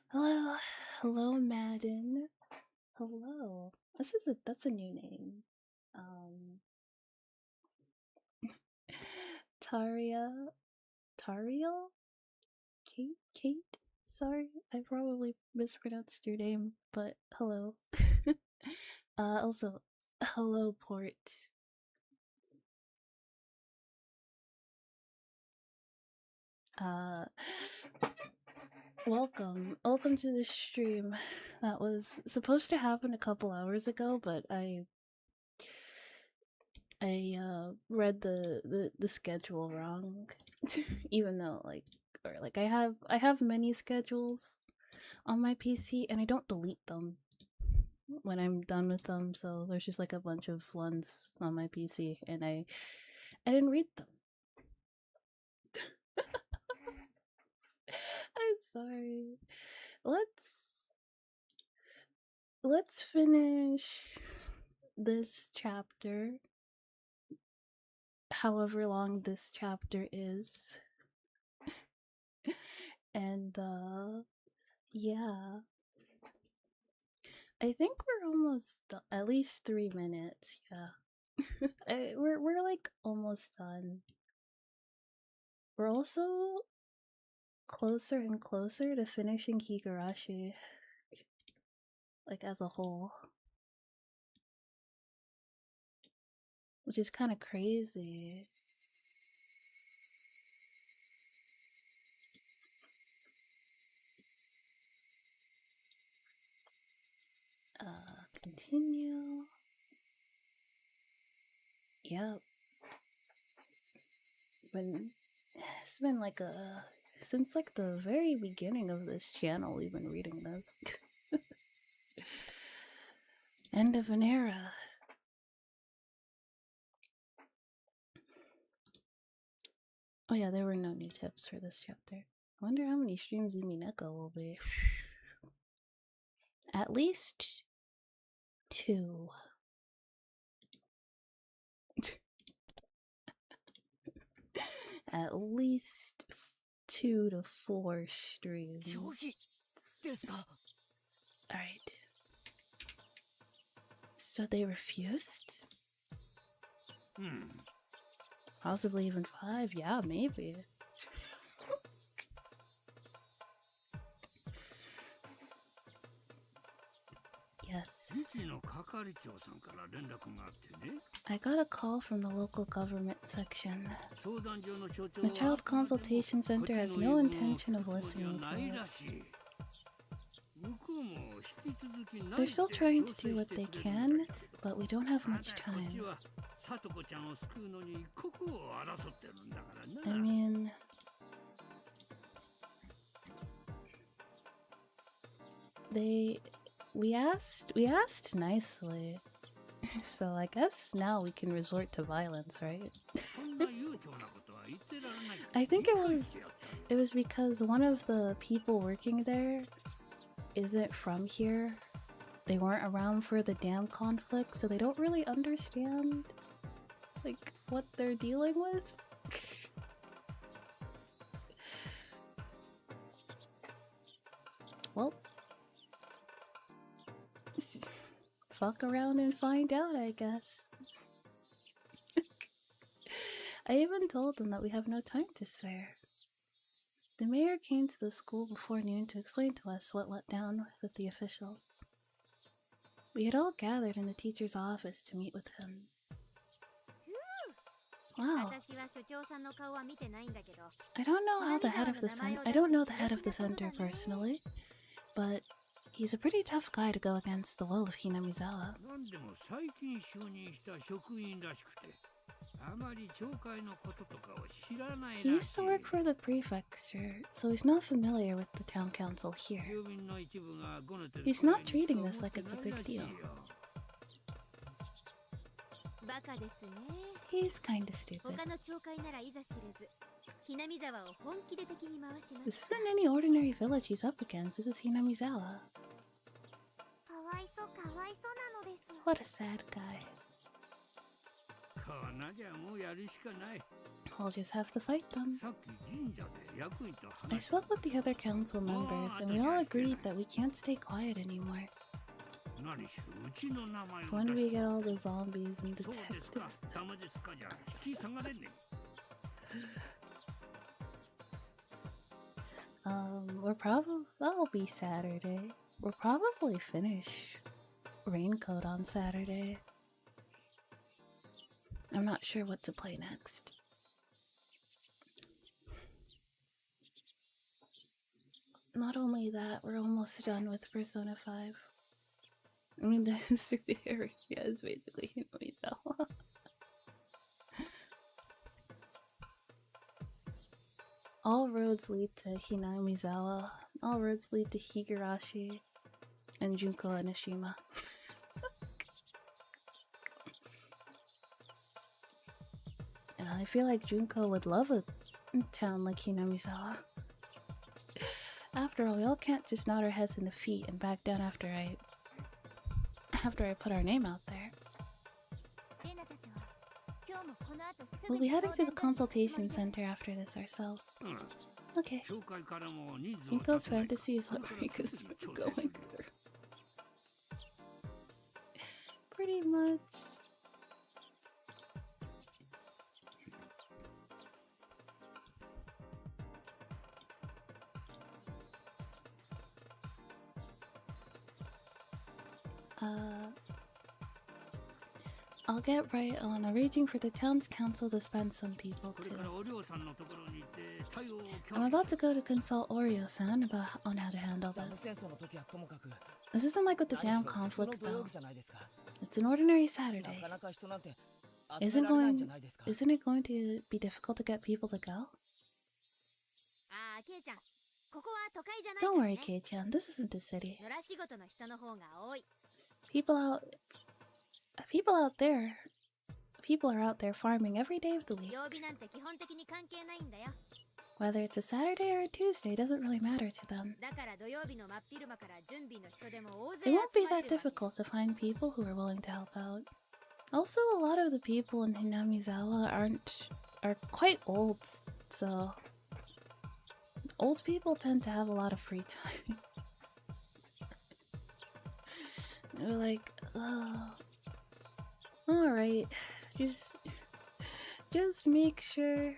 Hello, hello, Madden. Hello. That's a new name. Um, Taria, Tariel, Kate. Sorry, I probably mispronounced your name, but hello. Also, hello, Port. Uh, welcome to the stream. That was supposed to happen a couple hours ago, but I read the schedule wrong. Even though I have many schedules on my PC and I don't delete them when I'm done with them, so there's just like a bunch of ones on my PC and I didn't read them. I'm sorry. Let's finish this chapter, however long this chapter is. And yeah, I think we're almost at least 3 minutes. Yeah. We're like almost done. We're also closer and closer to finishing Higurashi, like as a whole, which is kind of crazy. Continue. Yep. It's been like since like the very beginning of this channel we've been reading this. End of an era. Oh yeah, there were no new tips for this chapter. I wonder how many streams Umineko will be. At least 2. At least 2 to 4 streams. Alright. So they refused? Possibly even 5? Yeah, maybe. Yes. I got a call from the local government section. The Child Consultation Center has no intention of listening to us. They're still trying to do what they can, but we don't have much time. I mean, we asked nicely. So I guess now we can resort to violence, right? I think it was because one of the people working there isn't from here. They weren't around for the dam conflict, so they don't really understand like what they're dealing with. Well, fuck around and find out, I guess. I even told them that we have no time to spare. The mayor came to the school before noon to explain to us what went down with the officials. We had all gathered in the teacher's office to meet with him. Wow. I don't know the head of the center personally, but he's a pretty tough guy to go against the will of Hinamizawa. He used to work for the prefecture, so he's not familiar with the town council here. He's not treating this like it's a big deal. He's kinda stupid. This isn't any ordinary village he's up against, this is Hinamizawa. What a sad guy. I'll just have to fight them. I spoke with the other council members, and we all agreed that we can't stay quiet anymore. So when do we get all the zombies and detectives? That'll be Saturday. We'll probably finish Raincoat on Saturday. I'm not sure what to play next. Not only that, we're almost done with Persona 5. I mean, the restricted area is basically Hinamizawa. All roads lead to Hinamizawa. All roads lead to Higurashi and Junko Enoshima. I feel like Junko would love a town like Hinamizawa. After all, we all can't just nod our heads in defeat and back down after I put our name out there. We'll be heading to the consultation center after this ourselves. Okay. Junko's fantasy is what Rika's been going through. Pretty much. I'll get right on arranging for the town's council to spend some people too. I'm about to go to consult Oreo-san on how to handle this. This isn't like with the damn conflict though. It's an ordinary Saturday. Isn't it going to be difficult to get people to go? Don't worry, Kei-chan, this isn't a city. People are out there farming every day of the week. Whether it's a Saturday or a Tuesday doesn't really matter to them. It won't be that difficult to find people who are willing to help out. Also, a lot of the people in Hinamizawa are quite old, so old people tend to have a lot of free time. They're like, oh, alright, just make sure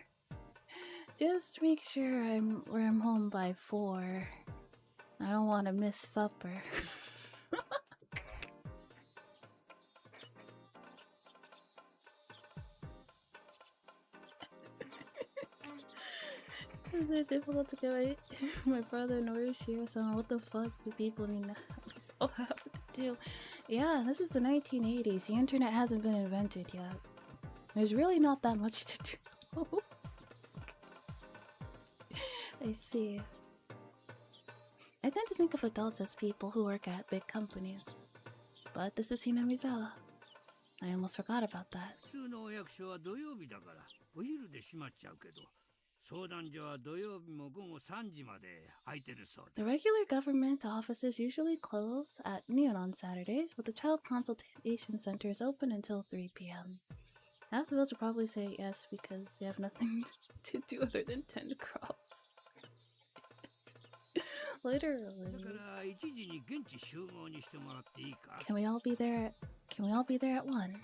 I'm home by 4. I don't want to miss supper. Is it difficult to get my brother Norushi or something? What the fuck do people need to so have to do? Yeah, this is the 1980s. The internet hasn't been invented yet. There's really not that much to do. I see. I tend to think of adults as people who work at big companies. But this is Hinamizawa. I almost forgot about that. The regular government offices usually close at noon on Saturdays, but the child consultation center is open until 3 p.m. Half the village will probably say yes because you have nothing to do other than tend crops. Literally. Can we all be there at 1?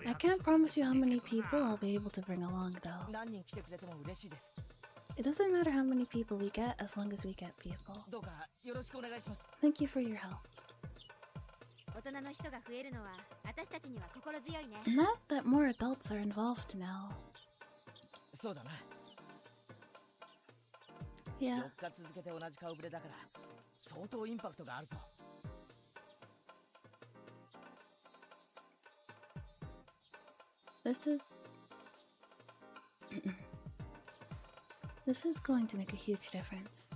I can't promise you how many people I'll be able to bring along though. It doesn't matter how many people we get as long as we get people. Thank you for your help. Not that more adults are involved now. Yeah. This is going to make a huge difference.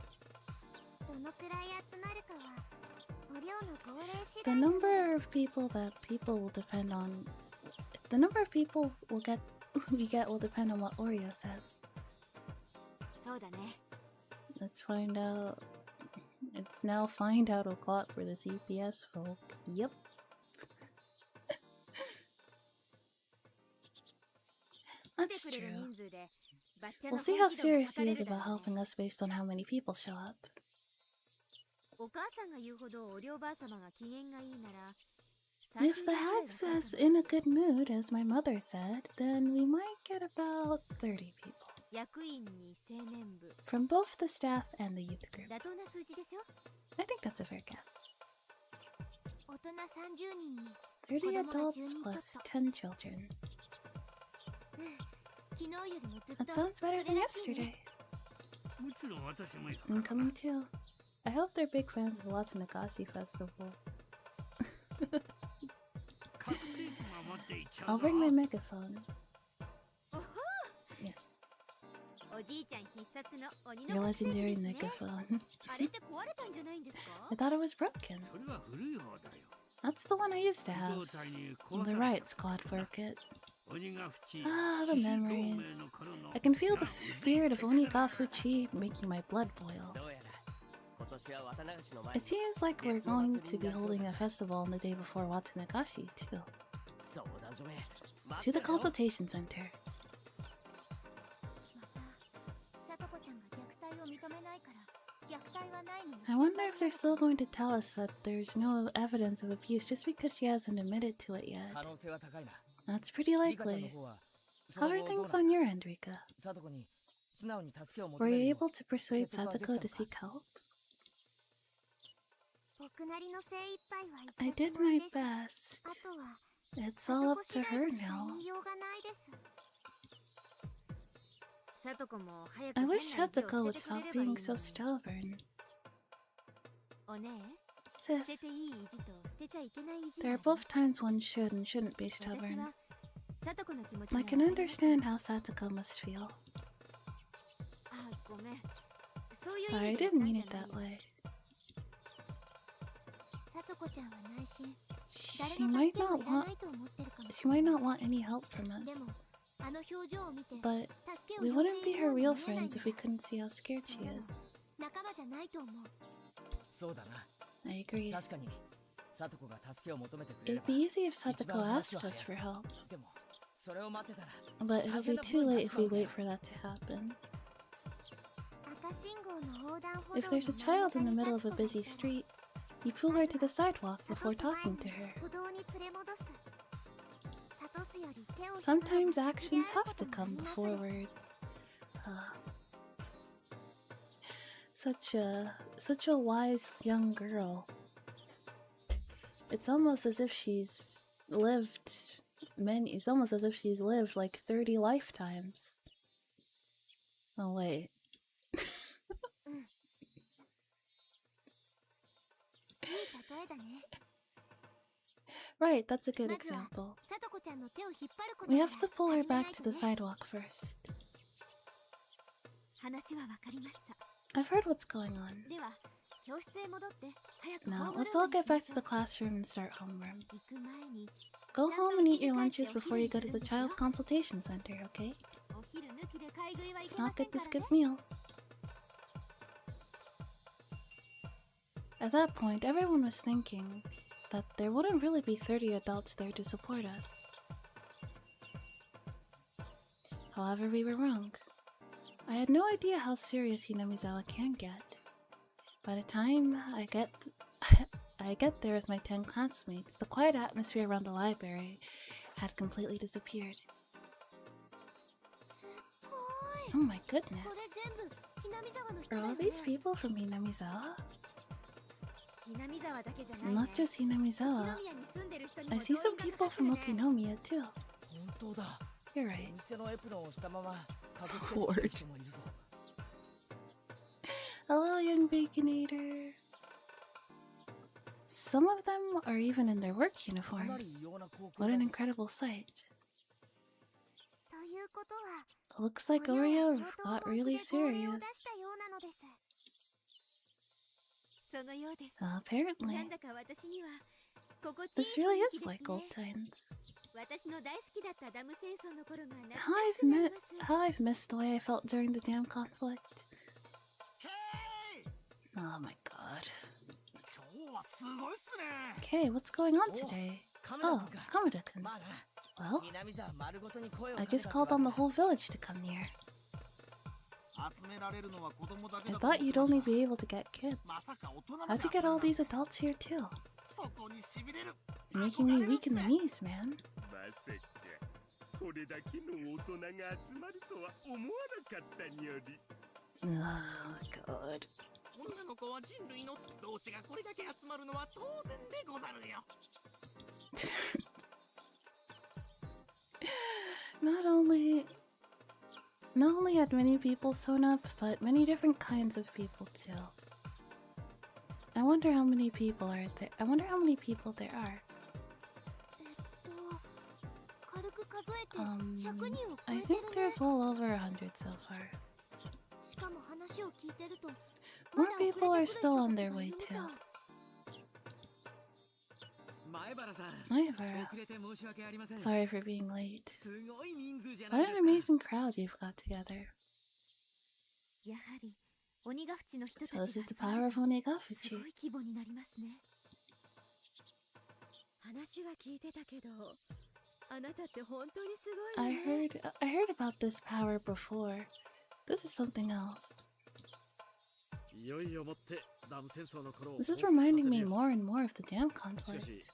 The number of people that people will depend on. The number of people we get will depend on what Oreo says. Let's find out. It's now find out o'clock for the CPS folk. Yep. That's true. We'll see how serious he is about helping us based on how many people show up. If the hag says in a good mood, as my mother said, then we might get about 30 people. From both the staff and the youth group. I think that's a fair guess. 30 adults plus 10 children. That sounds better than yesterday. I'm coming too. I hope they're big fans of Watsunagashi Festival. I'll bring my megaphone. Yes. Your legendary megaphone. I thought it was broken. That's the one I used to have. The riot squad broke it. Ah, the memories. I can feel the spirit of Onigafuchi making my blood boil. It seems like we're going to be holding a festival on the day before Watsunagashi, too. To the consultation center. I wonder if they're still going to tell us that there's no evidence of abuse just because she hasn't admitted to it yet. That's pretty likely. How are things on your end, Rika? Were you able to persuade Satoko to seek help? I did my best. It's all up to her now. I wish Satoko would stop being so stubborn. Sis, there are both times one should and shouldn't be stubborn. I can understand how Satoko must feel. Sorry, I didn't mean it that way. She might not want any help from us. But we wouldn't be her real friends if we couldn't see how scared she is. I agree. It'd be easy if Satoko asked us for help. But it'll be too late if we wait for that to happen. If there's a child in the middle of a busy street, you pull her to the sidewalk before talking to her. Sometimes actions have to come before words. Such a wise young girl. It's almost as if she's lived like 30 lifetimes. Oh wait. Right, that's a good example. We have to pull her back to the sidewalk first. I've heard what's going on. Now, let's all get back to the classroom and start homeroom. Go home and eat your lunches before you go to the child consultation center, okay? It's not good to skip meals. At that point, everyone was thinking that there wouldn't really be 30 adults there to support us. However, we were wrong. I had no idea how serious Hinamizawa can get. By the time I get there with my 10 classmates, the quiet atmosphere around the library had completely disappeared. Oh my goodness. Are all these people from Hinamizawa? Not just Hinamizawa. I see some people from Okinomiya too. You're right. Lord. Hello, young Baconator. Some of them are even in their work uniforms. What an incredible sight. Looks like Oreo got really serious. Apparently. This really is like old times. How I've missed the way I felt during the dam conflict. Oh my god. Okay, what's going on today? Oh, Kamada-kun. Well, I just called on the whole village to come here. I thought you'd only be able to get kids. How'd you get all these adults here too? You're making me weak in the knees, man. Oh, God. Not only had many people sewn up, but many different kinds of people too. I wonder how many people are there. I think there's well over 100 so far. More people are still on their way too. Maibara. Sorry for being late. What an amazing crowd you've got together. So this is the power of Onigafuchi. I heard about this power before. This is something else. This is reminding me more and more of the dam conflict.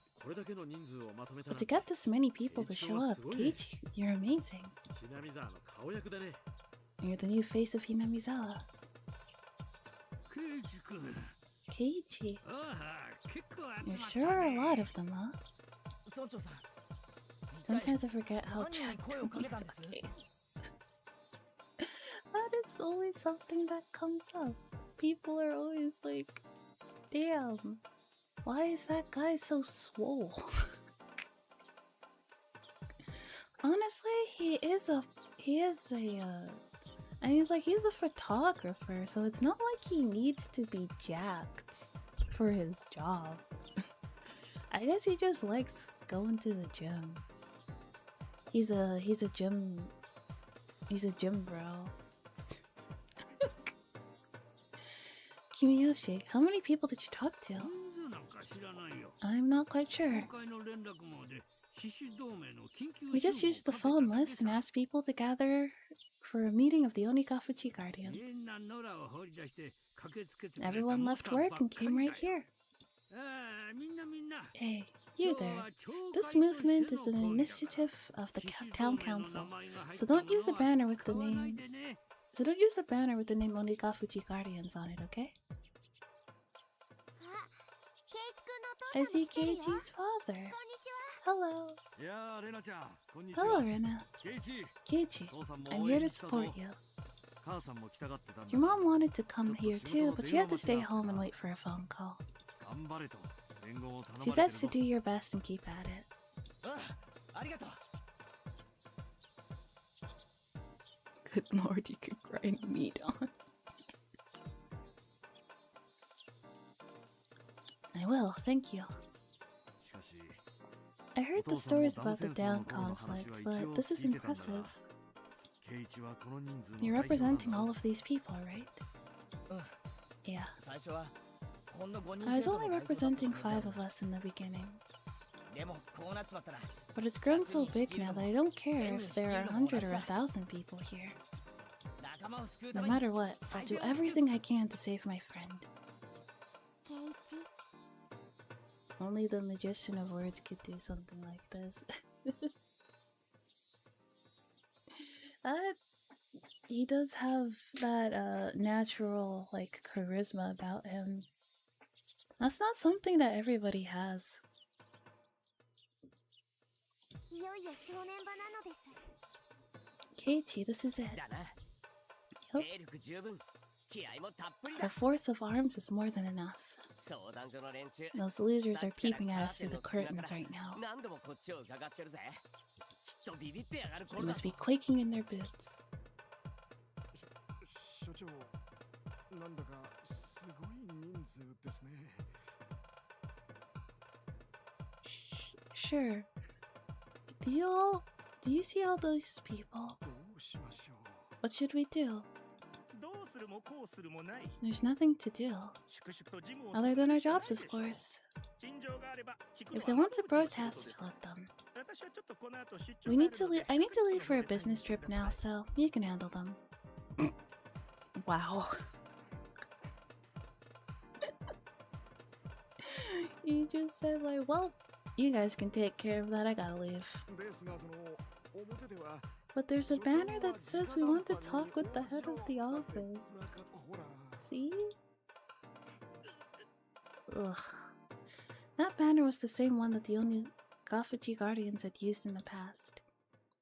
But to get this many people to show up, Keiichi, you're amazing. You're the new face of Hinamizawa. Keiichi. There sure are a lot of them, huh? Sometimes I forget how jacked Mitake is. That is always something that comes up. People are always like, damn, why is that guy so swole? Honestly, he's a photographer, so it's not like he needs to be jacked for his job. I guess he just likes going to the gym. He's a gym bro. Kimiyoshi, how many people did you talk to? I'm not quite sure. We just used the phone list and asked people to gather for a meeting of the Onigafuchi Guardians. Everyone left work and came right here. Hey, you there. This movement is an initiative of the town council, so don't use a banner with the name Onigafuchi Guardians on it, okay? I see Keiichi's father. Hello. Hello, Rena. Keiichi, I'm here to support you. Your mom wanted to come here too, but she had to stay home and wait for a phone call. She says to do your best and keep at it. Good lord, you could grind meat on it. I will, thank you. I heard the stories about the down conflict, but this is impressive. You're representing all of these people, right? Yeah. I was only representing 5 of us in the beginning. But it's grown so big now that I don't care if there are 100 or 1,000 people here. No matter what, I'll do everything I can to save my friend. Only the magician of words could do something like this. He does have that natural like charisma about him. That's not something that everybody has. Keiichi, this is it. Yep. Our force of arms is more than enough. Those losers are peeping at us through the curtains right now. They must be quaking in their boots. Sure. Do you see all those people? What should we do? There's nothing to do. Other than our jobs, of course. If they want to protest, let them. I need to leave for a business trip now, so you can handle them. Wow. You just said like, well, you guys can take care of that, I gotta leave. But there's a banner that says we want to talk with the head of the office. See? Ugh. That banner was the same one that the only Gafuji Guardians had used in the past.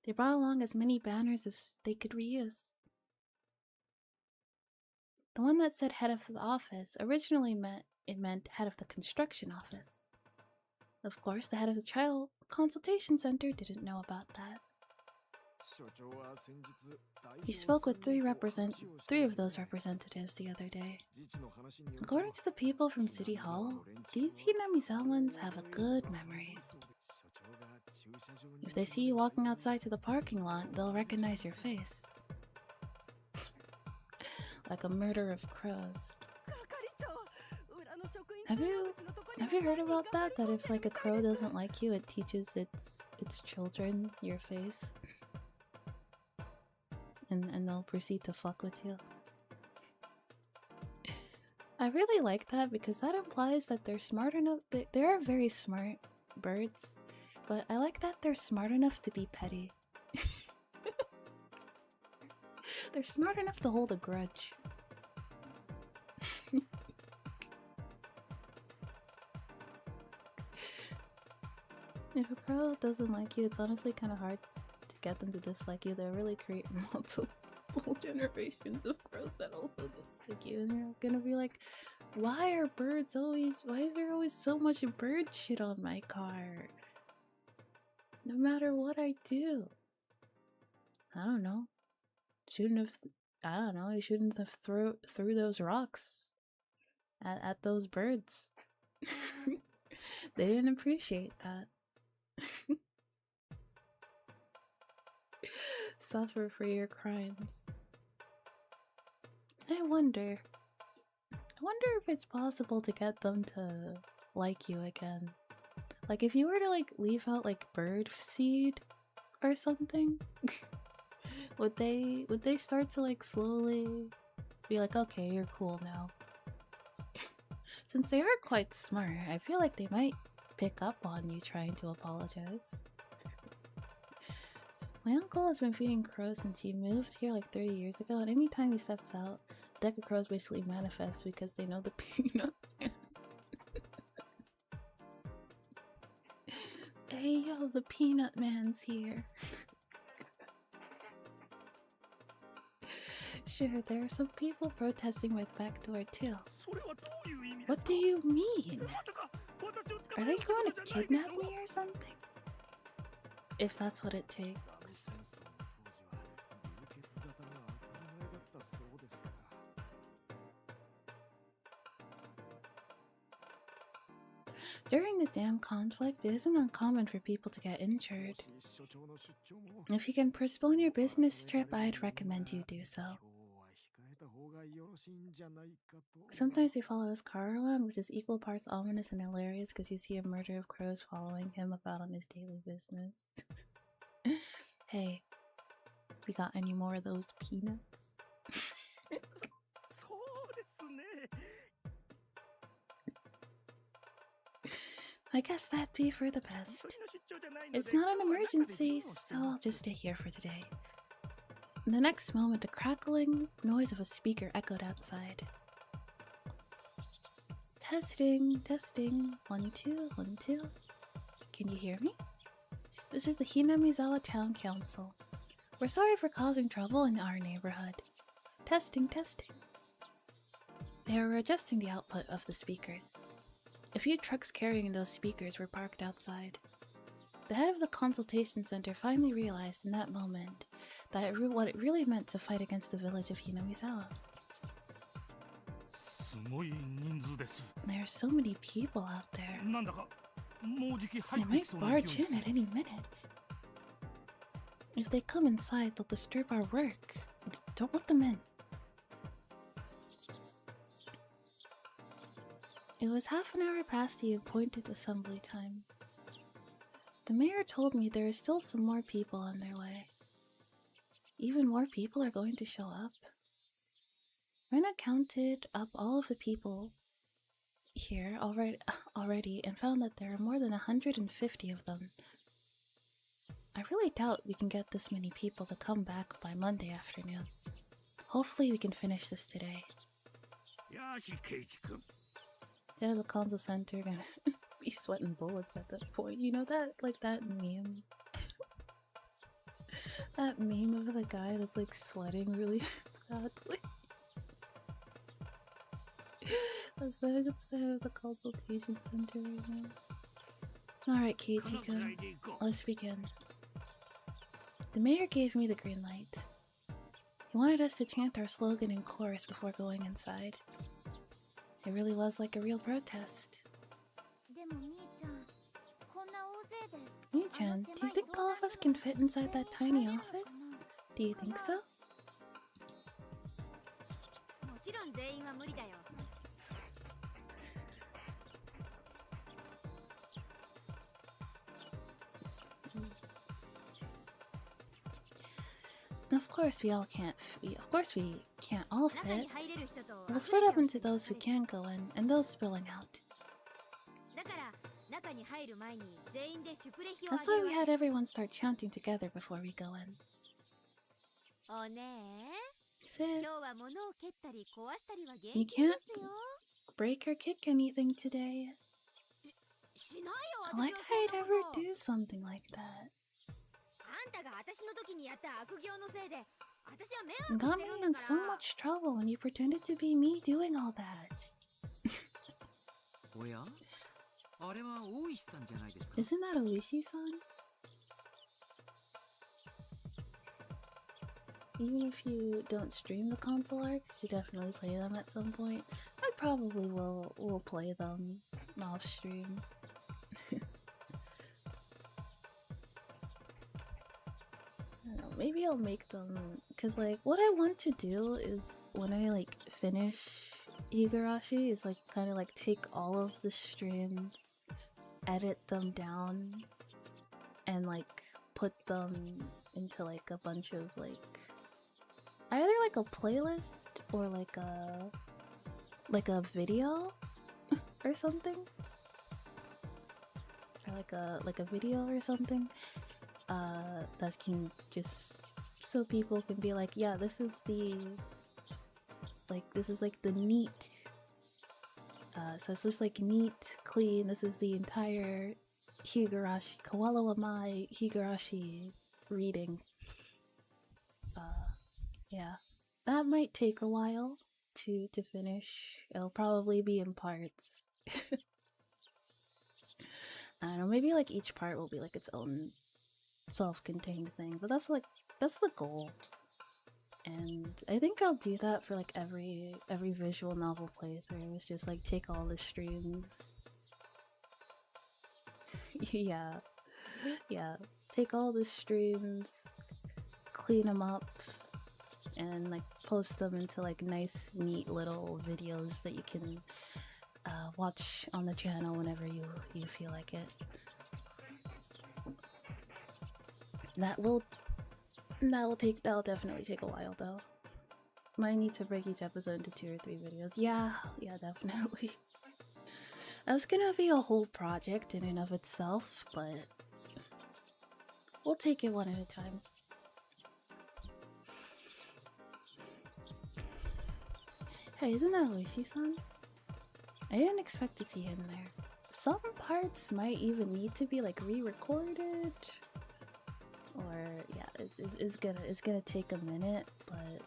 They brought along as many banners as they could reuse. The one that said head of the office originally meant head of the construction office. Of course, the head of the child consultation center didn't know about that. He spoke with three of those representatives the other day. According to the people from City Hall, these Hinamizawans have a good memory. If they see you walking outside to the parking lot, they'll recognize your face. Like a murder of crows. Have you heard about that? That if like a crow doesn't like you, it teaches its children your face? And they'll proceed to fuck with you. I really like that because that implies that they're smart enough. They are very smart birds, but I like that they're smart enough to be petty. They're smart enough to hold a grudge. If a crow doesn't like you, it's honestly kind of hard to get them to dislike you. They'll really create multiple generations of crows that also dislike you, and you're gonna be like, why is there always so much bird shit on my car? No matter what I do. I don't know. You shouldn't have threw those rocks at those birds. They didn't appreciate that. Suffer for your crimes. I wonder if it's possible to get them to like you again. Like if you were to like leave out like bird seed or something, would they start to like slowly be like, okay, you're cool now? Since they are quite smart, I feel like they might pick up on you trying to apologize. My uncle has been feeding crows since he moved here like 30 years ago, and anytime he steps out, a deck of crows basically manifest because they know the peanut man. Hey yo, the peanut man's here. Sure, there are some people protesting with backdoor too. What do you mean? Are they going to kidnap me or something? If that's what it takes. During the dam conflict, it isn't uncommon for people to get injured. If you can postpone your business trip, I'd recommend you do so. Sometimes they follow his car around, which is equal parts ominous and hilarious because you see a murder of crows following him about on his daily business. Hey, we got any more of those peanuts? I guess that'd be for the best. It's not an emergency, so I'll just stay here for today. In the next moment, a crackling noise of a speaker echoed outside. Testing, testing, 1 2 1 2. Can you hear me? This is the Hinamizawa Town Council. We're sorry for causing trouble in our neighborhood. Testing, testing. They were adjusting the output of the speakers. A few trucks carrying those speakers were parked outside. The head of the consultation center finally realized in that moment that what it really meant to fight against the village of Hinamizawa. There are so many people out there. They might barge in at any minute. If they come inside, they'll disturb our work. Don't let them in. It It was half an hour past the appointed assembly time. The mayor told me there are still some more people on their way. Even more people are going to show up. Rena counted up all of the people here already and found that there are more than 150 of them. I really doubt we can get this many people to come back by Monday afternoon. Hopefully we can finish this today. Yeah, the console center gonna be sweating bullets at that point. You know that, like that meme? That meme of the guy that's like sweating really badly. That's the consultation center right now. Alright, Keiichi-kun, let's begin. The mayor gave me the green light. He wanted us to chant our slogan in chorus before going inside. It really was like a real protest. Mii-chan, do you think all of us can fit inside that tiny office? Do you think so? Of course we can't all fit. We'll split up into those who can go in and those spilling out. That's why we had everyone start chanting together before we go in. Sis, you can't break or kick anything today. Like I'd ever do something like that. You got me in so much trouble when you pretended to be me doing all that. Isn't that Oishi-san? Even if you don't stream the console arcs, you definitely play them at some point. I probably will play them off stream. I don't know, maybe I'll make them, cause like what I want to do is when I like finish Higurashi is like kind of like take all of the streams, edit them down, and like put them into like a bunch of like either like a playlist or like a video or something, or like a video or something that can just so people can be like, yeah, this is like the neat so it's just like neat, clean, this is the entire Higurashi, Koala wa Mai Higurashi reading. Yeah, that might take a while to finish. It'll probably be in parts. I don't know, maybe like each part will be like its own self-contained thing, but that's the goal. And I think I'll do that for like every visual novel playthrough. It's just like take all the streams. Yeah, take all the streams, clean them up, and like post them into like nice, neat little videos that you can watch on the channel whenever you feel like it. That'll definitely take a while though. Might need to break each episode into 2 or 3 videos. Yeah, definitely. That's gonna be a whole project in and of itself, but we'll take it one at a time. Hey, isn't that Oishi-san? I didn't expect to see him there. Some parts might even need to be like re-recorded. Or yeah, it's gonna take a minute, but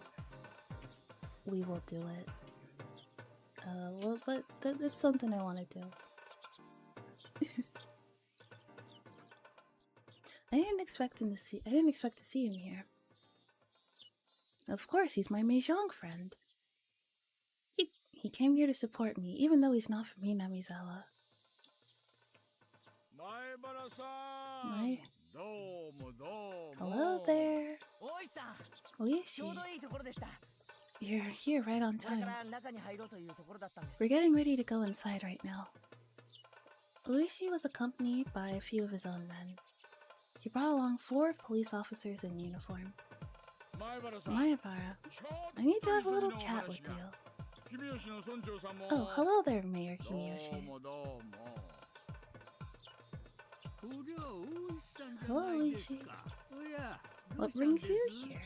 we will do it. Well, but it's something I want to do. I didn't expect to see him here. Of course, he's my Mahjong friend. He came here to support me, even though he's not from Minamizawa. Hello there. Oishi. You're here right on time. We're getting ready to go inside right now. Luigi was accompanied by a few of his own men. He brought along 4 police officers in uniform. Maebara, I need to have a little chat with you. Oh, hello there, Mayor Kimiyoshi. Hello, Luigi. What brings you here?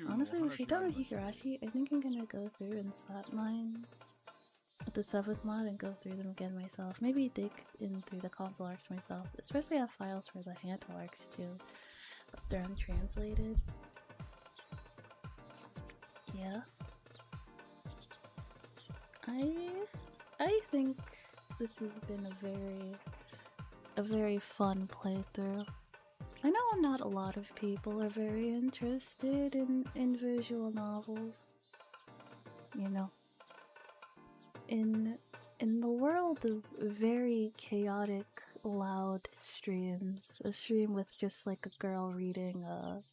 Honestly, if you're done with Higurashi, I think I'm gonna go through and slap mine with the 7th mod and go through them again myself. Maybe dig in through the console arcs myself. Especially have files for the handle arcs too. But they're untranslated. Yeah. I think this has been a very fun playthrough. I know not a lot of people are very interested in visual novels. You know, in the world of very chaotic, loud streams, a stream with just like a girl reading a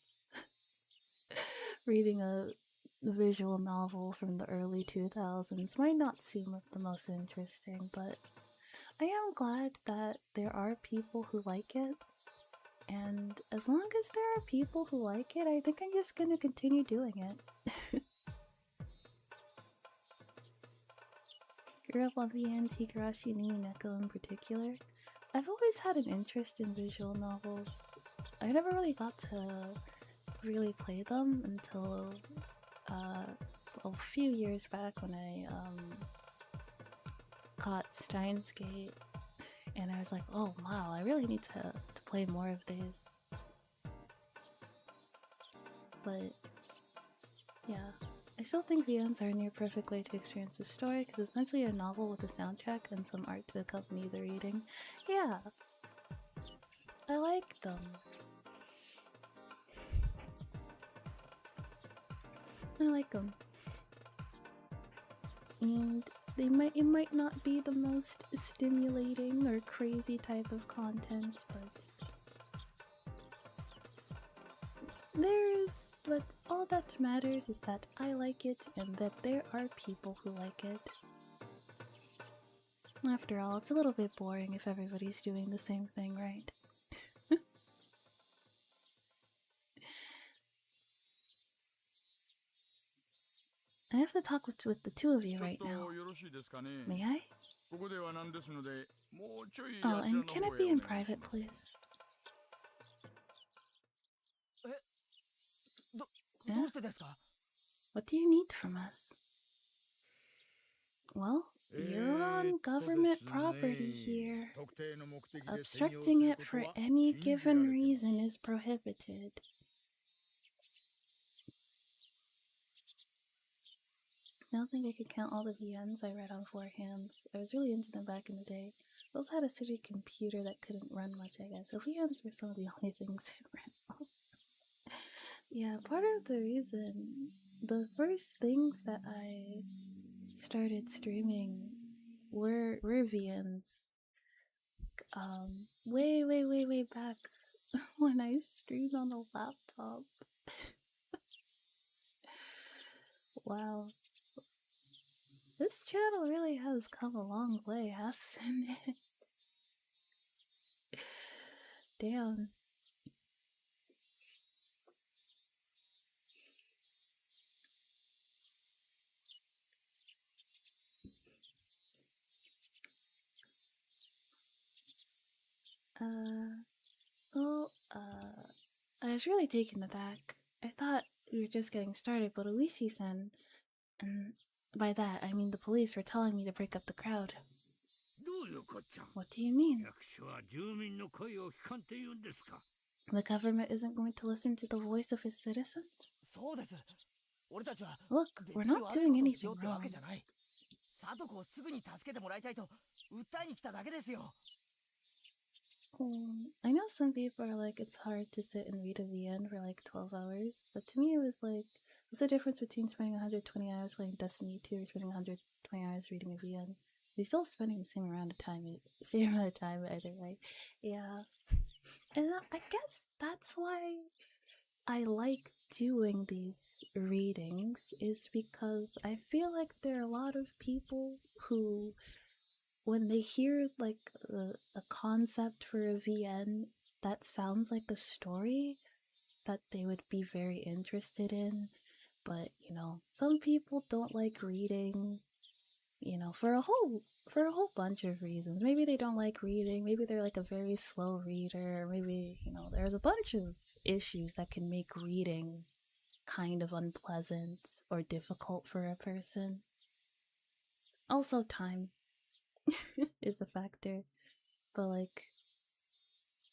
visual novel from the early 2000s might not seem the most interesting, but I am glad that there are people who like it. And as long as there are people who like it, I think I'm just gonna continue doing it. Grew up on VN's Higurashi and Nukkunuku in particular. I've always had an interest in visual novels. I never really got to really play them until a few years back when I caught Steins Gate. And I was like, oh wow, I really need to play more of these. But yeah, I still think VNs are a near perfect way to experience the story because it's essentially a novel with a soundtrack and some art to accompany the reading. Yeah, I like them. I like them. And it might not be the most stimulating or crazy type of content, but all that matters is that I like it and that there are people who like it. After all, it's a little bit boring if everybody's doing the same thing, right? I have to talk with the 2 of you right now. May I? Oh, and can it be in private, please? Yeah? What do you need from us? Well, you're on government property here. Obstructing it for any given reason is prohibited. I don't think I could count all the VNs I read on 4 hands. I was really into them back in the day. I also had a city computer that couldn't run much, I guess, so VNs were some of the only things I ran on. Yeah, part of the reason, the first things that I started streaming were VNs. Way back when I streamed on a laptop. Wow. This channel really has come a long way, hasn't it? Damn. I was really taken aback. I thought we were just getting started, but Oishi-san, and by that I mean the police were telling me to break up the crowd. What do you mean? The government isn't going to listen to the voice of its citizens? Look, we're not doing anything wrong. I know some people are like, it's hard to sit and read a VN for like 12 hours, but to me it was like, what's the difference between spending 120 hours playing Destiny 2 or spending 120 hours reading a VN? You're still spending the same amount of time either way. Yeah. And I guess that's why I like doing these readings is because I feel like there are a lot of people who, when they hear like a concept for a VN that sounds like a story that they would be very interested in, but you know, some people don't like reading, you know, for a whole bunch of reasons. Maybe they don't like reading, maybe they're like a very slow reader, maybe, you know, there's a bunch of issues that can make reading kind of unpleasant or difficult for a person. Also, time is a factor, but like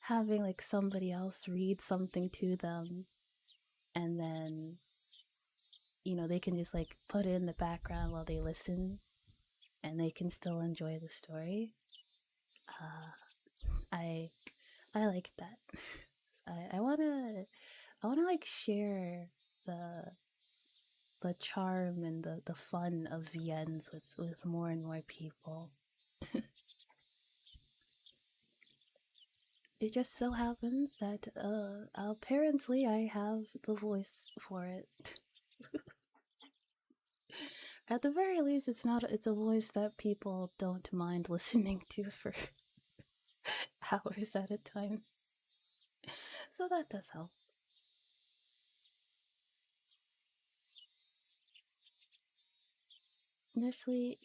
having like somebody else read something to them and then, you know, they can just like put it in the background while they listen and they can still enjoy the story. I like that. I wanna like share the charm and the fun of VNs with more and more people. It just so happens that apparently I have the voice for it. At the very least, it's a voice that people don't mind listening to for hours at a time. So that does help. Initially,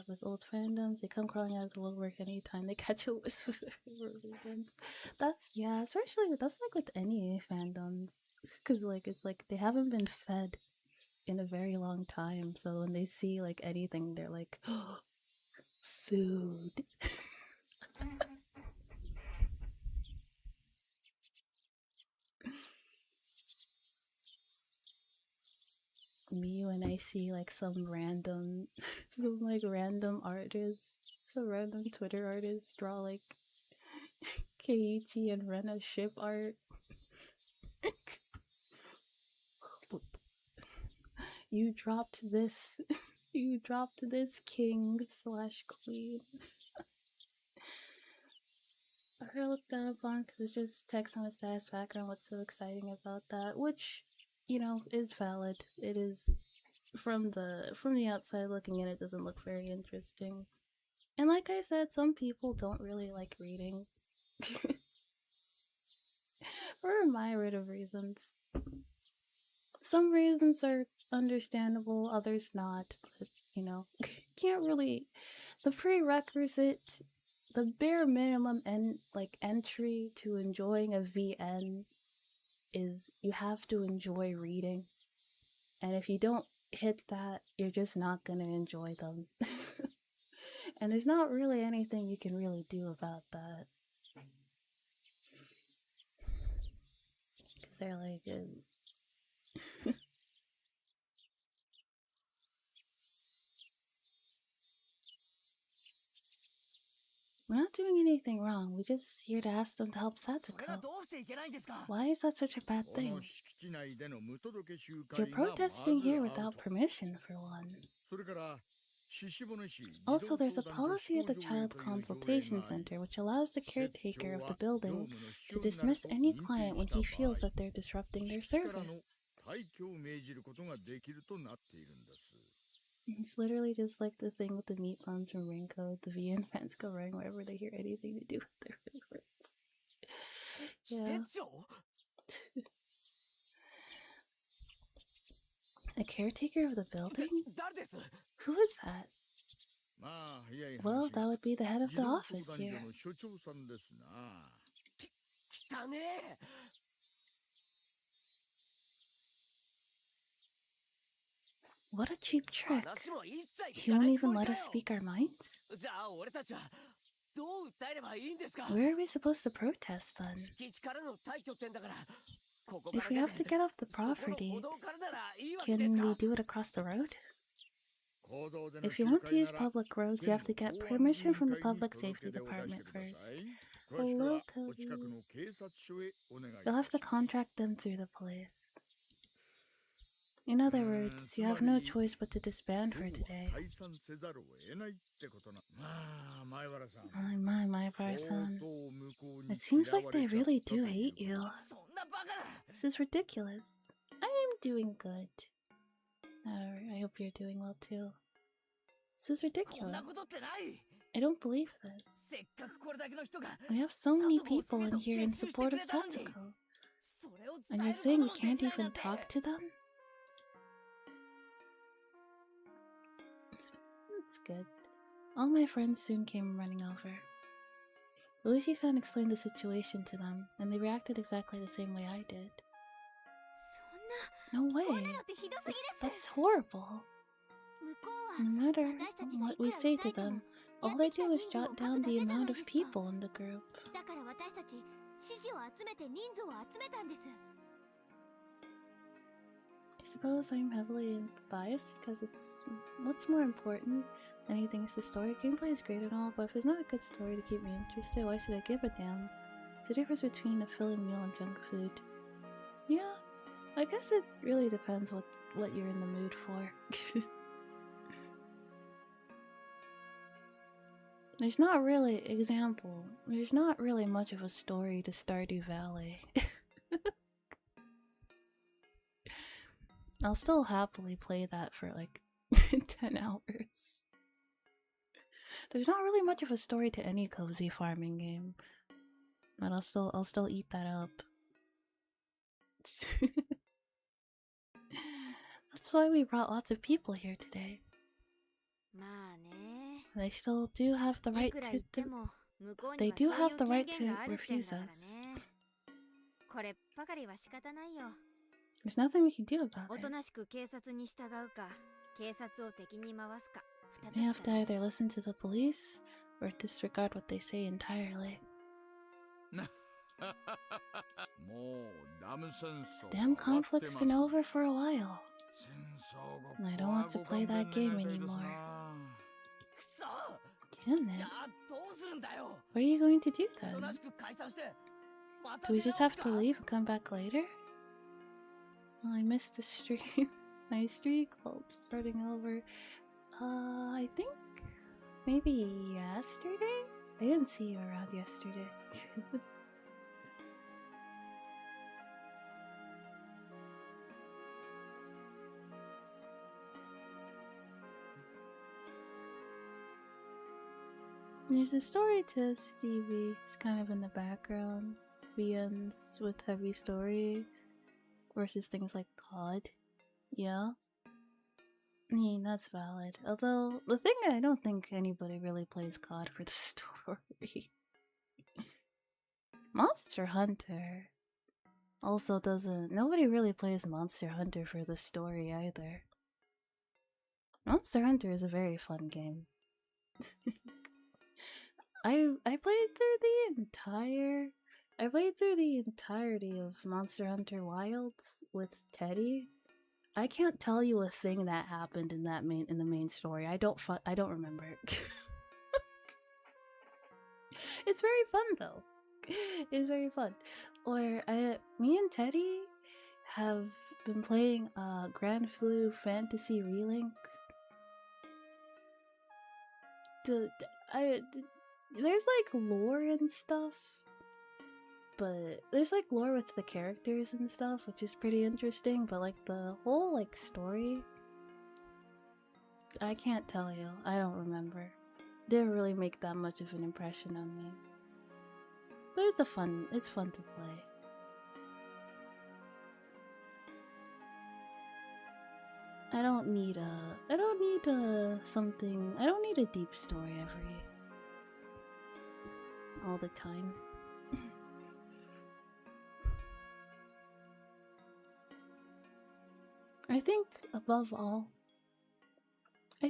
with old fandoms, they come crawling out of the woodwork anytime they catch a wisp of their favorite events. That's, yeah, especially that's like with any fandoms, because like it's like they haven't been fed in a very long time, so when they see like anything, they're like, oh, food. Me when I see like some random artist, some random Twitter artist draw like Keiichi and Rena ship art. You dropped this king slash queen. I gotta look that up on because it's just text on a status background. What's so exciting about that? Which, you know, is valid. It is from the outside looking in, it doesn't look very interesting. And like I said, some people don't really like reading. For a myriad of reasons. Some reasons are understandable, others not, but you know, can't really. The prerequisite, the bare minimum entry to enjoying a VN is you have to enjoy reading. And if you don't hit that, you're just not gonna enjoy them. And there's not really anything you can really do about that. Because they're like, we're not doing anything wrong. We're just here to ask them to help Satsuko. Why is that such a bad thing? You're protesting here without permission, for one. Also, there's a policy at the Child Consultation Center which allows the caretaker of the building to dismiss any client when he feels that they're disrupting their service. It's literally just like the thing with the meat puns from Rinko. The VN fans go wrong wherever they hear anything to do with their favorites. Yeah. A caretaker of the building? Who is that? Well, that would be the head of the office here. What a cheap trick. He won't even let us speak our minds? Where are we supposed to protest then? If we have to get off the property, can we do it across the road? If you want to use public roads, you have to get permission from the Public Safety Department first. Hello, Cody. You'll have to contract them through the police. In other words, you have no choice but to disband for today. My Bar-san. It seems like they really do hate you. This is ridiculous. I am doing good. I hope you're doing well too. This is ridiculous. I don't believe this. We have so many people in here in support of Satsuko. And you're saying we can't even talk to them? That's good. All my friends soon came running over. Luigi-san explained the situation to them, and they reacted exactly the same way I did. No way! That's horrible! No matter what we say to them, all they do is jot down the amount of people in the group. I suppose I'm heavily biased because it's what's more important. Anything is the story. Gameplay is great and all, but if it's not a good story to keep me interested, why should I give a damn? It's the difference between a filling meal and junk food. Yeah, I guess it really depends what you're in the mood for. There's not really much of a story to Stardew Valley. I'll still happily play that for like 10 hours. There's not really much of a story to any cozy farming game, but I'll still eat that up. That's why we brought lots of people here today. They still do have the right to refuse us. There's nothing we can do about it. We have to either listen to the police or disregard what they say entirely. Damn conflict's been over for a while. I don't want to play that game anymore. Damn it. What are you going to do then? Do we just have to leave and come back later? Oh, I missed the stream. My streak starting over. I think maybe yesterday? I didn't see you around yesterday. There's a story to Stevie. It's kind of in the background. VNs with heavy story versus things like COD. Yeah. I mean, that's valid. Although, the thing I don't think anybody really plays COD for the story. Monster Hunter also doesn't. Nobody really plays Monster Hunter for the story either. Monster Hunter is a very fun game. I played through the entirety of Monster Hunter Wilds with Teddy. I can't tell you a thing that happened in the main story. I don't remember it. It's very fun though. It's very fun. Or me and Teddy have been playing Grand Blue Fantasy Relink. There's like lore and stuff, but there's like lore with the characters and stuff, which is pretty interesting, but like the whole like story, I can't tell you. I don't remember. Didn't really make that much of an impression on me. But it's fun to play. I don't need a deep story all the time. I think above all, I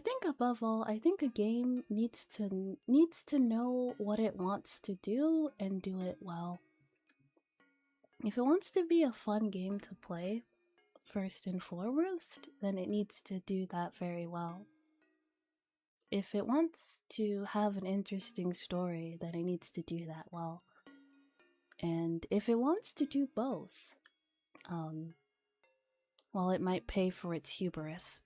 think a game needs to know what it wants to do and do it well. If it wants to be a fun game to play, first and foremost, then it needs to do that very well. If it wants to have an interesting story, then it needs to do that well. And if it wants to do both, while it might pay for its hubris.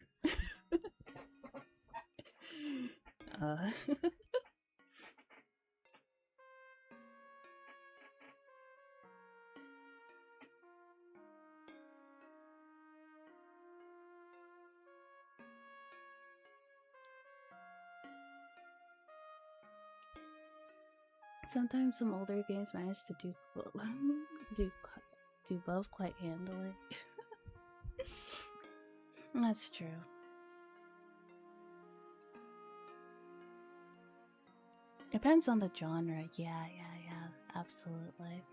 Sometimes some older games manage to do both quite handily. That's true. Depends on the genre. Yeah, absolutely.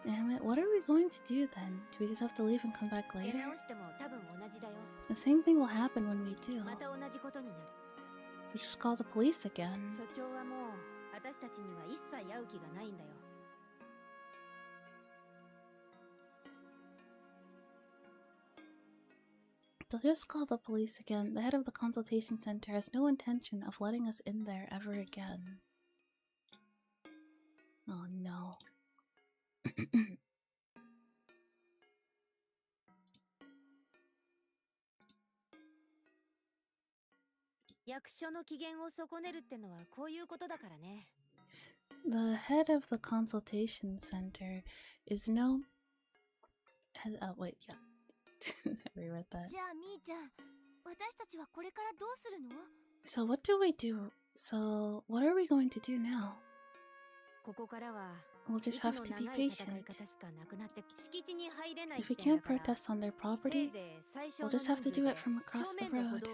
Damn it, what are we going to do then? Do we just have to leave and come back later? The same thing will happen when we do. We just call the police again. They'll just call the police again. The head of the consultation center has no intention of letting us in there ever again. Oh no. The head of the consultation center is no... wait, yeah. I reread that. So what do we do? So what are we going to do now? We'll just have to be patient. If we can't protest on their property, we'll just have to do it from across the road.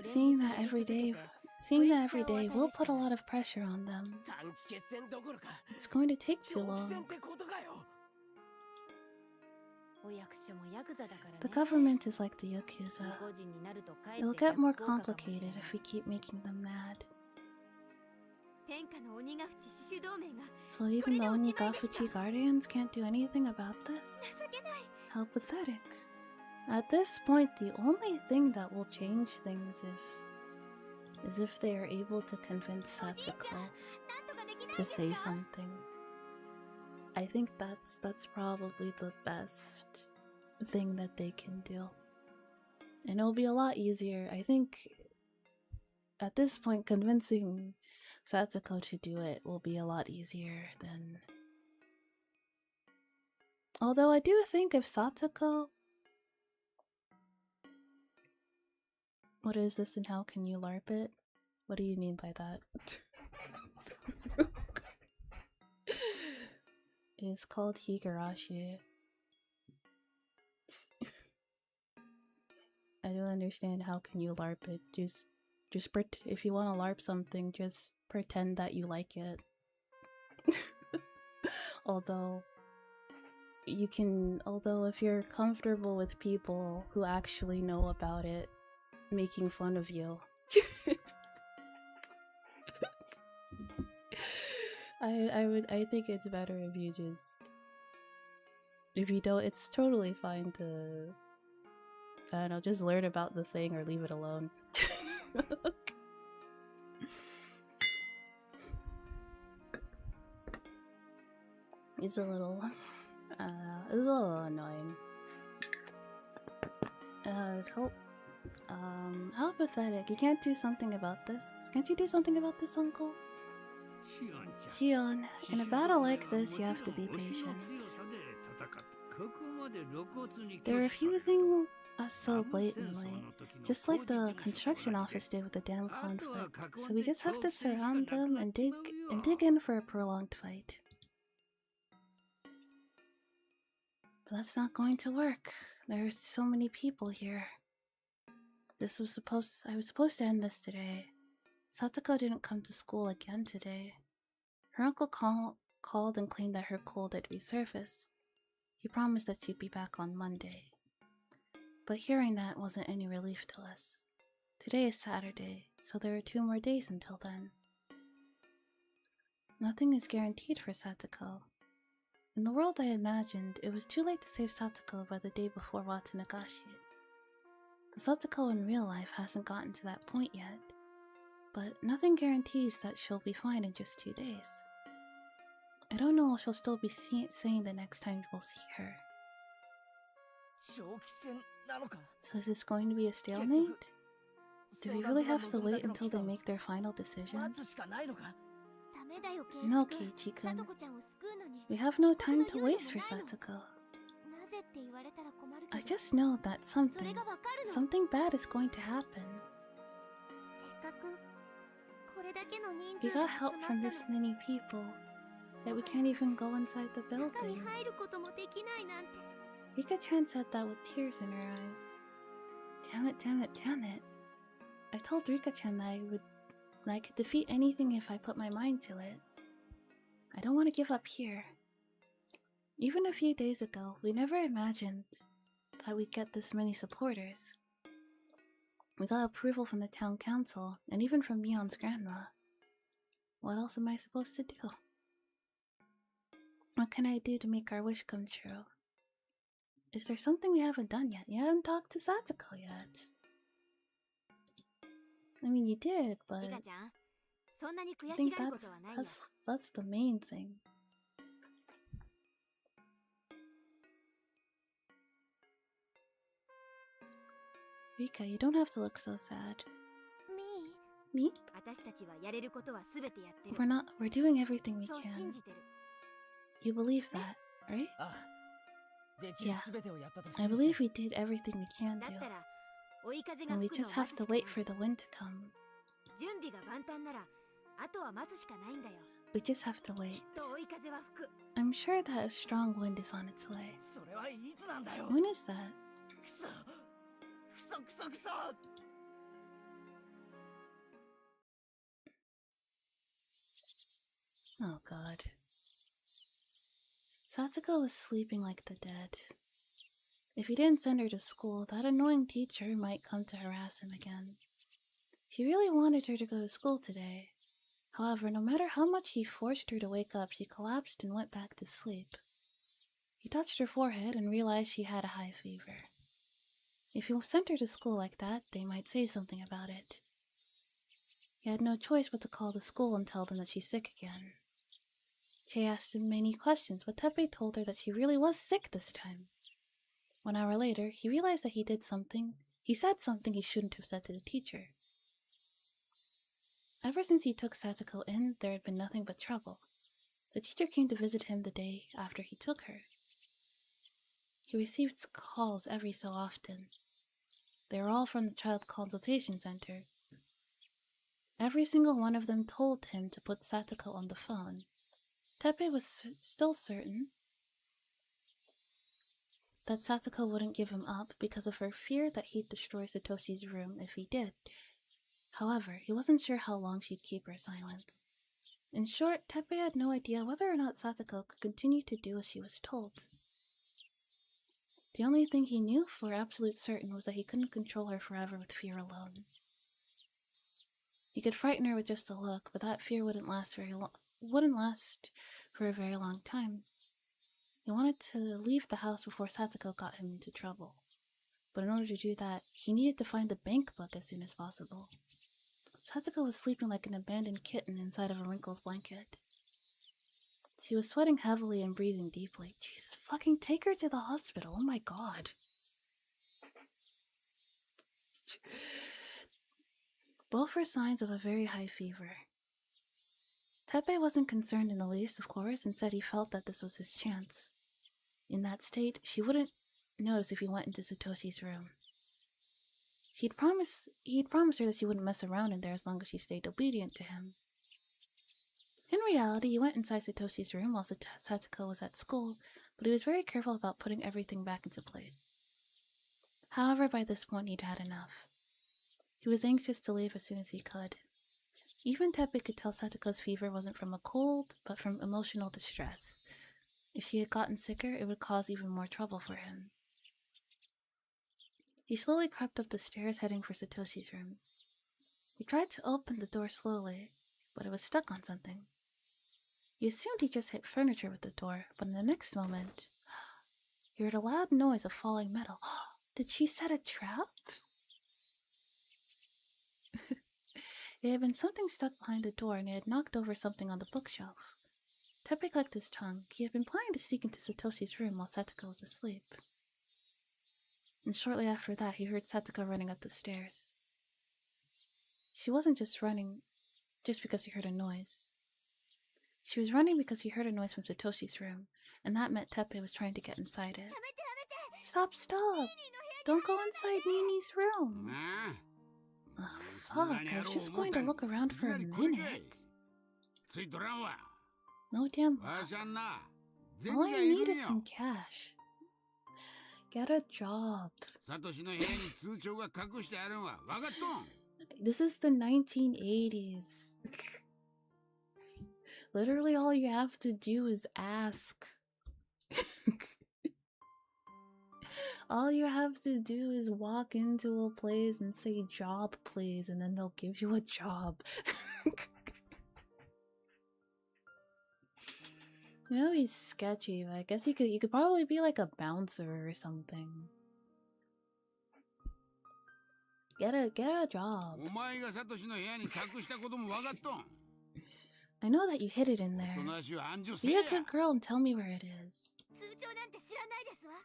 Seeing that every day will put a lot of pressure on them. It's going to take too long. The government is like the Yakuza. It'll get more complicated if we keep making them mad. So even the Onigafuchi Guardians can't do anything about this? How pathetic. At this point, the only thing that will change things is if they are able to convince Satsuko to say something. I think that's probably the best thing that they can do. And it'll be a lot easier. I think at this point convincing Satsuko to do it will be a lot easier than... Although I do think if Satsuko... What is this and how can you LARP it? What do you mean by that? It's called Higurashi. I don't understand how can you LARP it. Just if you want to LARP something, just pretend that you like it. Although if you're comfortable with people who actually know about it making fun of you, I think it's better if you don't, it's totally fine to, I don't know, just learn about the thing or leave it alone. It's a little annoying. How pathetic. You can't do something about this. Can't you do something about this, Uncle? Shion, in a battle like this, you have to be patient. They're refusing us so blatantly, just like the construction office did with the dam conflict, so we just have to surround them and dig in for a prolonged fight. But that's not going to work. There's so many people here. I was supposed to end this today. Satsuko didn't come to school again today. Her uncle called and claimed that her cold had resurfaced. He promised that she'd be back on Monday. But hearing that wasn't any relief to us. Today is Saturday, so there are 2 more days until then. Nothing is guaranteed for Satsuko. In the world I imagined, it was too late to save Satsuko by the day before Watanagashi. The Satsuko in real life hasn't gotten to that point yet, but nothing guarantees that she'll be fine in just 2 days. I don't know what she'll still be saying the next time we'll see her. So is this going to be a stalemate? Do we really have to wait until they make their final decision? No, Keiichi-kun. We have no time to waste for Satoko. I just know that something bad is going to happen. We got help from this many people, yet we can't even go inside the building. Rika-chan said that with tears in her eyes. Damn it, damn it, damn it. I told Rika-chan that I could defeat anything if I put my mind to it. I don't want to give up here. Even a few days ago, we never imagined that we'd get this many supporters. We got approval from the town council, and even from Mion's grandma. What else am I supposed to do? What can I do to make our wish come true? Is there something we haven't done yet? You haven't talked to Satoko yet. I mean, you did, but I think that's the main thing. Rika, you don't have to look so sad. Me? We're doing everything we can. You believe that, right? Yeah, I believe we did everything we can do. And we just have to wait for the wind to come. We just have to wait. I'm sure that a strong wind is on its way. When is that? Oh god. Satoko was sleeping like the dead. If he didn't send her to school, that annoying teacher might come to harass him again. He really wanted her to go to school today. However, no matter how much he forced her to wake up, she collapsed and went back to sleep. He touched her forehead and realized she had a high fever. If he sent her to school like that, they might say something about it. He had no choice but to call the school and tell them that she's sick again. Che asked him many questions, but Teppei told her that she really was sick this time. 1 hour later, he realized that he said something he shouldn't have said to the teacher. Ever since he took Satoko in, there had been nothing but trouble. The teacher came to visit him the day after he took her. He received calls every so often. They were all from the child consultation center. Every single one of them told him to put Satoko on the phone. Teppei was still certain that Satoko wouldn't give him up because of her fear that he'd destroy Satoshi's room if he did. However, he wasn't sure how long she'd keep her silence. In short, Teppei had no idea whether or not Satoko could continue to do as she was told. The only thing he knew for absolute certain was that he couldn't control her forever with fear alone. He could frighten her with just a look, but that fear wouldn't last for a very long time. He wanted to leave the house before Satoko got him into trouble. But in order to do that, he needed to find the bank book as soon as possible. Satoko was sleeping like an abandoned kitten inside of a wrinkled blanket. She was sweating heavily and breathing deeply. Jesus, fucking take her to the hospital, oh my god. Both were signs of a very high fever. Teppei wasn't concerned in the least, of course, and said he felt that this was his chance. In that state, she wouldn't notice if he went into Satoshi's room. He'd promised her that she wouldn't mess around in there as long as she stayed obedient to him. In reality, he went inside Satoshi's room while Satoko was at school, but he was very careful about putting everything back into place. However, by this point he'd had enough. He was anxious to leave as soon as he could. Even Teppei could tell Satoko's fever wasn't from a cold, but from emotional distress. If she had gotten sicker, it would cause even more trouble for him. He slowly crept up the stairs, heading for Satoshi's room. He tried to open the door slowly, but it was stuck on something. He assumed he just hit furniture with the door, but in the next moment, he heard a loud noise of falling metal. Did she set a trap? It had been something stuck behind the door, and it had knocked over something on the bookshelf. Teppei clicked his tongue. He had been planning to sneak into Satoshi's room while Satoko was asleep. And shortly after that, he heard Satoko running up the stairs. She wasn't just running just because he heard a noise. She was running because he heard a noise from Satoshi's room, and that meant Teppei was trying to get inside it. Stop! Don't go inside Nini's room! Oh, fuck, I was just going to look around for a minute. No damn luck. All I need is some cash. Get a job. This is the 1980s. Literally all you have to do is ask. All you have to do is walk into a place and say job please, and then they'll give you a job. You know, he's sketchy, but I guess you could probably be like a bouncer or something. Get a job. I know that you hid it in there. Be a good girl and tell me where it is.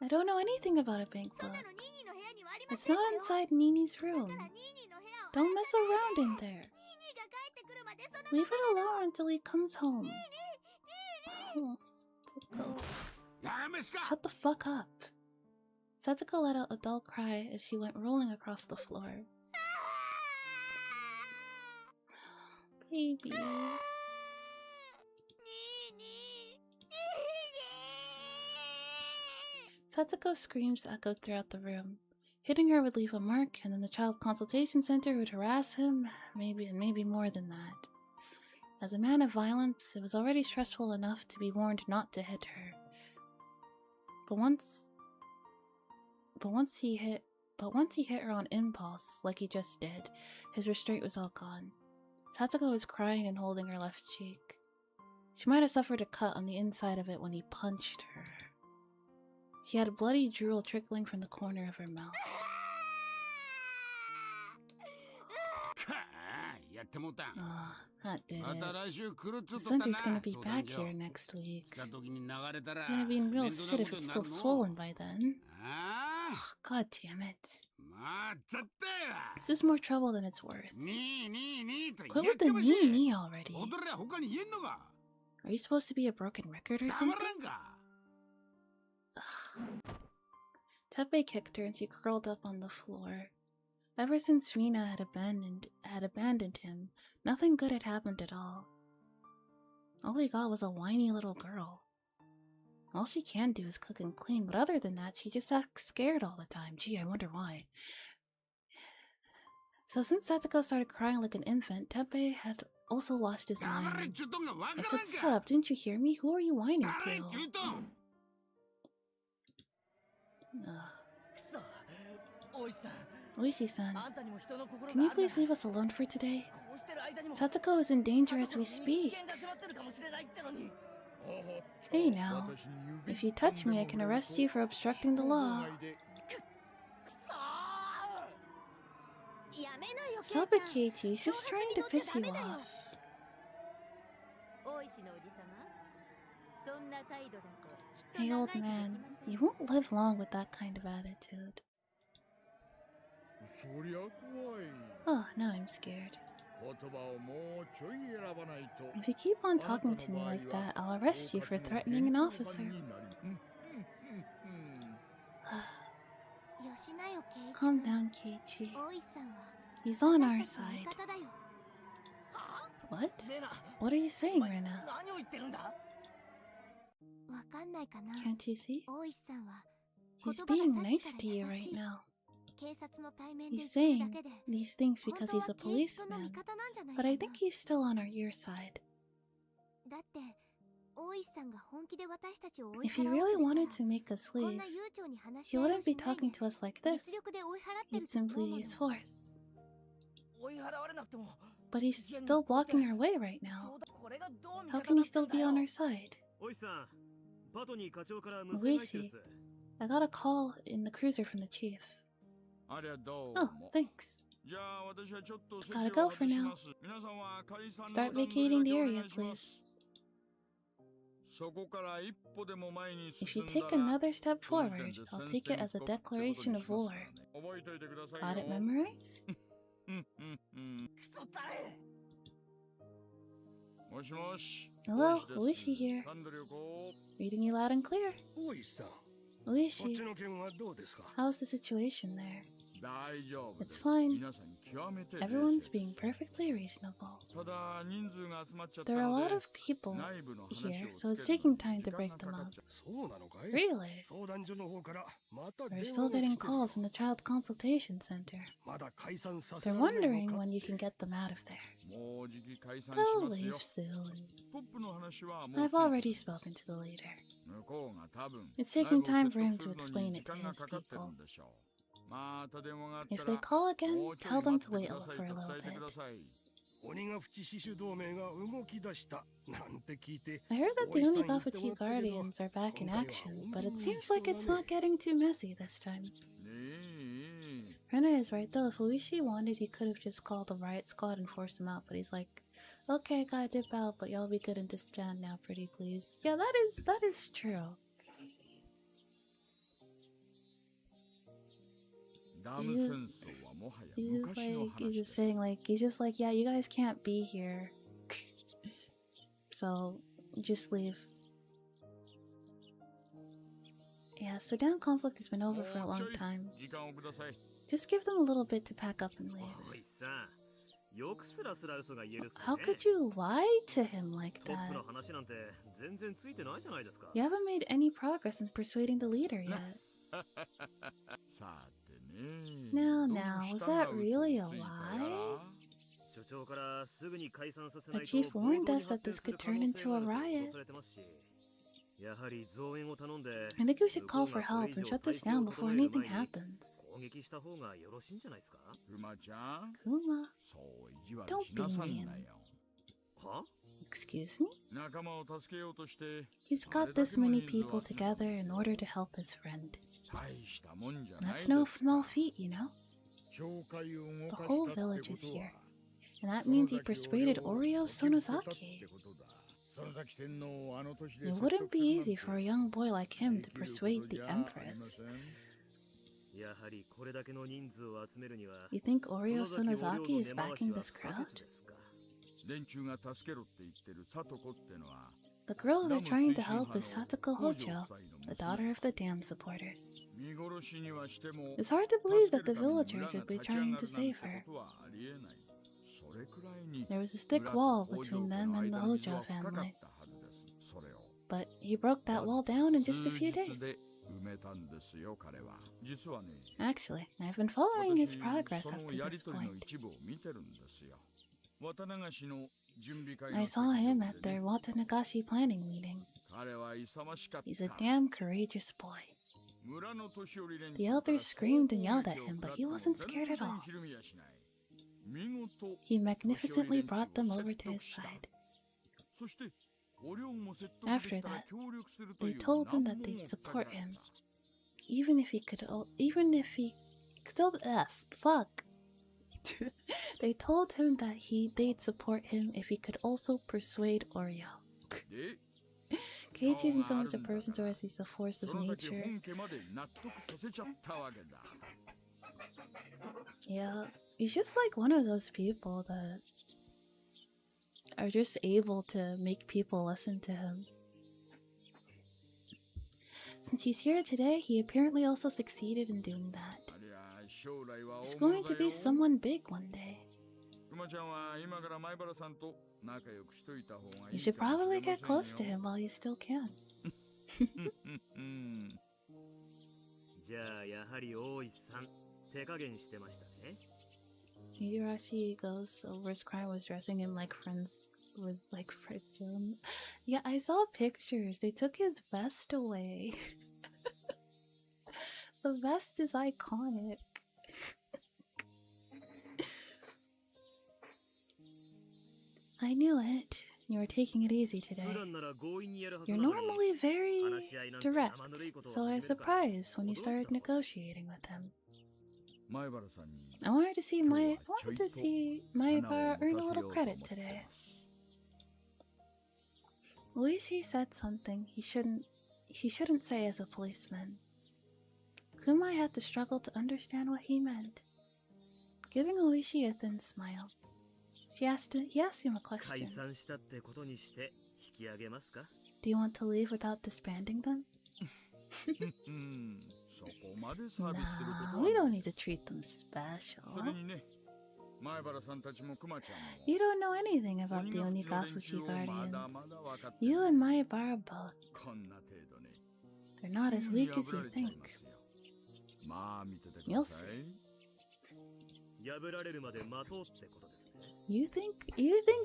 I don't know anything about a bank book. It's not inside Nini's room. Don't mess around in there. Leave it alone until he comes home. Oh, Satoko. Shut the fuck up. Satoko let out a dull cry as she went rolling across the floor. Baby. Satsuko's screams echoed throughout the room. Hitting her would leave a mark, and then the child consultation center would harass him, maybe more than that. As a man of violence, it was already stressful enough to be warned not to hit her. But once he hit her on impulse, like he just did, his restraint was all gone. Satsuko was crying and holding her left cheek. She might have suffered a cut on the inside of it when he punched her. She had bloody drool trickling from the corner of her mouth. Oh, that did it. The center's gonna be back here next week. Gonna be in real shit if it's still swollen by then. Oh, God damn it. This is more trouble than it's worth. Quit with the knee already. Are you supposed to be a broken record or something? Teppei kicked her and she curled up on the floor. Ever since Rina had abandoned him, nothing good had happened at all. All he got was a whiny little girl. All she can do is cook and clean, but other than that, she just acts scared all the time. Gee, I wonder why. So since Satsuko started crying like an infant, Teppei had also lost his mind. I said, shut up, didn't you hear me? Who are you whining to? Oishi-san, can you please leave us alone for today? Satsuko is in danger as we speak. Hey now, if you touch me, I can arrest you for obstructing the law. Stop it, Keiichi, he's just trying to piss you off. Hey old man, you won't live long with that kind of attitude. Oh, now I'm scared. If you keep on talking to me like that, I'll arrest you for threatening an officer. Calm down, Keiichi. He's on our side. What? What are you saying, Rina? Can't you see? He's being nice to you right now. He's saying these things because he's a policeman, but I think he's still on your side. If he really wanted to make us leave, he wouldn't be talking to us like this. He'd simply use force. But he's still blocking our way right now. How can he still be on our side? Luigi, I got a call in the cruiser from the chief. Oh, thanks. Gotta go for now. Start vacating the area, please. If you take another step forward, I'll take it as a declaration of war. Got it memorized? Hello, Uishi here. Reading you loud and clear. Uishi, how's the situation there? It's fine. Everyone's being perfectly reasonable. There are a lot of people here, so it's taking time to break them up. Really? We're still getting calls from the Child Consultation Center. They're wondering when you can get them out of there. They'll leave soon. I've already spoken to the leader. It's taking time for him to explain it to his people. If they call again, tell them to wait for a little bit. I heard that the Onigafuchi Guardians are back in action, but it seems like it's not getting too messy this time. Rena is right though, if Uishi wanted, he could have just called the riot squad and forced them out, but he's like, okay, gotta dip out, but y'all be good and disband now, pretty please. Yeah, that is true. He's just saying like, he's just like, yeah, you guys can't be here. So, just leave. Yes, the damn conflict has been over for a long time. Just give them a little bit to pack up and leave. How could you lie to him like that? You haven't made any progress in persuading the leader yet. Now, was that really a lie? The chief warned us that this could turn into a riot. I think we should call for help and shut this down before anything happens. Kuma, don't be mean. Excuse me? He's got this many people together in order to help his friend. That's no small feat, you know? The whole village is here. And that means he persuaded Oreo Sonozaki. It wouldn't be easy for a young boy like him to persuade the Empress. You think Oreo Sonozaki is backing this crowd? The girl they're trying to help is Satoko Hojo, the daughter of the dam supporters. It's hard to believe that the villagers would be trying to save her. There was a thick wall between them and the Hojo family. But he broke that wall down in just a few days. Actually, I've been following his progress up to this point. I saw him at their Watanagashi planning meeting. He's a damn courageous boy. The elders screamed and yelled at him, but he wasn't scared at all. He magnificently brought them over to his side. After that, they told him that they'd support him, even if he could. They told him that they'd support him if he could also persuade Oreo. Keiichi isn't so much a person as he's a force of nature. Yeah, he's just like one of those people that are just able to make people listen to him. Since he's here today, he apparently also succeeded in doing that. He's going to be someone big one day. You should probably get close to him while you still can. Higurashi goes over his crime was dressing him like Fred Jones. Yeah, I saw pictures. They took his vest away. The vest is iconic. I knew it. You were taking it easy today. You're normally very direct, so I was surprised when you started negotiating with him. I wanted to see Maibara earn a little credit today. Oishi said something he shouldn't say as a policeman. Kumai had to struggle to understand what he meant. Giving Oishi a thin smile, he asked him a question. Do you want to leave without disbanding them? Nah, we don't need to treat them special. You don't know anything about the Onigafuchi Guardians. You and Maebara both. They're not as weak as you think. You'll see. You think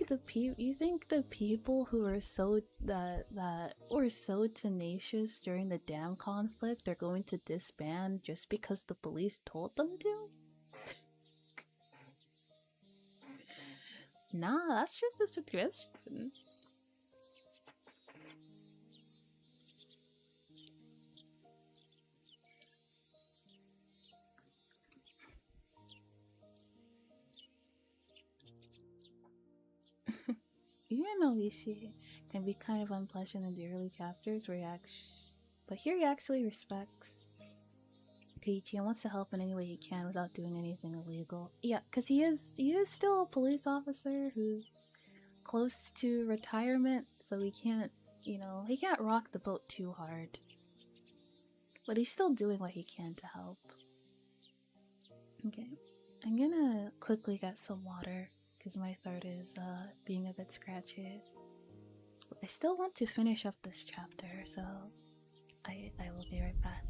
the people who are so that were so tenacious during the dam conflict are going to disband just because the police told them to? Nah, that's just a suggestion. Even though Ishii can be kind of unpleasant in the early chapters where but here he actually respects Koichi and wants to help in any way he can without doing anything illegal. Yeah, because he is still a police officer who's close to retirement, so he can't, he can't rock the boat too hard. But he's still doing what he can to help. Okay, I'm gonna quickly get some water because my throat is being a bit scratchy. I still want to finish up this chapter, so I will be right back.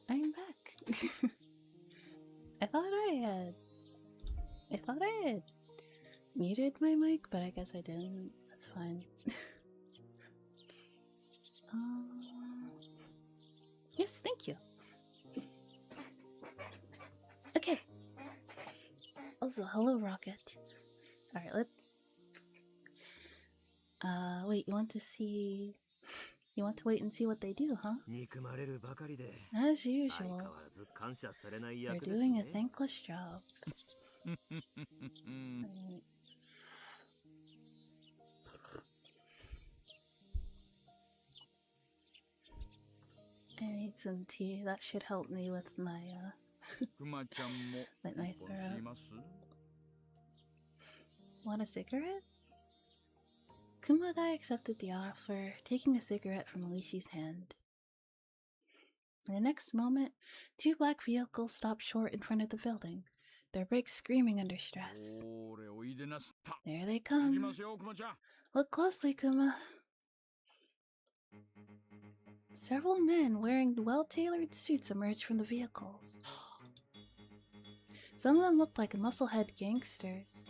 I'm back. I thought I had muted my mic, but I guess I didn't. That's fine. Yes, thank you. Okay. Also, hello, Rocket. Alright, let's... wait, you want to see... You want to wait and see what they do, huh? As usual. You're doing a thankless job. Right. I need some tea. That should help me with my, with my throat. Want a cigarette? Kumagai accepted the offer, taking a cigarette from Oishi's hand. In the next moment, two black vehicles stopped short in front of the building, their brakes screaming under stress. There they come. Look closely, Kuma. Several men wearing well-tailored suits emerged from the vehicles. Some of them looked like musclehead gangsters.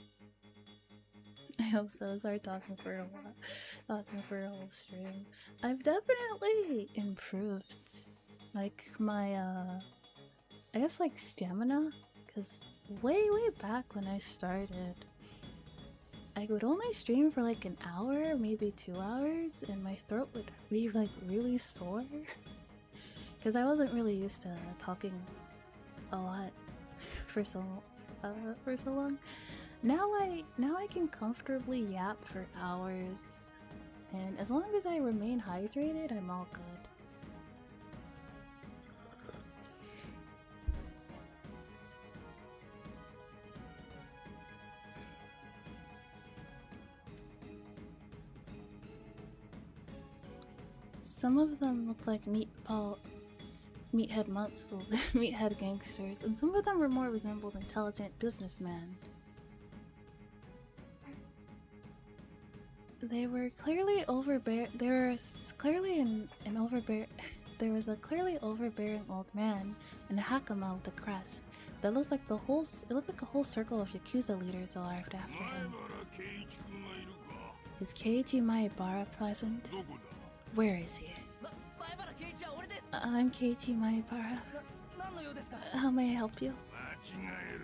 I hope so. Sorry talking for a while. Talking for a whole stream. I've definitely improved. Like my, I guess like stamina. Because way back when I started, I would only stream for like an hour, maybe 2 hours, and my throat would be like really sore. Because I wasn't really used to talking a lot for so long. Now I can comfortably yap for hours, and as long as I remain hydrated, I'm all good. Some of them look like meathead muscle, meathead gangsters, and some of them were more resembled intelligent businessmen. There was a clearly overbearing old man and a hakama with a crest that looks like it looked like a whole circle of Yakuza leaders arrived after him. Is Keiichi Maebara present? Where is he? I'm Keiichi Maebara. How may I help you?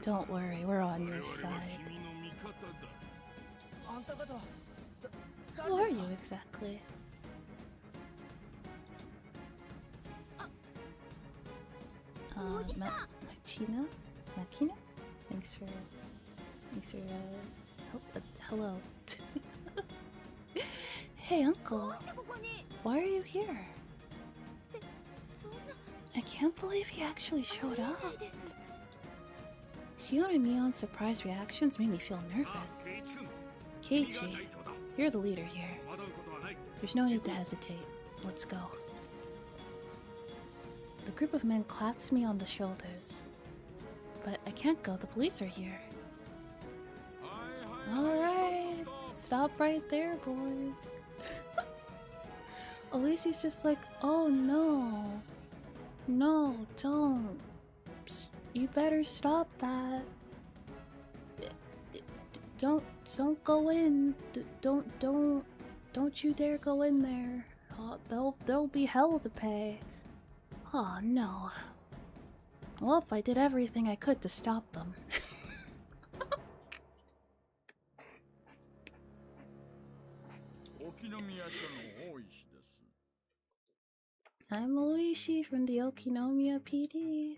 Don't worry, we're on your side. Who are you exactly? Makina? Thanks for hello. Hey, uncle. Why are you here? I can't believe he actually showed up. Shion and Mion's surprise reactions made me feel nervous. Keiichi, you're the leader here. There's no need to hesitate. Let's go. The group of men clasped me on the shoulders. But I can't go, the police are here. Alright, stop right there, boys. Oishi's just like, oh no. No, don't. You better stop that. Don't go in. Don't you dare go in there. There'll be hell to pay. Oh no. Well, I did everything I could to stop them. I'm Oishi from the Okinomiya PD.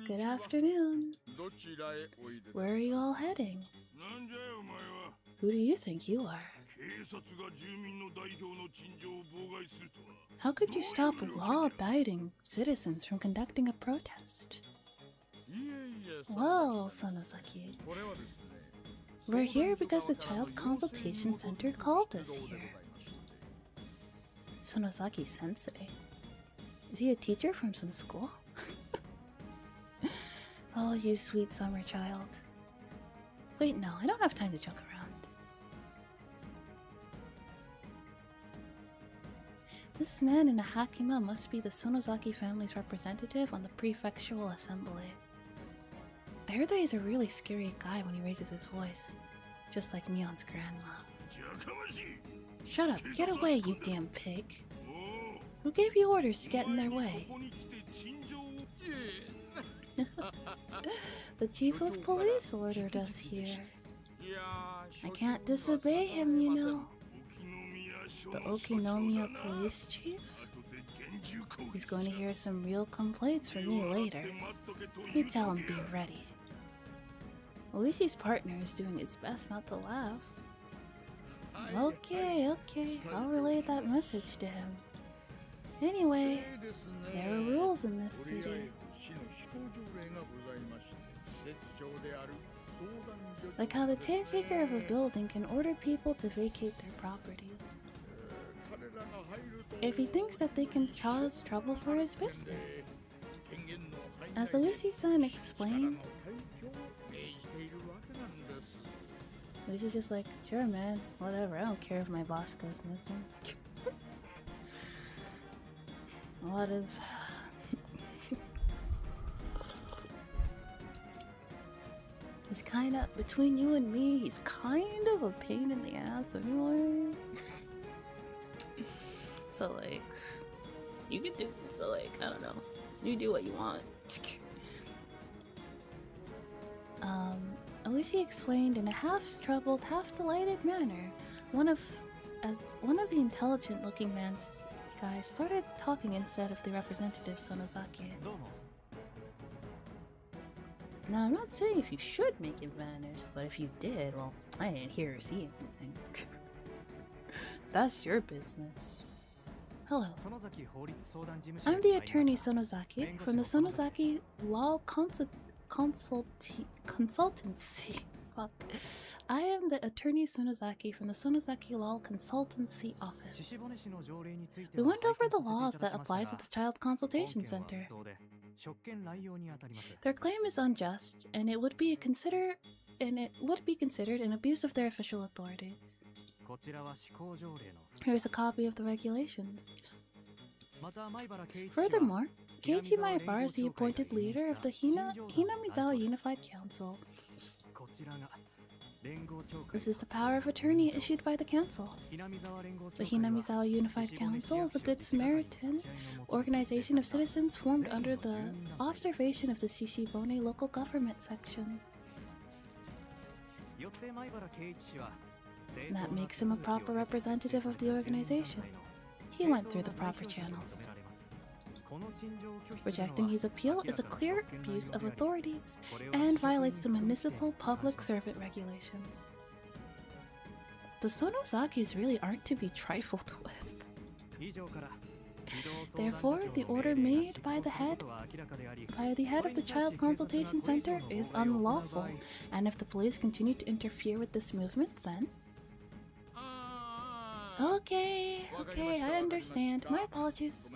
Good afternoon. Where are you all heading? Who do you think you are? How could you stop law-abiding citizens from conducting a protest? Well, Sonosaki, we're here because the Child Consultation Center called us here. Sonosaki-sensei. Is he a teacher from some school? Oh, you sweet summer child. Wait, no, I don't have time to joke around. This man in a hakima must be the Sonosaki family's representative on the prefectural assembly. I heard that he's a really scary guy when he raises his voice, just like Mion's grandma. Shut up, get away, you damn pig. Who gave you orders to get in their way? The chief of police ordered us here. I can't disobey him, you know. The Okinomiya police chief? He's going to hear some real complaints from me later. You tell him be ready. Oishi's partner is doing his best not to laugh. Okay, I'll relay that message to him. Anyway, there are rules in this city. Like how the caretaker of a building can order people to vacate their property if he thinks that they can cause trouble for his business. As Oishi-san explained, Oishi's just like, sure man, whatever, I don't care if my boss goes missing. A lot of... He's kinda, between you and me, he's kind of a pain in the ass anyway. So like, you can do this, so like, I don't know. You do what you want. Oishi explained in a half-troubled, half-delighted manner. One of the intelligent-looking guys started talking instead of the representative Sonosaki. Now, I'm not saying if you should make it manners, but if you did, well, I didn't hear or see anything. That's your business. Hello. I'm the attorney Sonosaki from the Sonosaki Law Consultancy. Fuck. I am the attorney Sonosaki from the Sonosaki Law Consultancy Office. We went over the laws that apply to the Child Consultation Center. Their claim is unjust, and it would be considered an abuse of their official authority. Here's a copy of the regulations. Furthermore, Keiichi Maebara is the appointed leader of the Hinamizawa Unified Council. This is the power of attorney issued by the council. The Hinamizawa Unified Council is a Good Samaritan organization of citizens formed under the observation of the Shishibone local government section. That makes him a proper representative of the organization. He went through the proper channels. Rejecting his appeal is a clear abuse of authorities and violates the municipal public servant regulations. The Sonosakis really aren't to be trifled with. Therefore, the order made by the head of the Child Consultation Center is unlawful, and if the police continue to interfere with this movement, then... Okay, I understand. My apologies.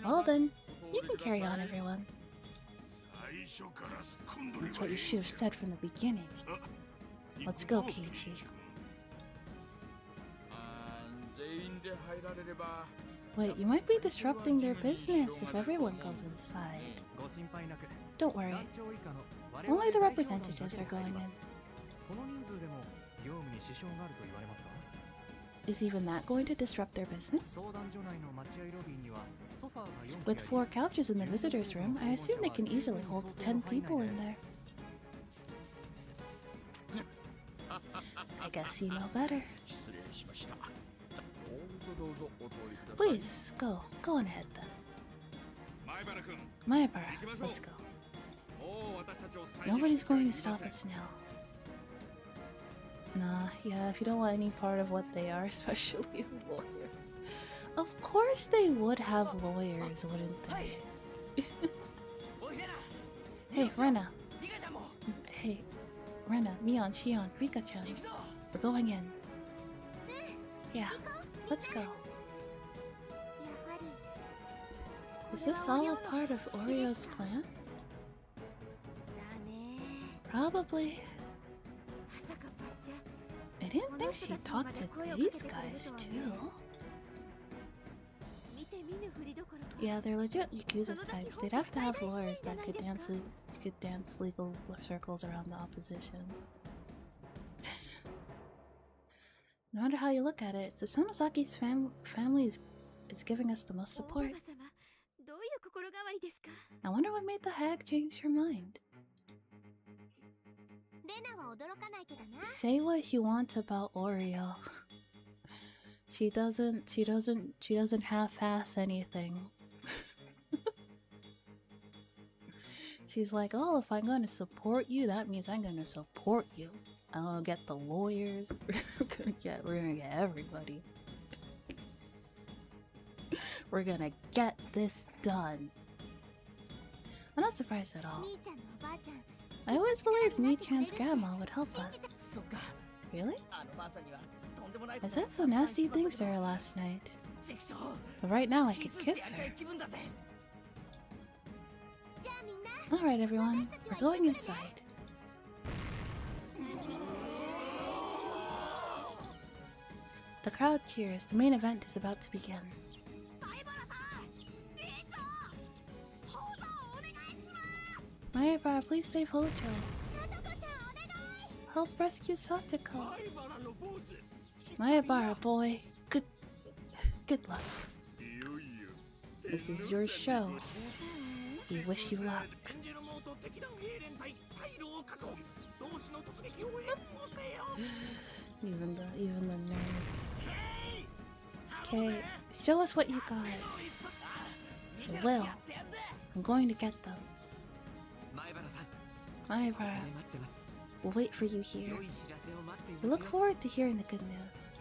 Well then, you can carry on, everyone. That's what you should have said from the beginning. Let's go, Keiichi. Wait, you might be disrupting their business if everyone goes inside. Don't worry. Only the representatives are going in. Is even that going to disrupt their business? With 4 couches in the visitors' room, I assume they can easily hold 10 people in there. I guess you know better. Please, go on ahead then. Nyalpaca, let's go. Nobody's going to stop us now. Nah, yeah, if you don't want any part of what they are, especially a lawyer. Of course they would have lawyers, wouldn't they? Hey, Rena. Hey, Rena, Mion, Shion, Rika-chan. We're going in. Yeah, let's go. Is this all a part of Orio's plan? Probably. I didn't think she talked to these guys too. Yeah, they're legit Yakuza types. They'd have to have lawyers that could dance legal circles around the opposition. No matter how you look at it, it's the Sonosaki's family is giving us the most support. I wonder what made the hag change her mind. Say what you want about Oreo. She doesn't half-ass anything. She's like, oh, if I'm gonna support you, that means I'm gonna support you. I'm gonna get the lawyers. We're gonna get everybody. We're gonna get this done. I'm not surprised at all. I always believed Mi-chan's grandma would help us. Really? I said some nasty things to her last night. But right now I could kiss her. Alright everyone, we're going inside. The crowd cheers. The main event is about to begin. Nyalpaca, please save Hojo. Help rescue Satoko. Nyalpaca, boy. Good luck. This is your show. We wish you luck. Even the nerds. Okay, show us what you got. I will. I'm going to get them. Nyalpaca, we'll wait for you here. We look forward to hearing the good news.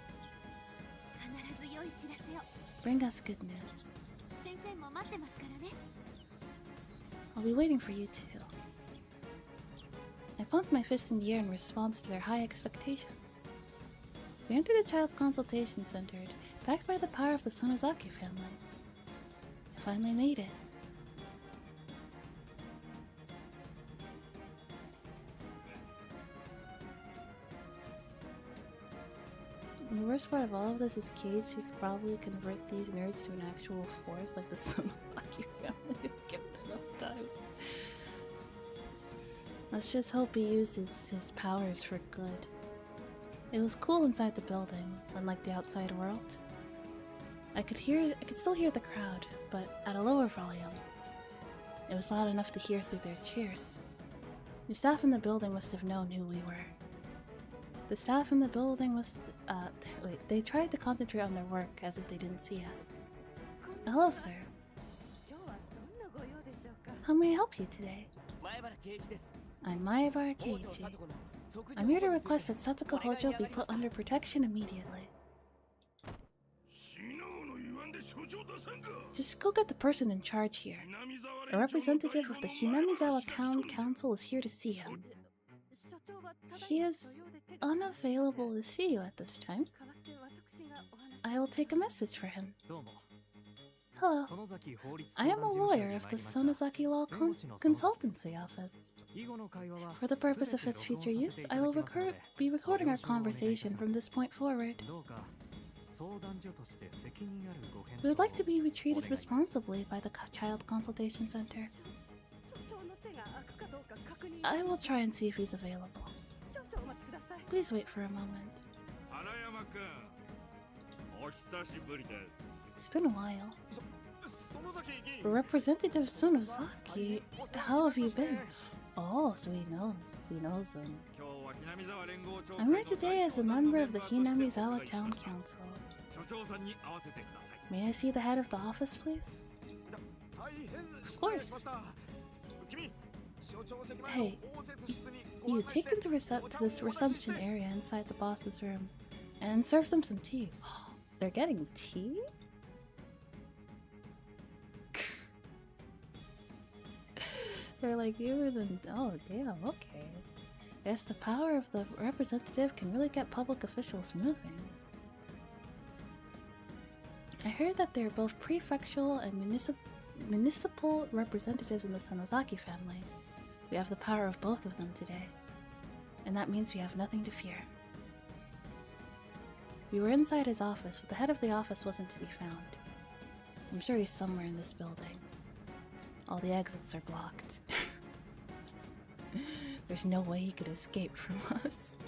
Bring us good news. I'll be waiting for you too. I pumped my fist in the air in response to their high expectations. We entered a child consultation center, backed by the power of the Sonozaki family. I finally made it. And the worst part of all of this is Cage, who could probably convert these nerds to an actual force like the Sonozaki family if given enough time. Let's just hope he uses his powers for good. It was cool inside the building, unlike the outside world. I could still hear the crowd, but at a lower volume. It was loud enough to hear through their cheers. The staff in the building must have known who we were. The staff in the building they tried to concentrate on their work as if they didn't see us. Hello, sir. How may I help you today? I'm Nyalpaca Keiji. I'm here to request that Satoko Hojo be put under protection immediately. Just go get the person in charge here. A representative of the Hinamizawa Town Council is here to see him. He is unavailable to see you at this time. I will take a message for him. Hello. I am a lawyer of the Sonozaki Law Consultancy Office. For the purpose of its future use, I will be recording our conversation from this point forward. We would like to be treated responsibly by the Child Consultation Center. I will try and see if he's available. Please wait for a moment. It's been a while. Representative Sonozaki, how have you been? Oh, so he knows him. I'm here today as a member of the Hinamizawa Town Council. May I see the head of the office, please? Of course. Hey, you take them to this reception area inside the boss's room and serve them some tea. They're getting tea? They're like, you were the... Oh, damn, okay. Yes, the power of the representative can really get public officials moving. I heard that they're both prefectural and municipal representatives in the Sonozaki family. We have the power of both of them today. And that means we have nothing to fear. We were inside his office, but the head of the office wasn't to be found. I'm sure he's somewhere in this building. All the exits are blocked. There's no way he could escape from us.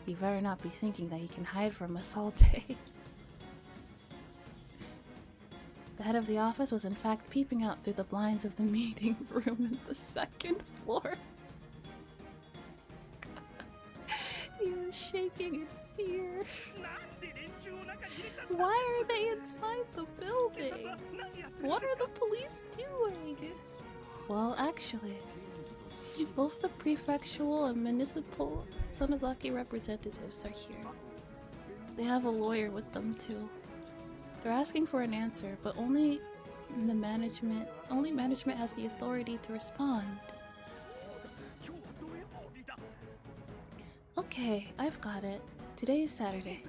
You better not be thinking that he can hide from us all day. The head of the office was in fact peeping out through the blinds of the meeting room on the second floor. He was shaking in fear. Why are they inside the building? What are the police doing? Well, actually, both the prefectural and municipal Sonozaki representatives are here. They have a lawyer with them too. They're asking for an answer, but only management has the authority to respond. Okay, I've got it. Today is Saturday.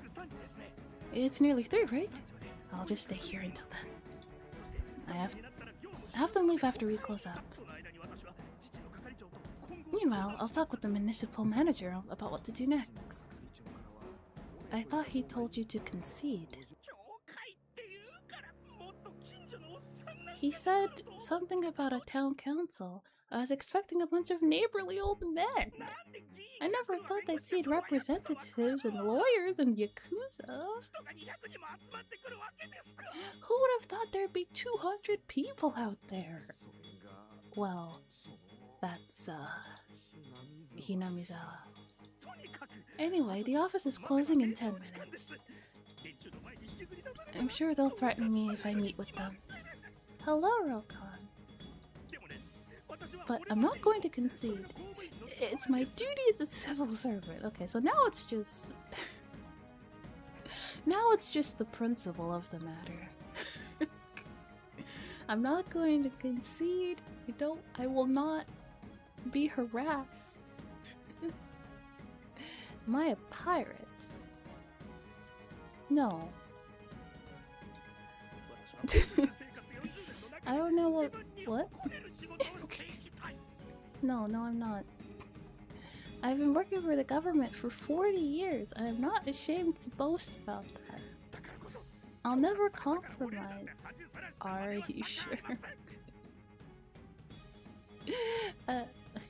It's nearly 3, right? I'll just stay here until then. I have them leave after we close up. Meanwhile, I'll talk with the municipal manager about what to do next. I thought he told you to concede. He said something about a town council. I was expecting a bunch of neighborly old men. I never thought they'd see representatives and lawyers and Yakuza. Who would have thought there'd be 200 people out there? Well, that's, Hinamizawa. Anyway, the office is closing in 10 minutes. I'm sure they'll threaten me if I meet with them. Hello, Rokan. But I'm not going to concede. It's my duty as a civil servant. Okay, so now it's just... now it's just the principle of the matter. I'm not going to concede. I will not be harassed. Am I a pirate? No. I don't know what? No, I'm not. I've been working for the government for 40 years, and I'm not ashamed to boast about that. I'll never compromise. Are you sure?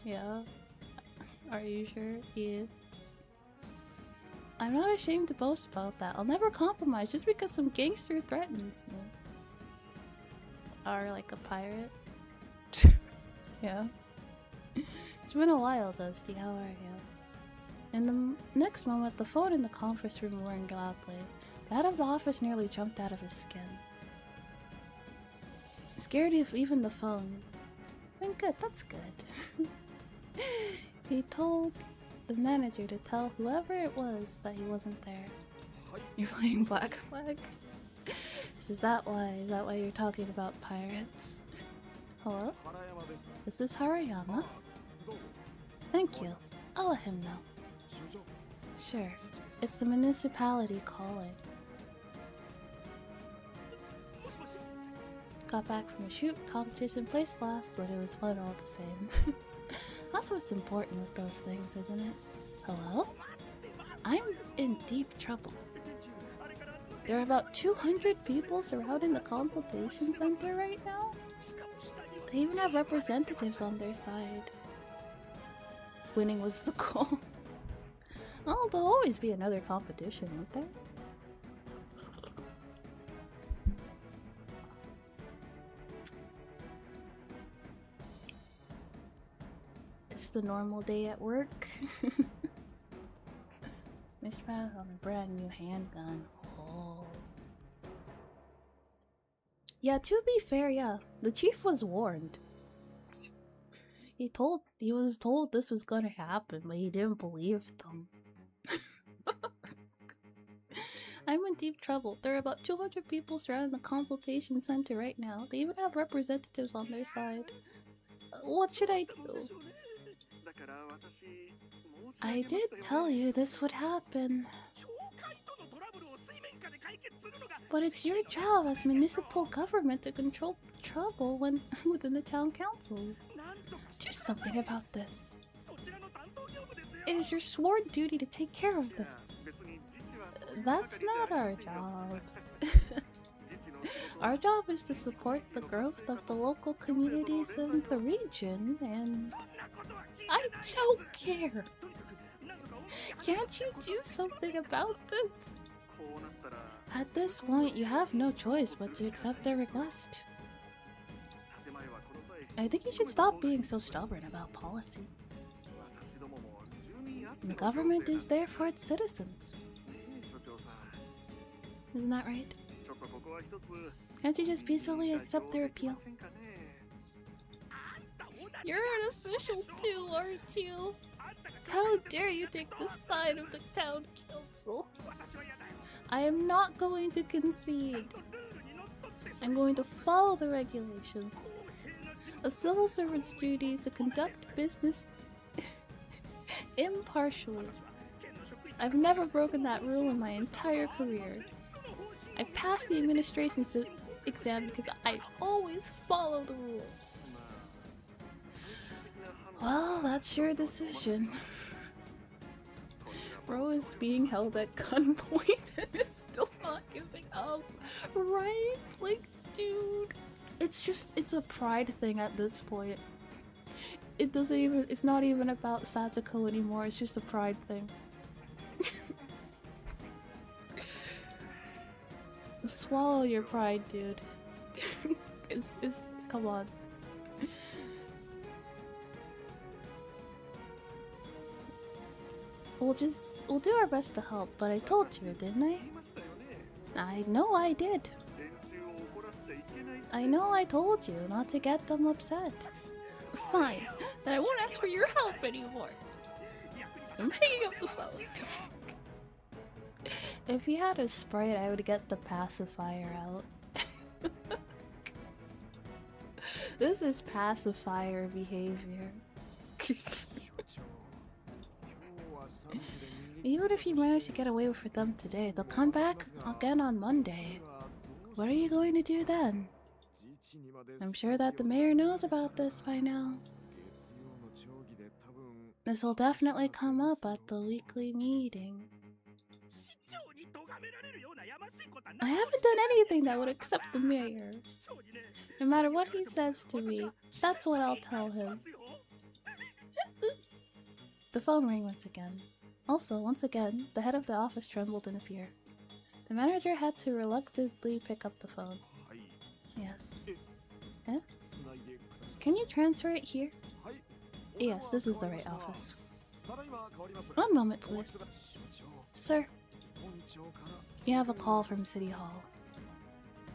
Yeah. Are you sure? Yeah. I'm not ashamed to boast about that. I'll never compromise just because some gangster threatens me. Are like a pirate? Yeah. It's been a while, Dusty. How are you? In the next moment, the phone in the conference room rang loudly. The head of the office nearly jumped out of his skin. Scared of even the phone. Good, that's good. He told the manager to tell whoever it was that he wasn't there. You're playing Black Flag? Is that why you're talking about pirates? Hello? This is Harayama. Thank you. I'll let him know. Sure. It's the municipality calling. Got back from a shoot, competition, placed last, but it was fun all the same. That's what's important with those things, isn't it? Hello? I'm in deep trouble. There are about 200 people surrounding the consultation center right now. They even have representatives on their side. Winning was the goal. Well, there'll always be another competition, won't there? It's the normal day at work. Miss Pat on a brand new handgun. Oh. Yeah, to be fair, yeah. The chief was warned. He was told this was gonna happen, but he didn't believe them. I'm in deep trouble. There are about 200 people surrounding the consultation center right now. They even have representatives on their side. What should I do? I did tell you this would happen. But it's your job as municipal government to control trouble within the town councils. Do something about this. It is your sworn duty to take care of this. That's not our job. Our job is to support the growth of the local communities in the region, and I don't care. Can't you do something about this? At this point, you have no choice but to accept their request. I think you should stop being so stubborn about policy. The government is there for its citizens. Isn't that right? Can't you just peacefully accept their appeal? You're an official too, aren't you? How dare you take the side of the town council? I am not going to concede. I'm going to follow the regulations. A civil servant's duty is to conduct business impartially. I've never broken that rule in my entire career. I passed the administration exam because I always follow the rules. Well, that's your decision. Bro is being held at gunpoint and is still not giving up. Right? Like, dude. It's a pride thing at this point. It's not even about Satoko anymore, it's just a pride thing. Swallow your pride, dude. Come on. We'll do our best to help, but I told you, didn't I? I know I did. I know I told you not to get them upset. Fine, then I won't ask for your help anymore. I'm hanging up the phone. If he had a Sprite, I would get the pacifier out. This is pacifier behavior. Even if you manage to get away with them today, they'll come back again on Monday. What are you going to do then? I'm sure that the mayor knows about this by now. This will definitely come up at the weekly meeting. I haven't done anything that would accept the mayor. No matter what he says to me, that's what I'll tell him. The phone rang once again. Also, once again, the head of the office trembled in fear. The manager had to reluctantly pick up the phone. Yes. Eh? Can you transfer it here? Yes, this is the right office. One moment, please. Sir. You have a call from City Hall.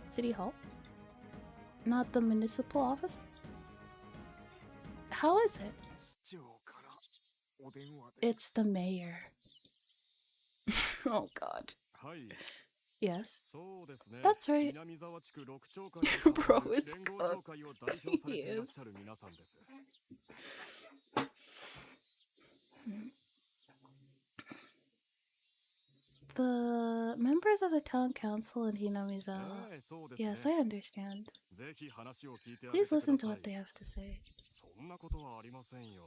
City Hall? Not the municipal offices? How is it? It's the mayor. Oh god. Yes. That's right. Bro is cooked. He is. The members of the town council in Hinamizawa. Yes, I understand. Please listen to what they have to say.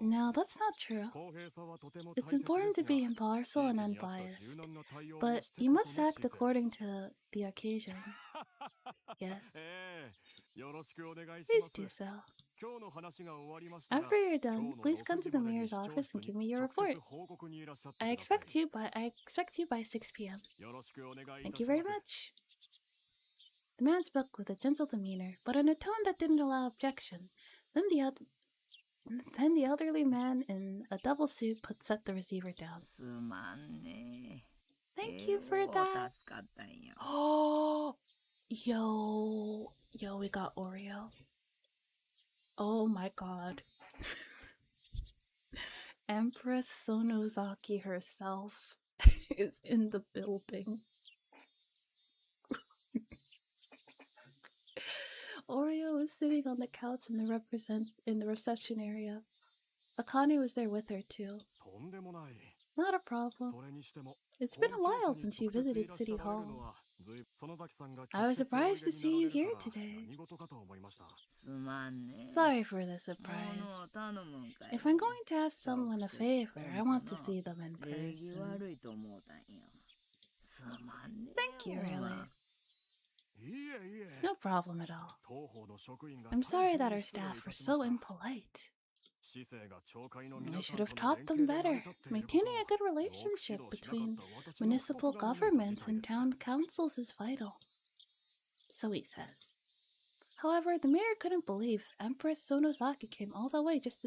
No, that's not true. It's important to be impartial and unbiased, but you must act according to the occasion. Yes. Please do so. After you're done, please come to the mayor's office and give me your report. I expect you by 6 p.m. Thank you very much. The man spoke with a gentle demeanor, but in a tone that didn't allow objection. Then the elderly man in a double suit set the receiver down. Thank you for that. Oh, yo. Yo, we got Oreo. Oh my god. Empress Sonozaki herself is in the building. Oreo was sitting on the couch in the reception area. Akane was there with her too. Not a problem. It's been a while since you visited City Hall. I was surprised to see you here today. Sorry for the surprise. If I'm going to ask someone a favor, I want to see them in person. Thank you, really. No problem at all. I'm sorry that our staff were so impolite. I should have taught them better. Maintaining a good relationship between municipal governments and town councils is vital. So he says. However, the mayor couldn't believe Empress Sonozaki came all the way just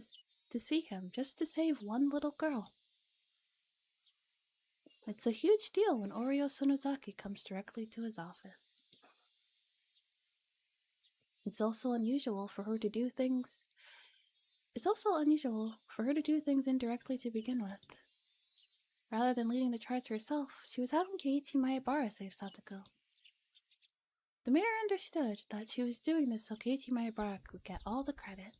to see him, just to save one little girl. It's a huge deal when Oreo Sonozaki comes directly to his office. It's also unusual for her to do things indirectly to begin with. Rather than leading the charge herself, she was having Keiichi Maebara save Satoko. The mayor understood that she was doing this so Keiichi Maebara could get all the credit.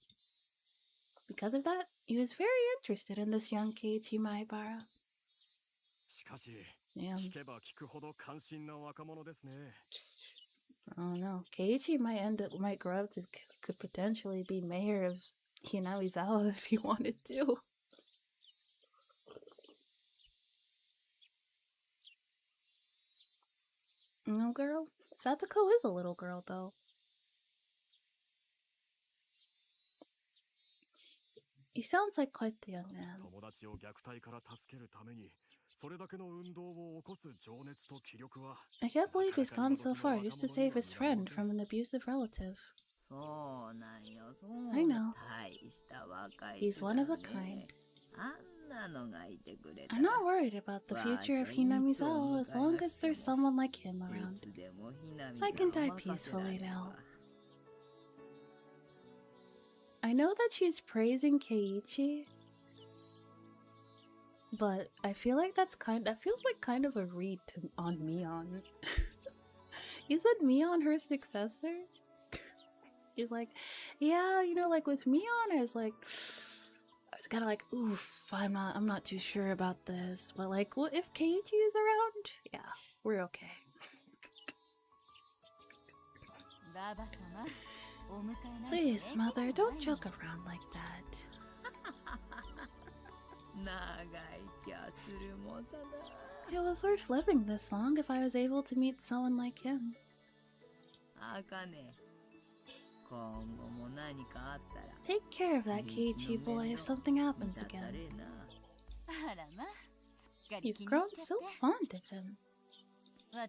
Because of that, he was very interested in this young Keiichi Maebara. Damn. Oh no, Keiichi might grow up to could potentially be mayor of Hinamizawa if he wanted to. No girl? Satoko is a little girl though. He sounds like quite the young man. I can't believe he's gone so far just to save his friend from an abusive relative. I know. He's one of a kind. I'm not worried about the future of Hinamizawa as long as there's someone like him around. I can die peacefully now. I know that she's praising Keiichi, but I feel like that feels like kind of a read on Mion. Isn't Mion her successor? He's like, yeah, you know, like with Mion, I was kind of like, oof, I'm not too sure about this, but like, well, if Keiichi is around, yeah, we're okay. Please, mother, don't joke around like that. It was worth living this long if I was able to meet someone like him. Take care of that Keiichi boy if something happens again. You've grown so fond of him. Are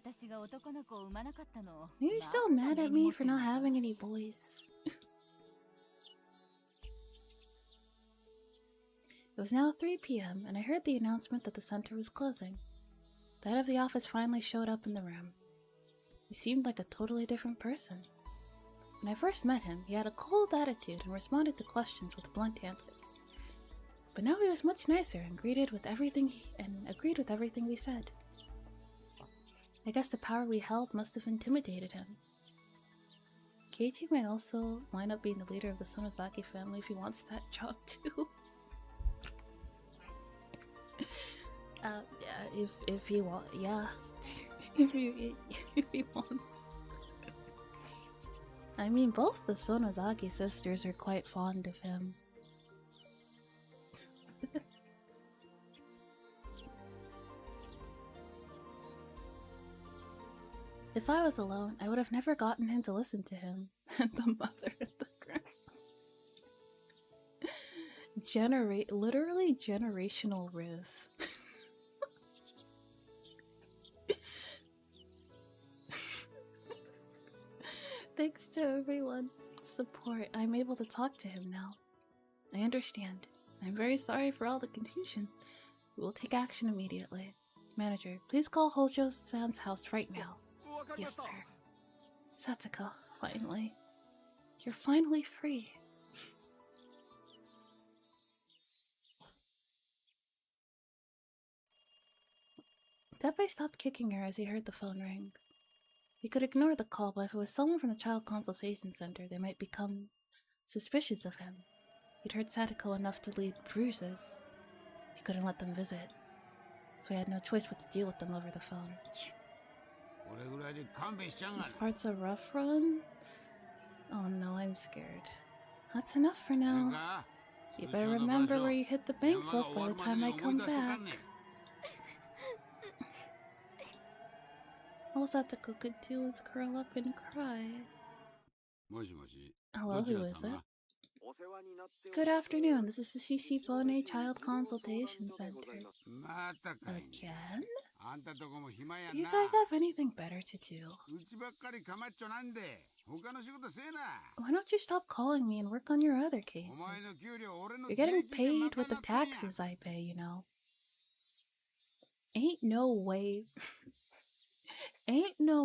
you still mad at me for not having any boys? It was now 3 p.m. and I heard the announcement that the center was closing. The head of the office finally showed up in the room. He seemed like a totally different person. When I first met him, he had a cold attitude and responded to questions with blunt answers. But now he was much nicer and agreed with everything we said. I guess the power we held must have intimidated him. Keiichi might also wind up being the leader of the Sonozaki family if he wants that job too. Yeah, if he wants, yeah, if he wants. I mean, both the Sonozaki sisters are quite fond of him. If I was alone, I would have never gotten him to listen to him. And the mother at the ground. Literally generational riz. Thanks to everyone's support, I'm able to talk to him now. I understand. I'm very sorry for all the confusion. We will take action immediately. Manager, please call Hojo-san's house right now. Yes, sir. Satoko, Finally. You're finally free. Teppei stopped kicking her as he heard the phone ring. He could ignore the call, but if it was someone from the Child Consultation Center, they might become suspicious of him. He'd hurt Satoko enough to leave bruises. He couldn't let them visit, so he had no choice but to deal with them over the phone. This part's a rough run? Oh no, I'm scared. That's enough for now. You better remember where you hit the bank book by the time I come back. All Satoko could do was curl up and cry. Hello, who is it? Good afternoon, this is the Shishibone Child Consultation Center. Again? Do you guys have anything better to do? Why don't you stop calling me and work on your other cases? You're getting paid with the taxes I pay, you know. Ain't no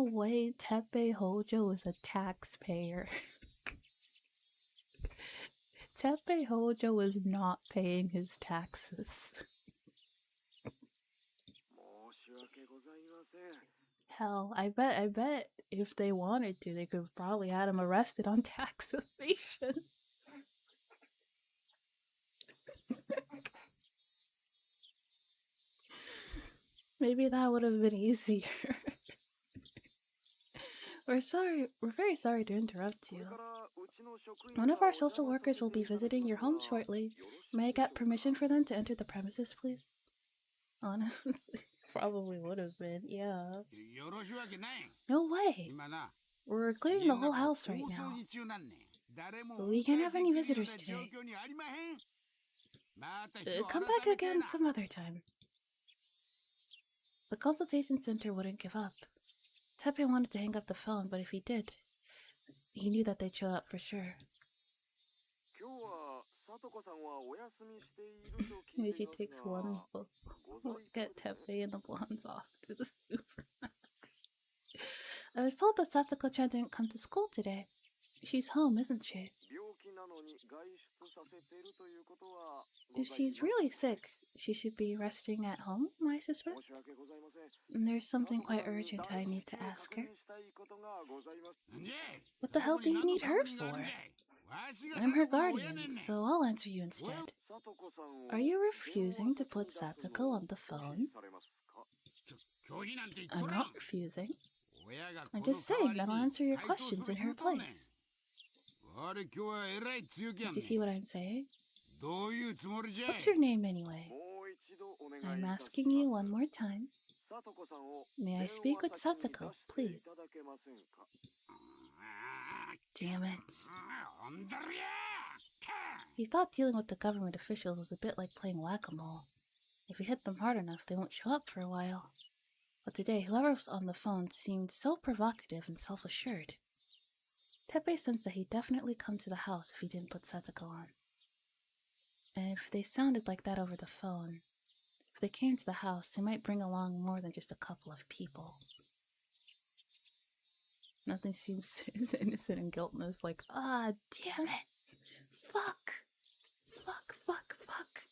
way Teppei Hojo is a taxpayer. Teppei Hojo is not paying his taxes. Hell, I bet if they wanted to, they could probably had him arrested on tax evasion. Maybe that would have been easier. We're very sorry to interrupt you. One of our social workers will be visiting your home shortly. May I get permission for them to enter the premises, please? Honestly, probably would have been, yeah. No way! We're cleaning the whole house right now. But we can't have any visitors today. Come back again some other time. The consultation center wouldn't give up. Teppei wanted to hang up the phone, but if he did, he knew that they'd show up for sure. Maybe she takes one look at Teppei and the blondes off to the supermax. I was told that Satoko-chan didn't come to school today. She's home, isn't she? If she's really sick, she should be resting at home, I suspect. And there's something quite urgent I need to ask her. What the hell do you need her for? I'm her guardian, so I'll answer you instead. Are you refusing to put Satoko on the phone? I'm not refusing. I'm just saying that I'll answer your questions in her place. Do you see what I'm saying? What's your name anyway? I'm asking you one more time. May I speak with Satoko, please? Damn it. He thought dealing with the government officials was a bit like playing whack-a-mole. If you hit them hard enough, they won't show up for a while. But today, whoever was on the phone seemed so provocative and self-assured. Teppei sensed that he'd definitely come to the house if he didn't put Satoko on. And if they sounded like that over the phone, if they came to the house, they might bring along more than just a couple of people. Nothing seems as innocent and guiltless, like, ah, damn it! Fuck! Fuck, fuck, fuck!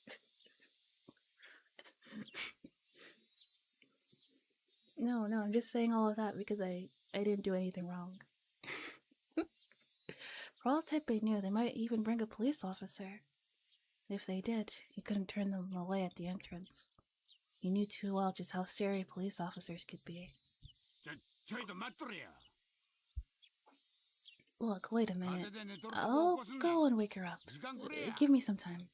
No, I'm just saying all of that because I didn't do anything wrong. For all Teppei knew, they might even bring a police officer. If they did, he couldn't turn them away at the entrance. He knew too well just how scary police officers could be. Look, wait a minute. I'll go and wake her up. Give me some time.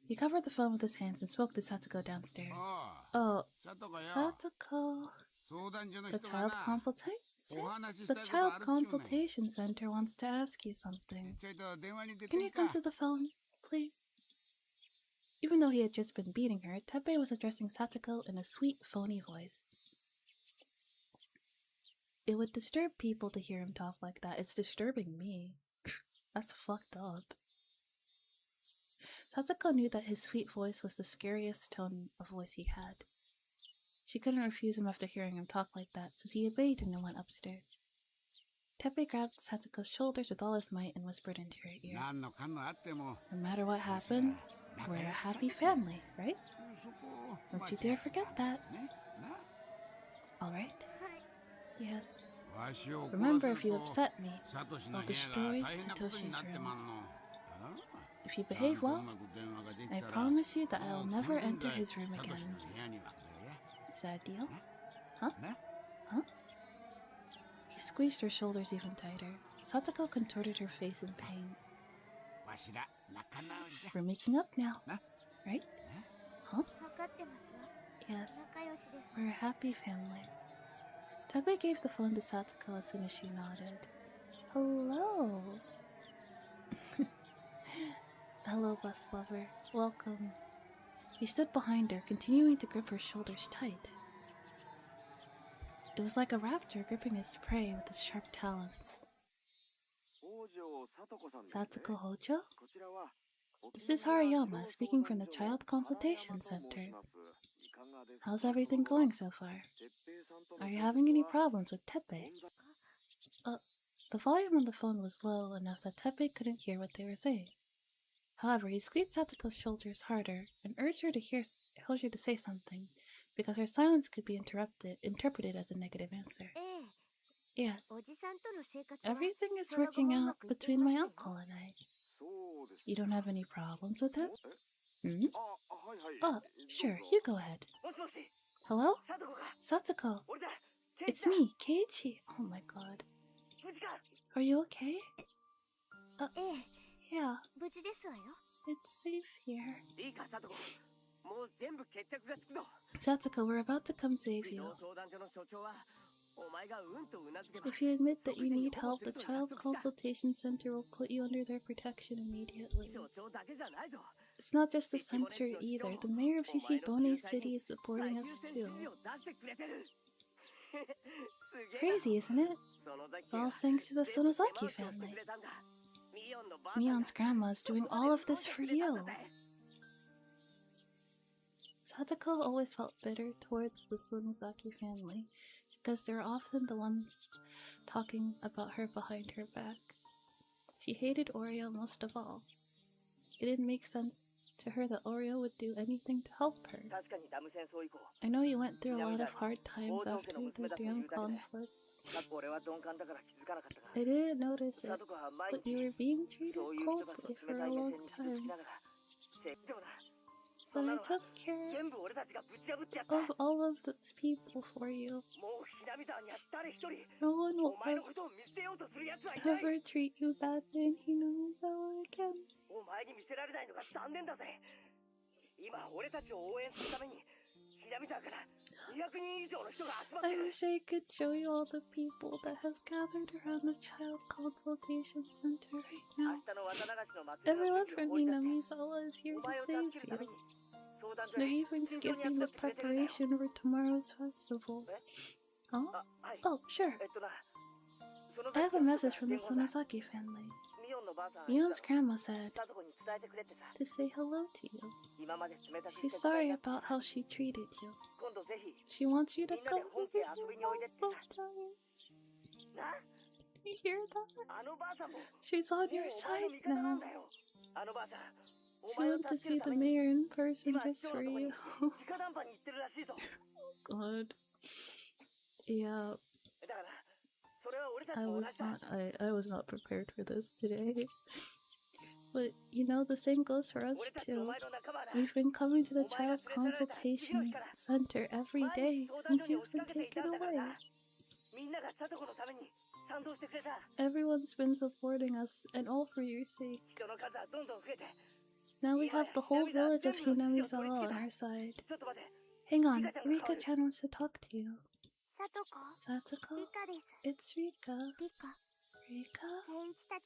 He covered the phone with his hands and spoke to Satoko downstairs. Oh, Satoko. The child consultation center wants to ask you something. Can you come to the phone, please? Even though he had just been beating her, Teppei was addressing Satoko in a sweet, phony voice. It would disturb people to hear him talk like that. It's disturbing me. That's fucked up. Satoko knew that his sweet voice was the scariest tone of voice he had. She couldn't refuse him after hearing him talk like that, so she obeyed him and went upstairs. Teppei grabbed Satsuko's shoulders with all his might and whispered into her ear. No matter what happens, we're a happy family, right? Don't you dare forget that. Alright? Yes. Remember, if you upset me, I'll destroy Satoshi's room. If you behave well, I promise you that I'll never enter his room again. Is that a deal? Huh? Huh? He squeezed her shoulders even tighter. Satoko contorted her face in pain. We're making up now, right? Huh? Yes. We're a happy family. Teppei gave the phone to Satoko as soon as she nodded. Hello! Hello, bus lover. Welcome. He stood behind her, continuing to grip her shoulders tight. It was like a raptor gripping his prey with his sharp talons. Satsuko Hojo? This is Harayama, speaking from the Child Consultation Center. How's everything going so far? Are you having any problems with Teppei? The volume on the phone was low enough that Teppei couldn't hear what they were saying. However, he squeezed Satoko's shoulders harder and urged her to say something, because her silence could be interpreted as a negative answer. Yes. Everything is working out between my uncle and I. You don't have any problems with him? Hmm? Oh, sure, you go ahead. Hello? Satoko. It's me, Keiichi. Oh my god. Are you okay? Yeah. It's safe here. Satsuko, we're about to come save you. If you admit that you need help, the Child Consultation Center will put you under their protection immediately. It's not just the center either. The mayor of Shishibone City is supporting us too. Crazy, isn't it? It's all thanks to the Sonozaki family. Mion's grandma is doing all of this for you. Satoko always felt bitter towards the Sonozaki family because they're often the ones talking about her behind her back. She hated Oreo most of all. It didn't make sense to her that Oreo would do anything to help her. I know you went through a lot of hard times after the Deamao conflict. I didn't notice it, but you were being treated coldly for a long time. But I took care of all of those people for you. No one will ever treat you badly in Hinamizawa again. I wish I could show you all the people that have gathered around the Child Consultation Center right now. Everyone from Hinamizawa is here to save you. They're even skipping the preparation for tomorrow's festival. Huh? Oh, sure. I have a message from the Sonozaki family. Mion's grandma said to say hello to you. She's sorry about how she treated you. She wants you to come visit your mom sometime. You hear that? She's on your side now. She went to see the mayor in person just for you. Oh god. Yeah. I was not prepared for this today. But you know, the same goes for us too. We've been coming to the Child Consultation Center every day since you've been taken away. Everyone's been supporting us, and all for your sake. Now we have the whole village of Hinamizawa on our side. Hang on, Rika-chan wants to talk to you. Satoko? It's Rika. Rika?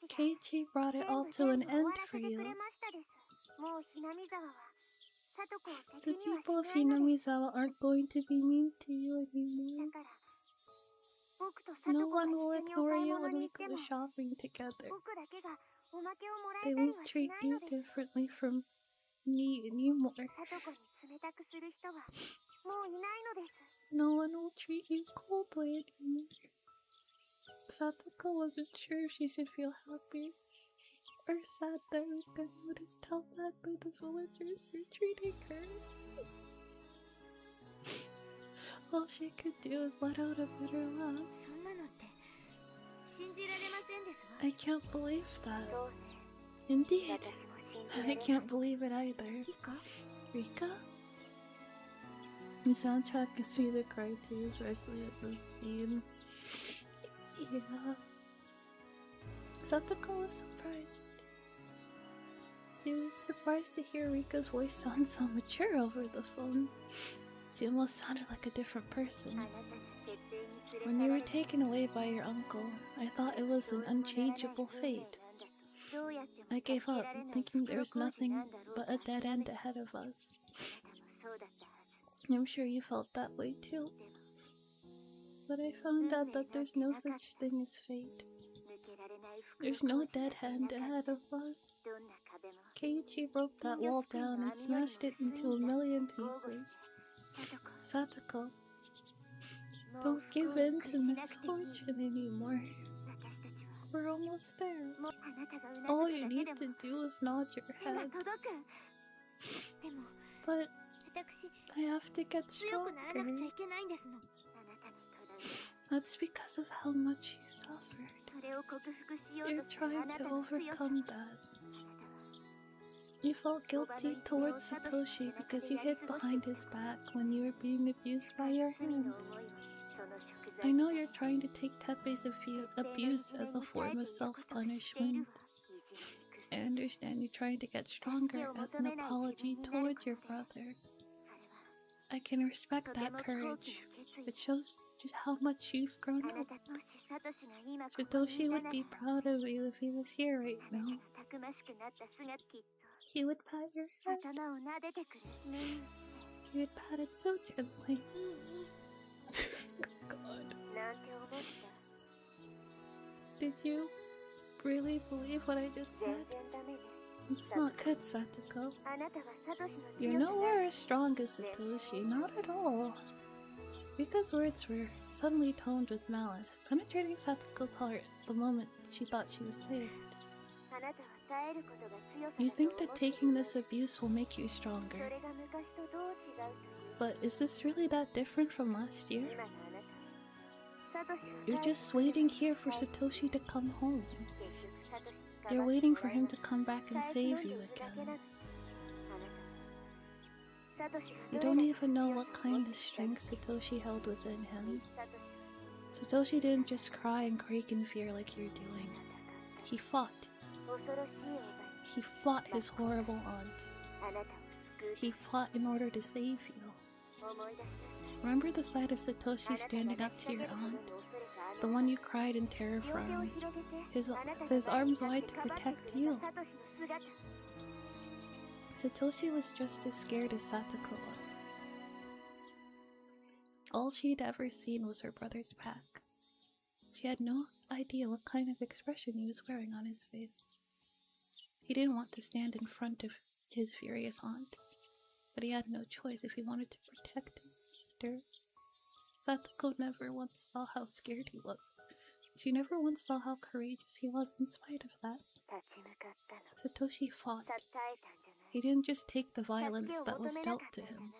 Keiichi brought it all to an end for you. The people of Hinamizawa aren't going to be mean to you anymore. No one will ignore you when we go shopping together. They won't treat you differently from me anymore. No one will treat you coldly anymore. Satoko wasn't sure if she should feel happy or sad that Rika noticed how badly the villagers were treating her. All she could do is let out a bitter laugh. I can't believe that. Indeed. I can't believe it either. Rika? The soundtrack gives me the cry too, especially at this scene. Yeah. Satoko was surprised. She was surprised to hear Rika's voice sound so mature over the phone. She almost sounded like a different person. When you were taken away by your uncle, I thought it was an unchangeable fate. I gave up, thinking there was nothing but a dead end ahead of us. I'm sure you felt that way too. But I found out that there's no such thing as fate. There's no dead end ahead of us. Keiichi broke that wall down and smashed it into a million pieces. Satoko, don't give in to misfortune anymore. We're almost there. All you need to do is nod your head. But I have to get stronger. That's because of how much you suffered. You're trying to overcome that. You felt guilty towards Satoshi because you hid behind his back when you were being abused by your hands. I know you're trying to take Teppei's abuse as a form of self-punishment. I understand you're trying to get stronger as an apology towards your brother. I can respect that courage. It shows just how much you've grown up. Satoshi would be proud of you if he was here right now. He would pat your head. He would pat it so gently. God. Did you really believe what I just said? It's not good, Satoko. You're nowhere as strong as Satoshi, not at all. Rika's words were suddenly toned with malice, penetrating Satoko's heart the moment she thought she was saved. You think that taking this abuse will make you stronger. But is this really that different from last year? You're just waiting here for Satoshi to come home. You're waiting for him to come back and save you again. You don't even know what kind of strength Satoshi held within him. Satoshi didn't just cry and quake in fear like you're doing. He fought. He fought his horrible aunt. He fought in order to save you. Remember the sight of Satoshi standing up to your aunt? The one you cried in terror from. His arms wide to protect you. Satoshi was just as scared as Satoko was. All she'd ever seen was her brother's pack. She had no idea what kind of expression he was wearing on his face. He didn't want to stand in front of his furious aunt, but he had no choice if he wanted to protect his sister. Satoko never once saw how scared he was. She never once saw how courageous he was in spite of that. Satoshi fought. He didn't just take the violence that was dealt to him.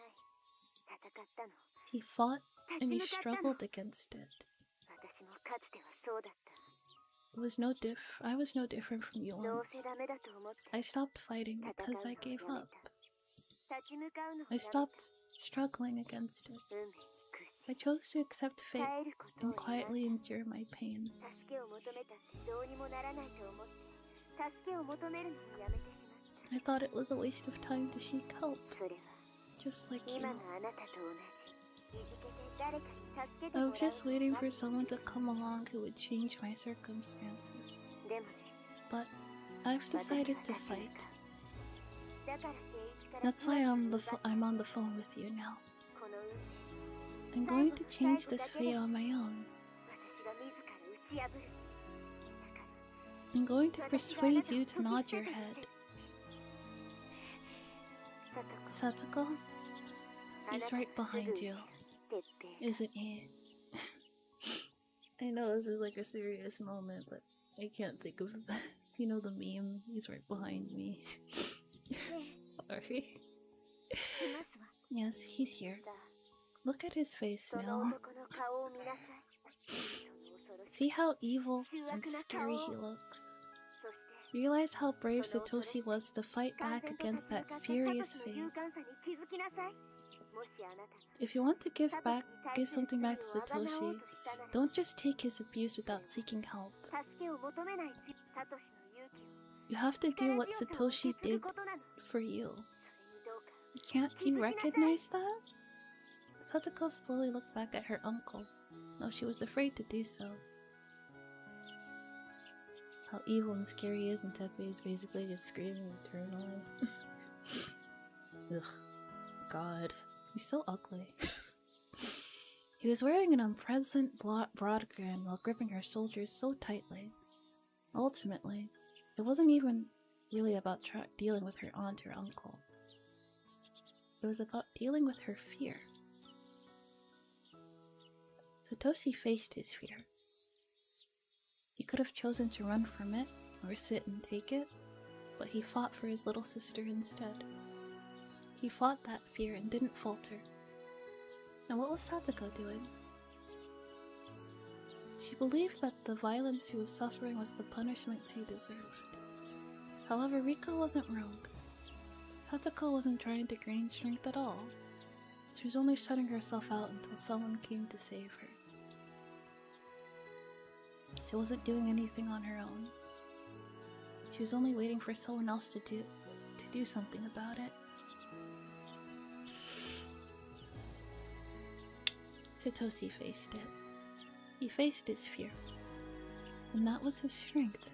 He fought and he struggled against it. I was no different from you once. I stopped fighting because I gave up. I stopped struggling against it. I chose to accept fate and quietly endure my pain. I thought it was a waste of time to seek help, just like you. I was just waiting for someone to come along who would change my circumstances. But I've decided to fight. That's why I'm on the phone with you now. I'm going to change this fate on my own. I'm going to persuade you to nod your head. Satoko? He's right behind you, isn't he? I know this is like a serious moment, but I can't think of the, you know, the meme. He's right behind me. Sorry. Yes, he's here. Look at his face now. See how evil and scary he looks. Realize how brave Satoshi was to fight back against that furious face. If you want to give something back to Satoshi, don't just take his abuse without seeking help. You have to do what Satoshi did for you. Can't you recognize that? Satoko slowly looked back at her uncle, though she was afraid to do so. How evil and scary he is, and Teppei is basically just screaming eternally. Ugh. God. He's so ugly. He was wearing an unpleasant broad grin while gripping her shoulders so tightly. Ultimately, it wasn't even really about dealing with her aunt or uncle. It was about dealing with her fear. Satoshi faced his fear. He could have chosen to run from it, or sit and take it, but he fought for his little sister instead. He fought that fear and didn't falter. And what was Satoko doing? She believed that the violence she was suffering was the punishment she deserved. However, Rika wasn't wrong. Satoko wasn't trying to gain strength at all. She was only shutting herself out until someone came to save her. She wasn't doing anything on her own. She was only waiting for someone else to do something about it. Satoshi faced it. He faced his fear. And that was his strength.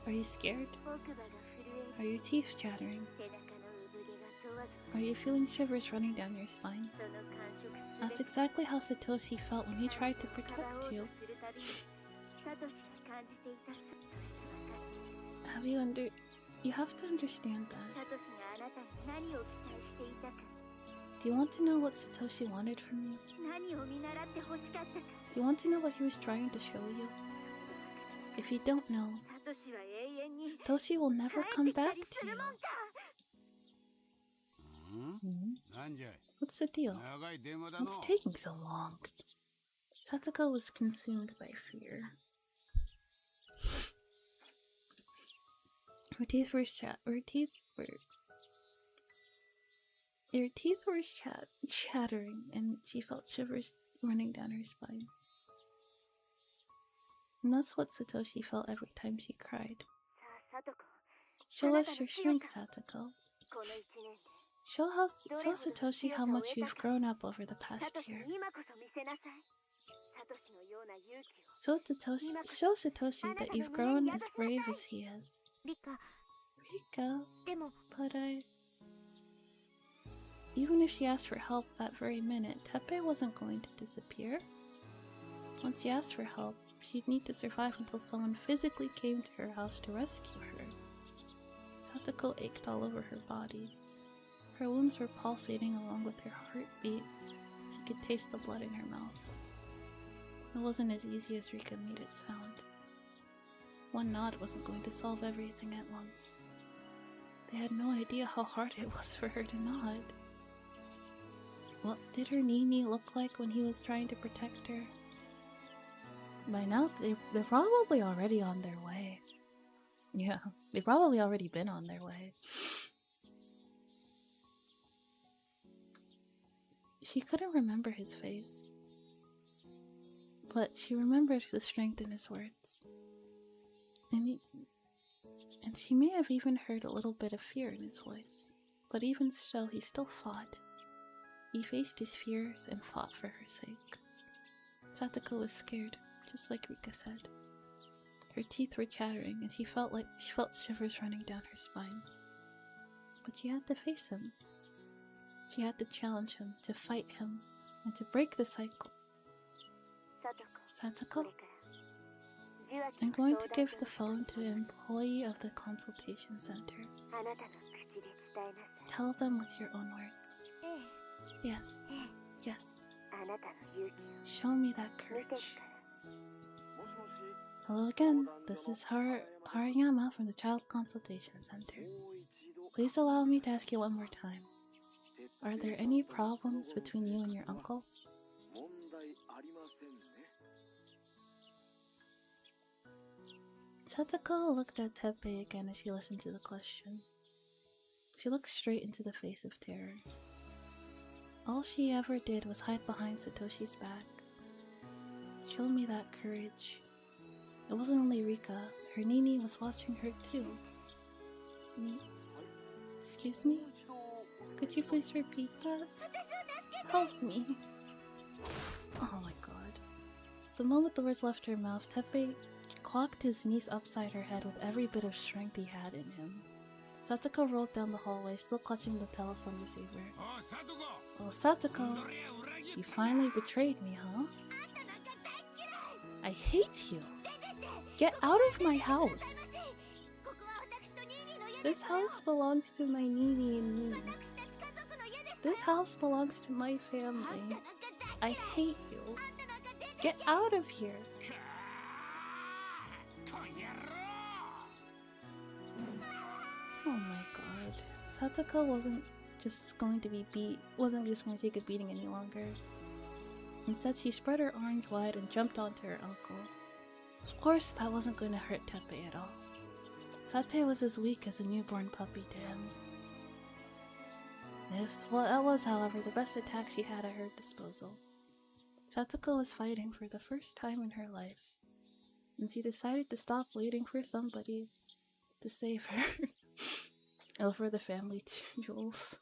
Are you scared? Are your teeth chattering? Are you feeling shivers running down your spine? That's exactly how Satoshi felt when he tried to protect you. You have to understand that. Do you want to know what Satoshi wanted from you? Do you want to know what he was trying to show you? If you don't know, Satoshi will never come back to you. What's the deal? What's taking so long? Satoko was consumed by fear. Her teeth were chattering, and she felt shivers running down her spine. And that's what Satoshi felt every time she cried. Show us your strength, Satoko. Show Satoshi how much you've grown up over the past year. Show Satoshi that you've grown as brave as he is. Rika, but even if she asked for help that very minute, Teppei wasn't going to disappear. Once she asked for help, she'd need to survive until someone physically came to her house to rescue her. Satoko ached all over her body. Her wounds were pulsating along with her heartbeat. She could taste the blood in her mouth. It wasn't as easy as Rika made it sound. One nod wasn't going to solve everything at once. They had no idea how hard it was for her to nod. What did her Nini look like when he was trying to protect her? By now, they're probably already on their way. Yeah, they've probably already been on their way. She couldn't remember his face, but she remembered the strength in his words. And she may have even heard a little bit of fear in his voice, but even so, he still fought. He faced his fears and fought for her sake. Satoko was scared, just like Rika said. Her teeth were chattering, and she felt shivers running down her spine. But she had to face him. She had to challenge him, to fight him, and to break the cycle. Satoko, I'm going to give the phone to an employee of the consultation center. Tell them with your own words. Yes, yes. Show me that courage. Hello again. This is Hariyama from the Child Consultation Center. Please allow me to ask you one more time. Are there any problems between you and your uncle? Satoko looked at Teppei again as she listened to the question. She looked straight into the face of terror. All she ever did was hide behind Satoshi's back. Show me that courage. It wasn't only Rika, her Nini was watching her too. Excuse me? Could you please repeat that? Help me! Oh my god. The moment the words left her mouth, Teppei clocked his knees upside her head with every bit of strength he had in him. Satoko rolled down the hallway, still clutching the telephone receiver. Oh, Satoko! You finally betrayed me, huh? I hate you! Get out of my house! This house belongs to my Nini and me. This house belongs to my family. I hate you. Get out of here! Oh my god. Satoko wasn't just going to take a beating any longer. Instead, she spread her arms wide and jumped onto her uncle. Of course, that wasn't going to hurt Teppei at all. Sate was as weak as a newborn puppy to him. That was, however, the best attack she had at her disposal. Satoko was fighting for the first time in her life, and she decided to stop waiting for somebody to save her. Oh, for the family jewels.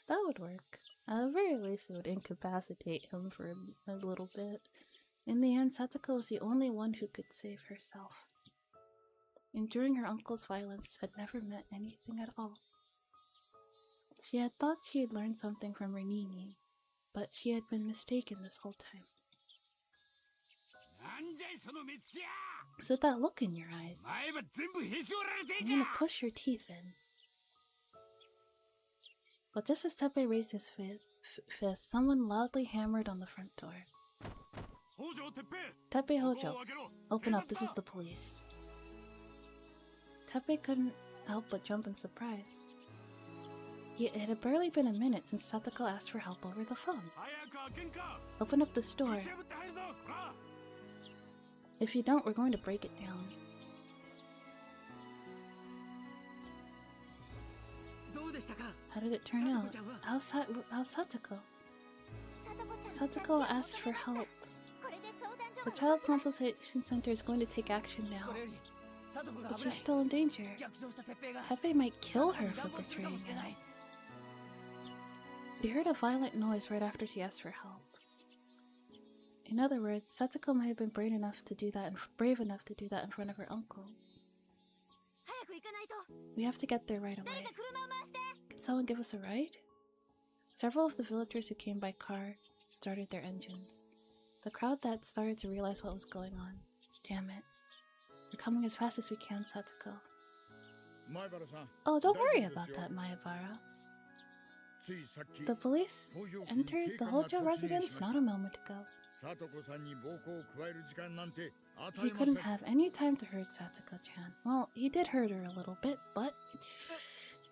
That would work. At the very least, it would incapacitate him for a little bit. In the end, Satoko was the only one who could save herself. Enduring her uncle's violence had never meant anything at all. She had thought she had learned something from her Nini, but she had been mistaken this whole time. Is it that look in your eyes? I'm gonna push your teeth in. But just as Teppei raised his fist, someone loudly hammered on the front door. Teppei Hojo, open up, this is the police. Teppei couldn't help but jump in surprise. It had barely been a minute since Satoko asked for help over the phone. Open up this door. If you don't, we're going to break it down. How did it turn out? How's Satoko? Satoko asked for help. The Child Consultation Center is going to take action now. But she's still in danger. Teppei might kill her for betraying him. We heard a violent noise right after she asked for help. In other words, Satoko might have been brave enough to do that in front of her uncle. We have to get there right away. Can someone give us a ride? Several of the villagers who came by car started their engines. The crowd that started to realize what was going on. Damn it. We're coming as fast as we can, Satoko. Oh, don't worry about that, Maebara. The police entered the Hojo residence not a moment ago. He couldn't have any time to hurt Satoko-chan. Well, he did hurt her a little bit, but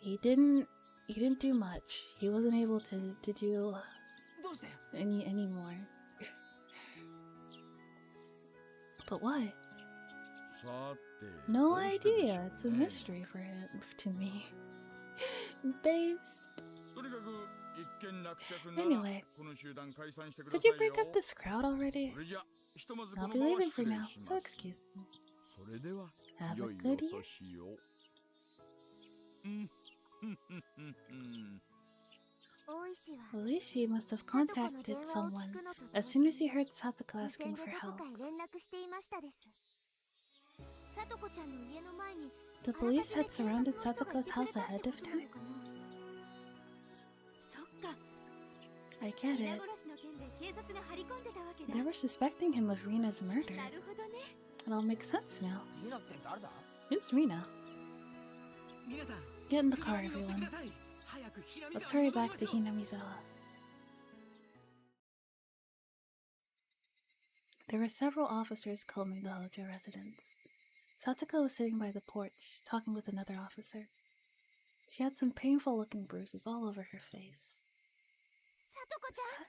he didn't do much. He wasn't able to do any more. But why? No idea. It's a mystery for him, to me. Based. Anyway, could you break up this crowd already? I'll be leaving for now, so excuse me. Have a good year. Oishi must have contacted someone as soon as he heard Satoko asking for help. The police had surrounded Satoko's house ahead of time? I get it. They were suspecting him of Rina's murder. It all makes sense now. Who's Rina? Get in the car, everyone. Let's hurry back to Hinamizawa. There were several officers combing the Hojo residence. Satoko was sitting by the porch, talking with another officer. She had some painful-looking bruises all over her face.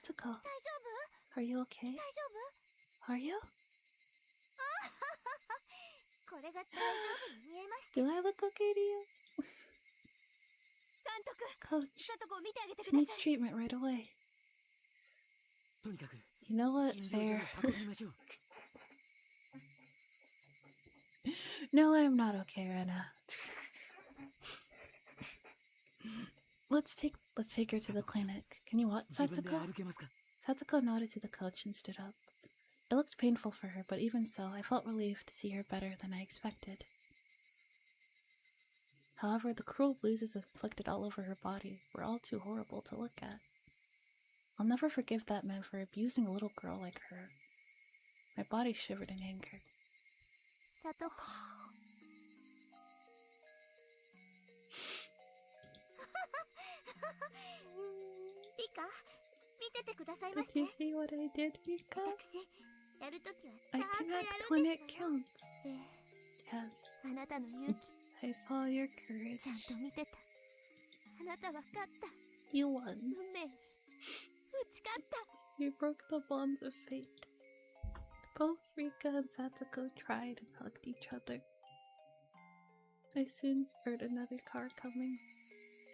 Satoko, are you okay? Are you? Do I look okay to you? Coach, she needs treatment right away. You know what? Fair. No, I'm not okay, Rena. Let's take her to the clinic. Can you walk, Satoko? Satoko nodded to the coach and stood up. It looked painful for her, but even so, I felt relieved to see her better than I expected. However, the cruel bruises inflicted all over her body were all too horrible to look at. I'll never forgive that man for abusing a little girl like her. My body shivered in anger. Did you see what I did, Rika? I connect when it counts. Yes. I saw your courage. You won. You broke the bonds of fate. Both Rika and Satoko tried and hugged each other. I soon heard another car coming.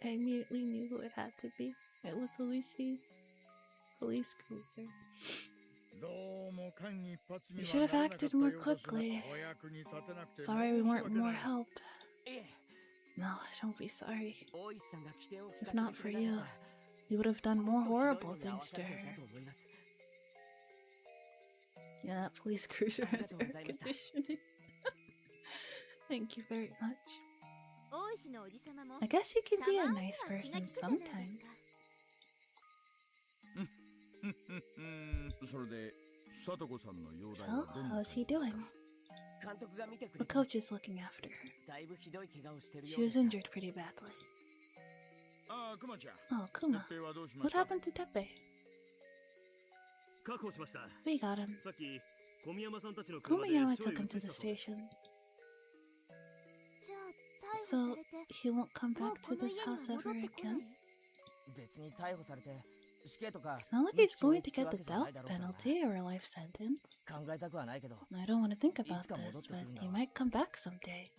I immediately knew who it had to be. It was Hoishi's police cruiser. We should have acted more quickly. Sorry we weren't more help. No, don't be sorry. If not for you, you would have done more horrible things to her. Yeah, that police cruiser has air conditioning. Thank you very much. I guess you can be a nice person sometimes. So, how's he doing? The coach is looking after her. She was injured pretty badly. Oh, Kuma. What happened to Teppei? We got him. Kumiyama took him to the station. So, he won't come back to this house ever again? It's not like he's going to get the death penalty or a life sentence. I don't want to think about this, but he might come back someday.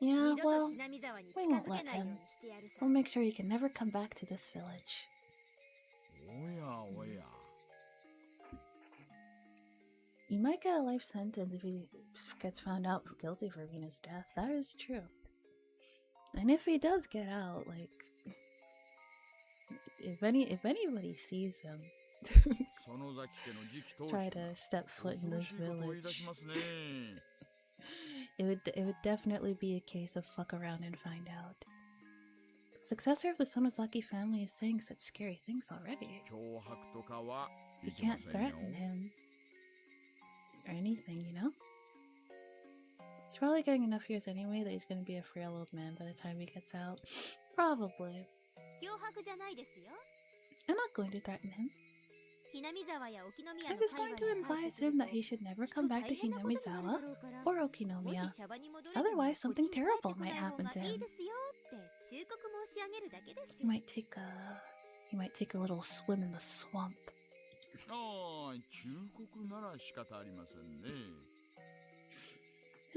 Yeah, well, we won't let him. We'll make sure he can never come back to this village. He might get a life sentence if he gets found out guilty for Rina's death. That is true. And if he does get out, like, if anybody sees him try to step foot in this village, it would definitely be a case of fuck around and find out. The successor of the Sonozaki family is saying such scary things already. You can't threaten him or anything, you know? He's probably getting enough years anyway that he's gonna be a frail old man by the time he gets out. Probably. I'm not going to threaten him. I'm just going to advise him that he should never come back to Hinamizawa or Okinomiya. Otherwise, something terrible might happen to him. He might take a little swim in the swamp.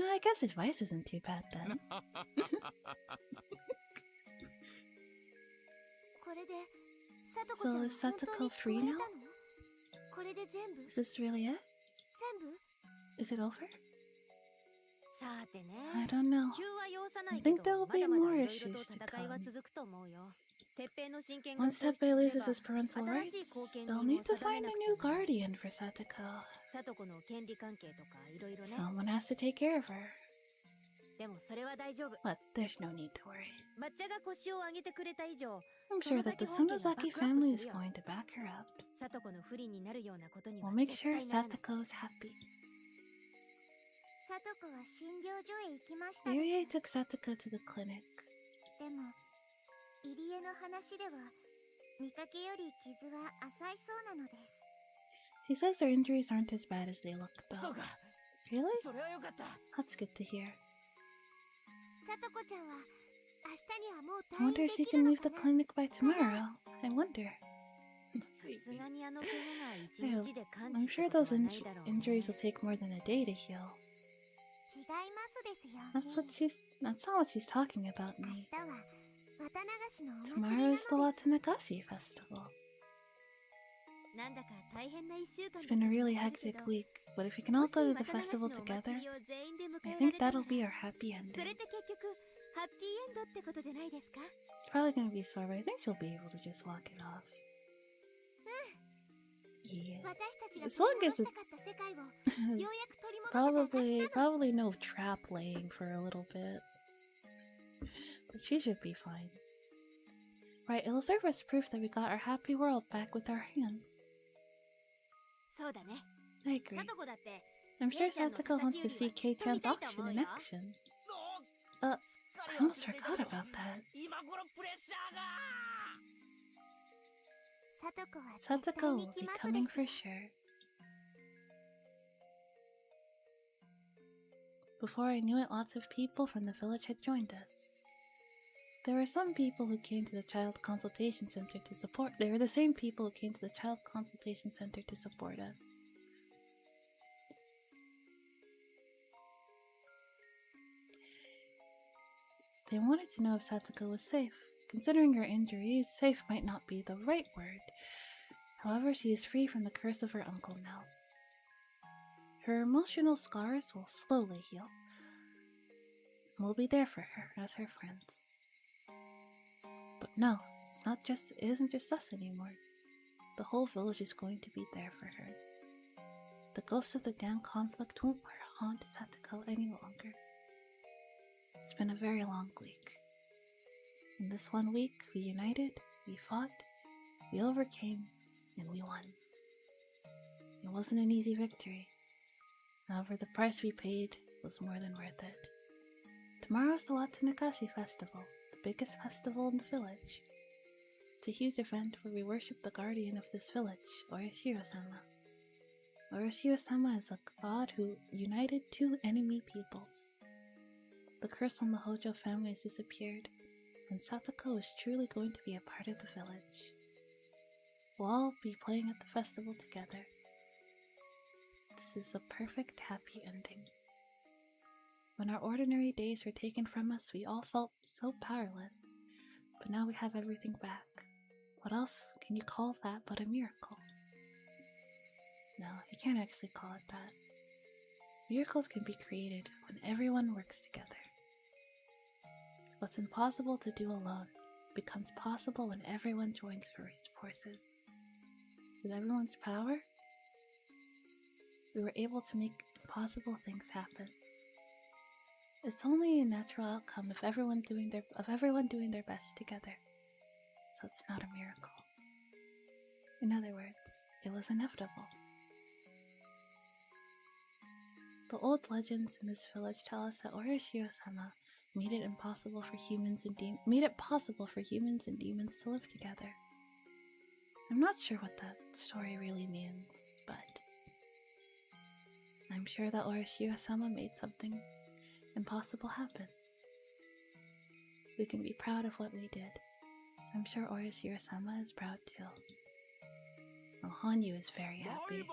I guess advice isn't too bad then. So is Satoko free now? Is this really it? Is it over? I don't know. I think there will be more issues to come. Once Teppei loses his parental rights, they'll need to find a new guardian for Satoko. Someone has to take care of her. But there's no need to worry. I'm sure that the Sonozaki family is going to back her up. We'll make sure Satoko's happy. Yurie took Satoko to the clinic. She says her injuries aren't as bad as they look, though. Really? That's good to hear. I wonder if she can leave the clinic by tomorrow. I wonder. I'm sure those injuries will take more than a day to heal. That's not what she's talking about, me. Tomorrow is the Watanagashi festival. It's been a really hectic week, but if we can all go to the festival together, I think that'll be our happy ending. It's probably gonna be sore, but I think she'll be able to just walk it off. Yeah. As long as it's probably no trap laying for a little bit. But she should be fine. Right, it'll serve as proof that we got our happy world back with our hands. I agree. I'm sure Satoko wants to see Kei-chan's auction in action. I almost forgot about that. Satoko will be coming for sure. Before I knew it, lots of people from the village had joined us. There were some people who came to the Child Consultation Center to support. They were the same people who came to the Child Consultation Center to support us. They wanted to know if Satoko was safe. Considering her injuries, safe might not be the right word. However, she is free from the curse of her uncle now. Her emotional scars will slowly heal. We'll be there for her as her friends. But no, it isn't just us anymore. The whole village is going to be there for her. The ghosts of the damn conflict won't haunt Satoko any longer. It's been a very long week. In this 1 week, we united, we fought, we overcame, and we won. It wasn't an easy victory. However, the price we paid was more than worth it. Tomorrow's the Watanagashi Festival, the biggest festival in the village. It's a huge event where we worship the guardian of this village, Orishiro-sama. Orishiro-sama is a god who united two enemy peoples. The curse on the Hojo family has disappeared, and Satoko is truly going to be a part of the village. We'll all be playing at the festival together. This is a perfect happy ending. When our ordinary days were taken from us, we all felt so powerless, but now we have everything back. What else can you call that but a miracle? No, you can't actually call it that. Miracles can be created when everyone works together. What's impossible to do alone becomes possible when everyone joins forces. With everyone's power, we were able to make impossible things happen. It's only a natural outcome of everyone doing their best together. So it's not a miracle. In other words, it was inevitable. The old legends in this village tell us that Orishiro-sama made it possible for humans and demons to live together. I'm not sure what that story really means, but I'm sure that Orishiro-sama made something impossible happen. We can be proud of what we did. I'm sure Orishiro-sama is proud too. Oh, Hanyu is very happy.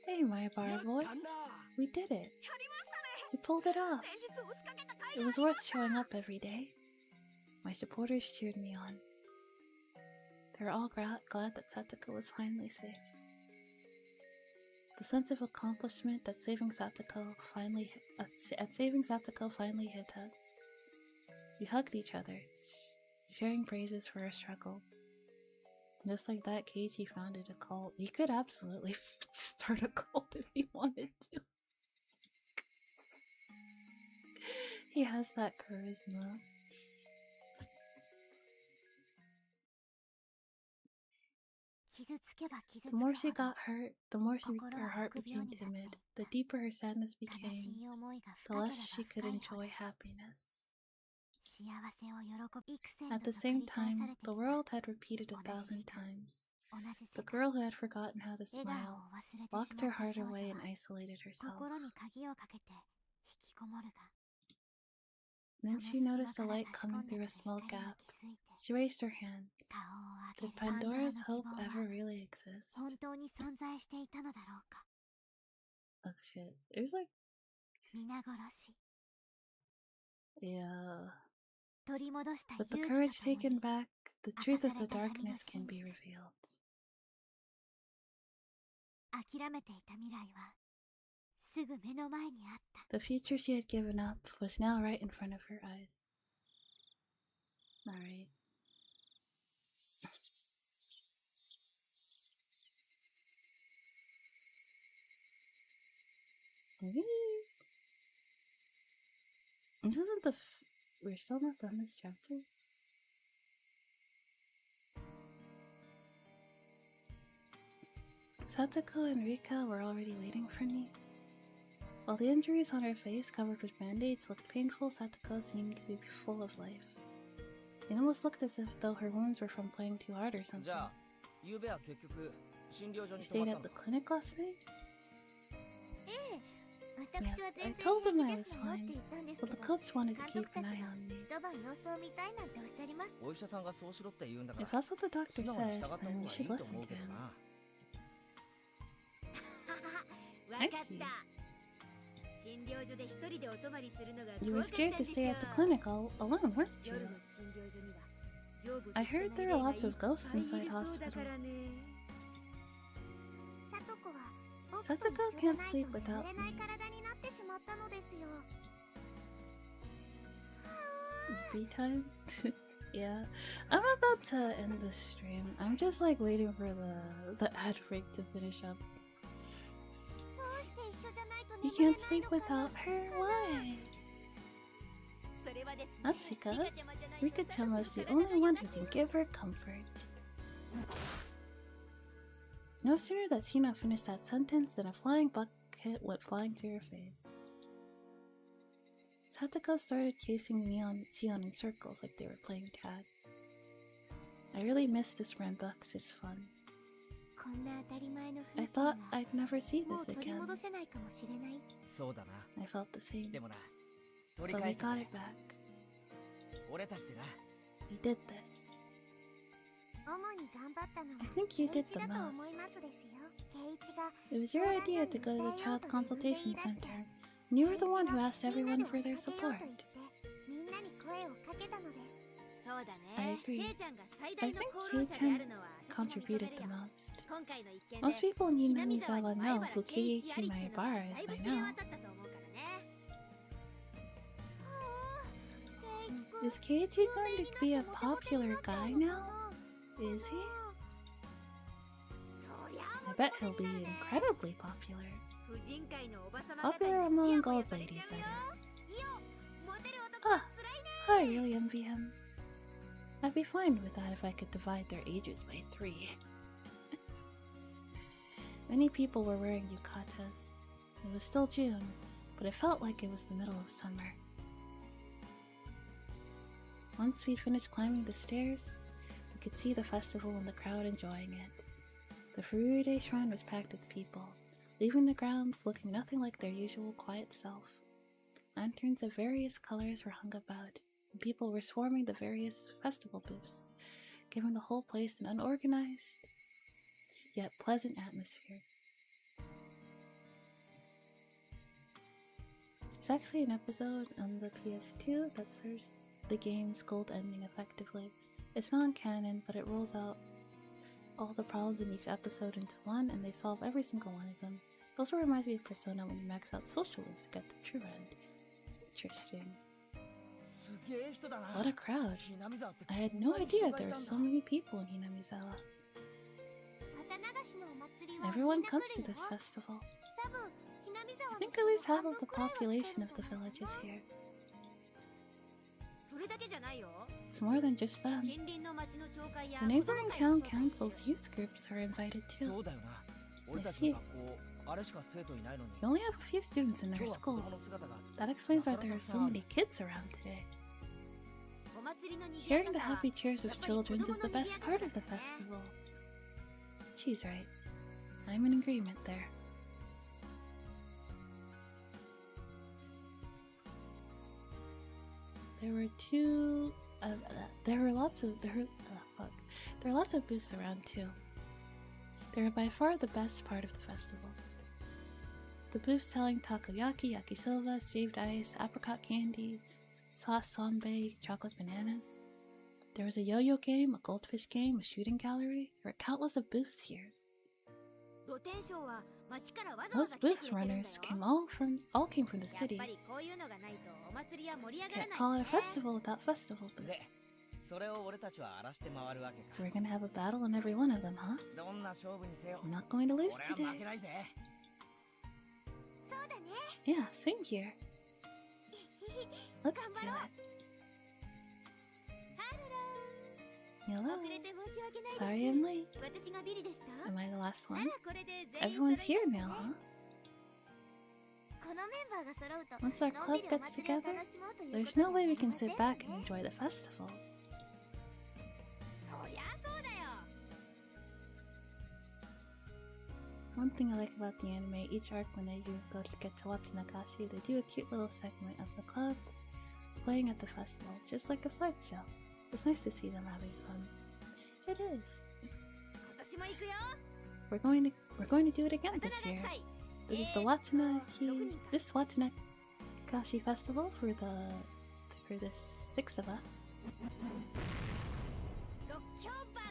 Hey, my bar boy, we did it. We pulled it off. It was worth showing up every day. My supporters cheered me on. They were all glad that Satoko was finally safe. The sense of accomplishment that saving Satoko finally hit us. We hugged each other, sharing praises for our struggle. Just like that, Keiji founded a cult. He could absolutely start a cult if he wanted to. He has that charisma. The more she got hurt, the more her heart became timid. The deeper her sadness became, the less she could enjoy happiness. At the same time, the world had repeated 1,000 times. The girl who had forgotten how to smile locked her heart away and isolated herself. Then she noticed a light coming through a small gap. She raised her hands. Did Pandora's hope ever really exist? Oh shit. There's like... Yeah. With the courage taken back, the truth of the darkness can be revealed. The future she had given up was now right in front of her eyes. Alright. This isn't the we're still not done this chapter? Satoko and Rika were already waiting for me. While the injuries on her face covered with band-aids looked painful, Satoko seemed to be full of life. It almost looked as if though her wounds were from playing too hard or something. You stayed at the clinic last night? Yes, I told them I was fine, but the coach wanted to keep an eye on me. If that's what the doctor said, then you should listen to him. I see. You were scared to stay at the clinic all alone, weren't you? I heard there are lots of ghosts inside hospitals. Satoko can't sleep without me. Free time? Yeah. I'm about to end the stream. I'm just like waiting for the ad break to finish up. You can't sleep without her? Why? That's because Rika-chan is the only one who can give her comfort. No sooner that Shina finished that sentence than a flying bucket went flying to her face. Satoko started chasing Sion in circles like they were playing tag. I really missed this rambunctious fun. I thought I'd never see this again. I felt the same. But we got it back. We did this. I think you did the most. It was your idea to go to the Child Consultation Center, and you were the one who asked everyone for their support. I agree. I think Kei-chan contributed the most. Most people in Hinamizawa know who Keiichi Maebara is by now. Is Keiichi going to be a popular guy now? Is he? I bet he'll be incredibly popular. Popular among gold ladies, that is. Ah, I really envy him. I'd be fine with that if I could divide their ages by 3. Many people were wearing yukatas. It was still June, but it felt like it was the middle of summer. Once we'd finished climbing the stairs, we could see the festival and the crowd enjoying it. The Fururide shrine was packed with people, leaving the grounds looking nothing like their usual quiet self. Lanterns of various colors were hung about, and people were swarming the various festival booths, giving the whole place an unorganized, yet pleasant atmosphere. There's actually an episode on the PS2 that serves the game's gold ending effectively. It's non-canon, but it rolls out all the problems in each episode into one, and they solve every single one of them. It also reminds me of Persona when you max out social links to get the true end. Interesting. What a crowd. I had no idea there were so many people in Hinamizawa. Everyone comes to this festival. I think at least half of the population of the village is here. It's more than just them. The neighboring town council's youth groups are invited too. I see. We only have a few students in our school. That explains why there are so many kids around today. Hearing the happy cheers of children is the best part of the festival. She's right. I'm in agreement there. There were lots of booths around too. They were by far the best part of the festival. The booths selling takoyaki, yakisoba, shaved ice, apricot candy, sauce sanbei, chocolate bananas. There was a yo-yo game, a goldfish game, a shooting gallery. There were countless of booths here. Those booth runners all came from the city. Can't call it a festival without festival booths. So we're gonna have a battle in every one of them, huh? I'm not going to lose today. Yeah, same here. Let's do it. Hello. Sorry I'm late. Am I the last one? Everyone's here now, huh? Once our club gets together, there's no way we can sit back and enjoy the festival. One thing I like about the anime, each arc when they go to get to watch Nakashi, they do a cute little segment of the club playing at the festival, just like a slideshow. It's nice to see them having fun. It is. We're going to do it again this year. This is the Watsunakashi festival for the 6 of us.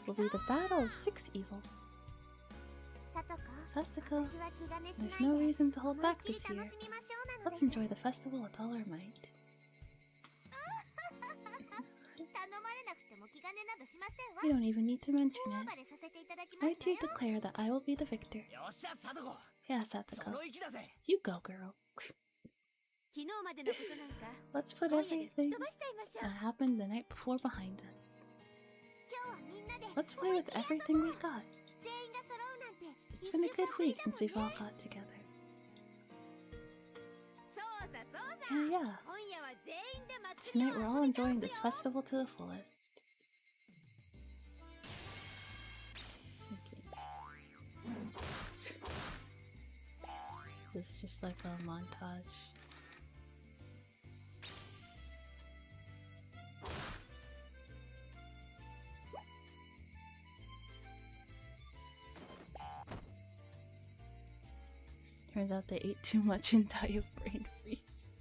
Will be the battle of 6 evils. Satoko, there's no reason to hold back this year. Let's enjoy the festival with all our might. You don't even need to mention it. I too declare that I will be the victor. Yeah, Satoko. You go, girl. Let's put everything that happened the night before behind us. Let's play with everything we've got. It's been a good week since we've all got together. Yeah. Tonight we're all enjoying this festival to the fullest. Okay. Is this just like a montage? Turns out they ate too much and died of brain freeze.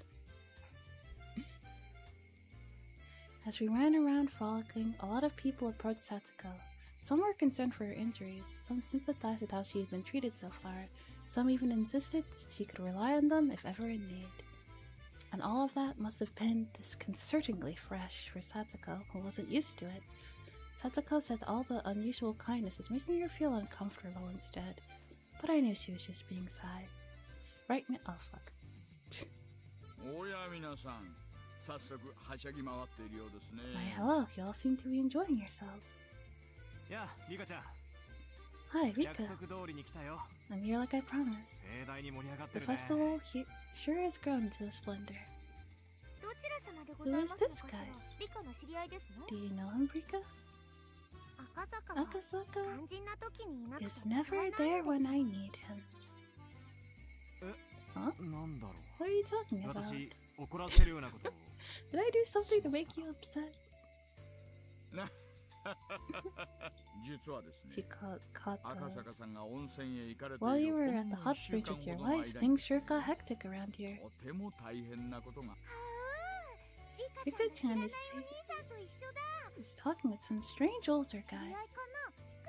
As we ran around frolicking, a lot of people approached Satoko. Some were concerned for her injuries, some sympathized with how she had been treated so far, some even insisted she could rely on them if ever in need. And all of that must have been disconcertingly fresh for Satoko, who wasn't used to it. Satoko said all the unusual kindness was making her feel uncomfortable instead, but I knew she was just being shy. Right now— oh fuck. Why hello, you all seem to be enjoying yourselves. Hi, Rika. I'm here like I promised. The festival sure has grown into a splendor. Who is this guy? Do you know him, Rika? Akasaka is never there when I need him. Huh? What are you talking about? Did I do something to make you upset? She caught the— While you were at the hot springs with your wife, things sure got hectic around here. Rika-chan is talking with some strange older guy.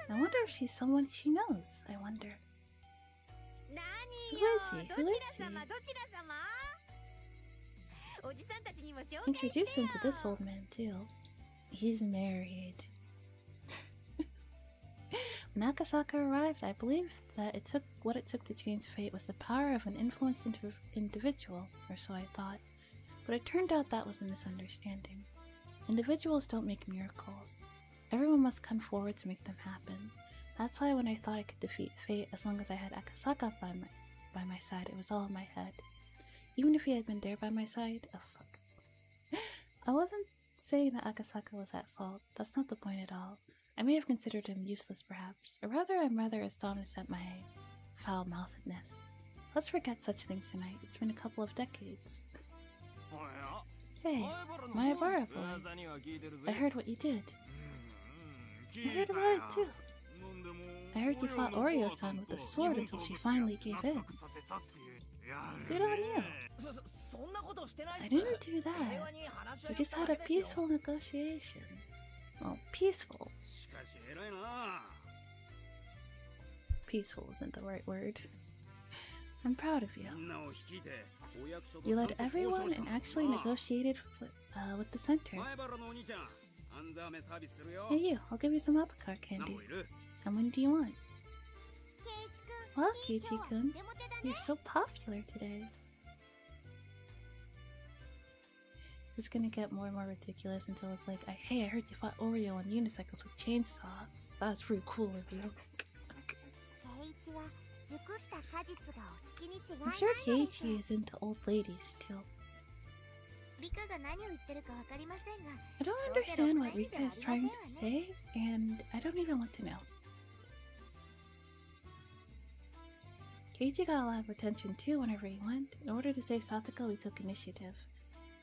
I wonder if she's someone she knows. I wonder. Who is he? Who is he? Introduce him to this old man too. He's married. When Akasaka arrived, I believed that what it took to change fate was the power of an influenced individual, or so I thought. But it turned out that was a misunderstanding. Individuals don't make miracles. Everyone must come forward to make them happen. That's why when I thought I could defeat fate as long as I had Akasaka by my side, it was all in my head. Even if he had been there by my side— oh fuck. I wasn't saying that Akasaka was at fault. That's not the point at all. I may have considered him useless, perhaps, or rather I'm rather astonished at my foul-mouthedness. Let's forget such things tonight. It's been a couple of decades. Hey, Nyalpaca boy. I heard what you did. I heard about it too. I heard you fought Oreo-san with a sword until she finally gave in. Good on you. I didn't do that. We just had a peaceful negotiation. Well, peaceful. Peaceful isn't the right word. I'm proud of you. You led everyone and actually negotiated with the center. Hey you, I'll give you some apricot candy. How many do you want? Wow, Keiichi-kun, you're so popular today. It's just gonna get more and more ridiculous until it's like, hey, I heard you fought Oreo on unicycles with chainsaws. That's pretty cool of you. I'm sure Keiichi is into old ladies too. I don't understand what Rika is trying to say, and I don't even want to know. Keiichi got a lot of attention too whenever he went. In order to save Satoko, we took initiative.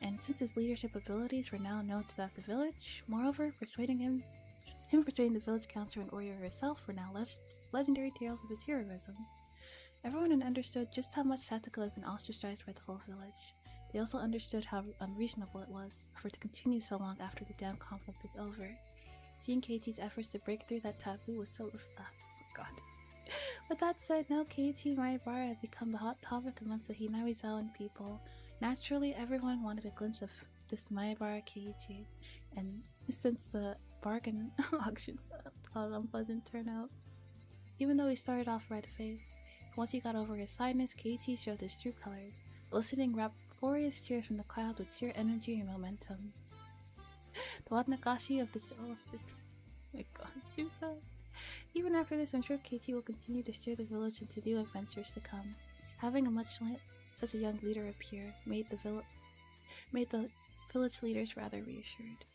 And since his leadership abilities were now known throughout the village, moreover, persuading the village councilor and Oreo herself were now legendary tales of his heroism. Everyone had understood just how much Satoko had been ostracized by the whole village. They also understood how unreasonable it was for it to continue so long after the dam conflict was over. Seeing Keiichi's efforts to break through that taboo was so God. With that said, now Keiichi and Nyalpaca had become the hot topic amongst the Hinamizawan people. Naturally, everyone wanted a glimpse of this Nyalpaca Keiichi, and since the bargain auctions had an unpleasant turnout. Even though he started off red-faced, once he got over his sadness, Keiichi showed his true colors, eliciting rapturous cheers from the crowd with sheer energy and momentum. The Watnagashi of the oh my god, too fast. Even after this, I'm sure Keiichi will continue to steer the village into new adventures to come. Having such a young leader appear made the village leaders rather reassured.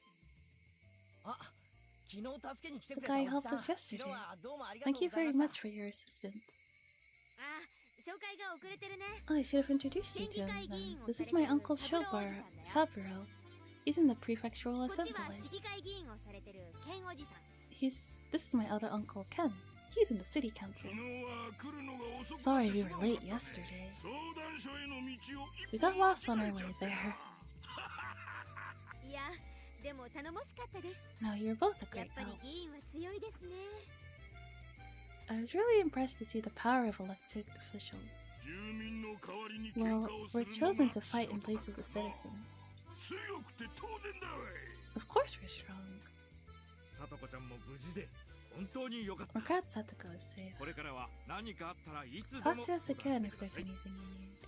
This guy helped us yesterday. Thank you very much for your assistance. Oh, I should have introduced you to him then. This is my Uncle Shobara, Saburo. He's in the prefectural assembly. This is my other uncle, Ken. He's in the city council. Sorry we were late yesterday. We got lost on our way there. No, you're both a great help. I was really impressed to see the power of elected officials. Well, we're chosen to fight in place of the citizens. Of course we're strong. We're glad Satoko is safe. Talk to us again if there's anything you need.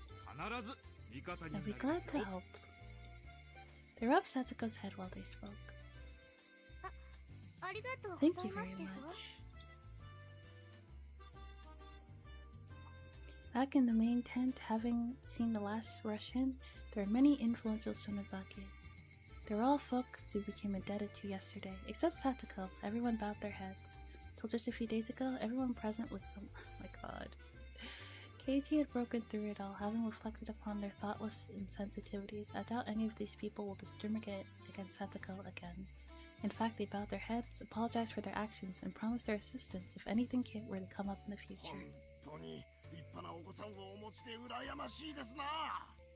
I'll be glad to help. They rubbed Satoko's head while they spoke. Thank you very much. Back in the main tent, having seen the last Russian, there are many influential Sonozakis. They were all folks who became indebted to yesterday, except Satoko. Everyone bowed their heads. Till just a few days ago, everyone present was some— oh my god. Keiichi had broken through it all, having reflected upon their thoughtless insensitivities. I doubt any of these people will discriminate against Satoko again. In fact, they bowed their heads, apologized for their actions, and promised their assistance if anything were to come up in the future.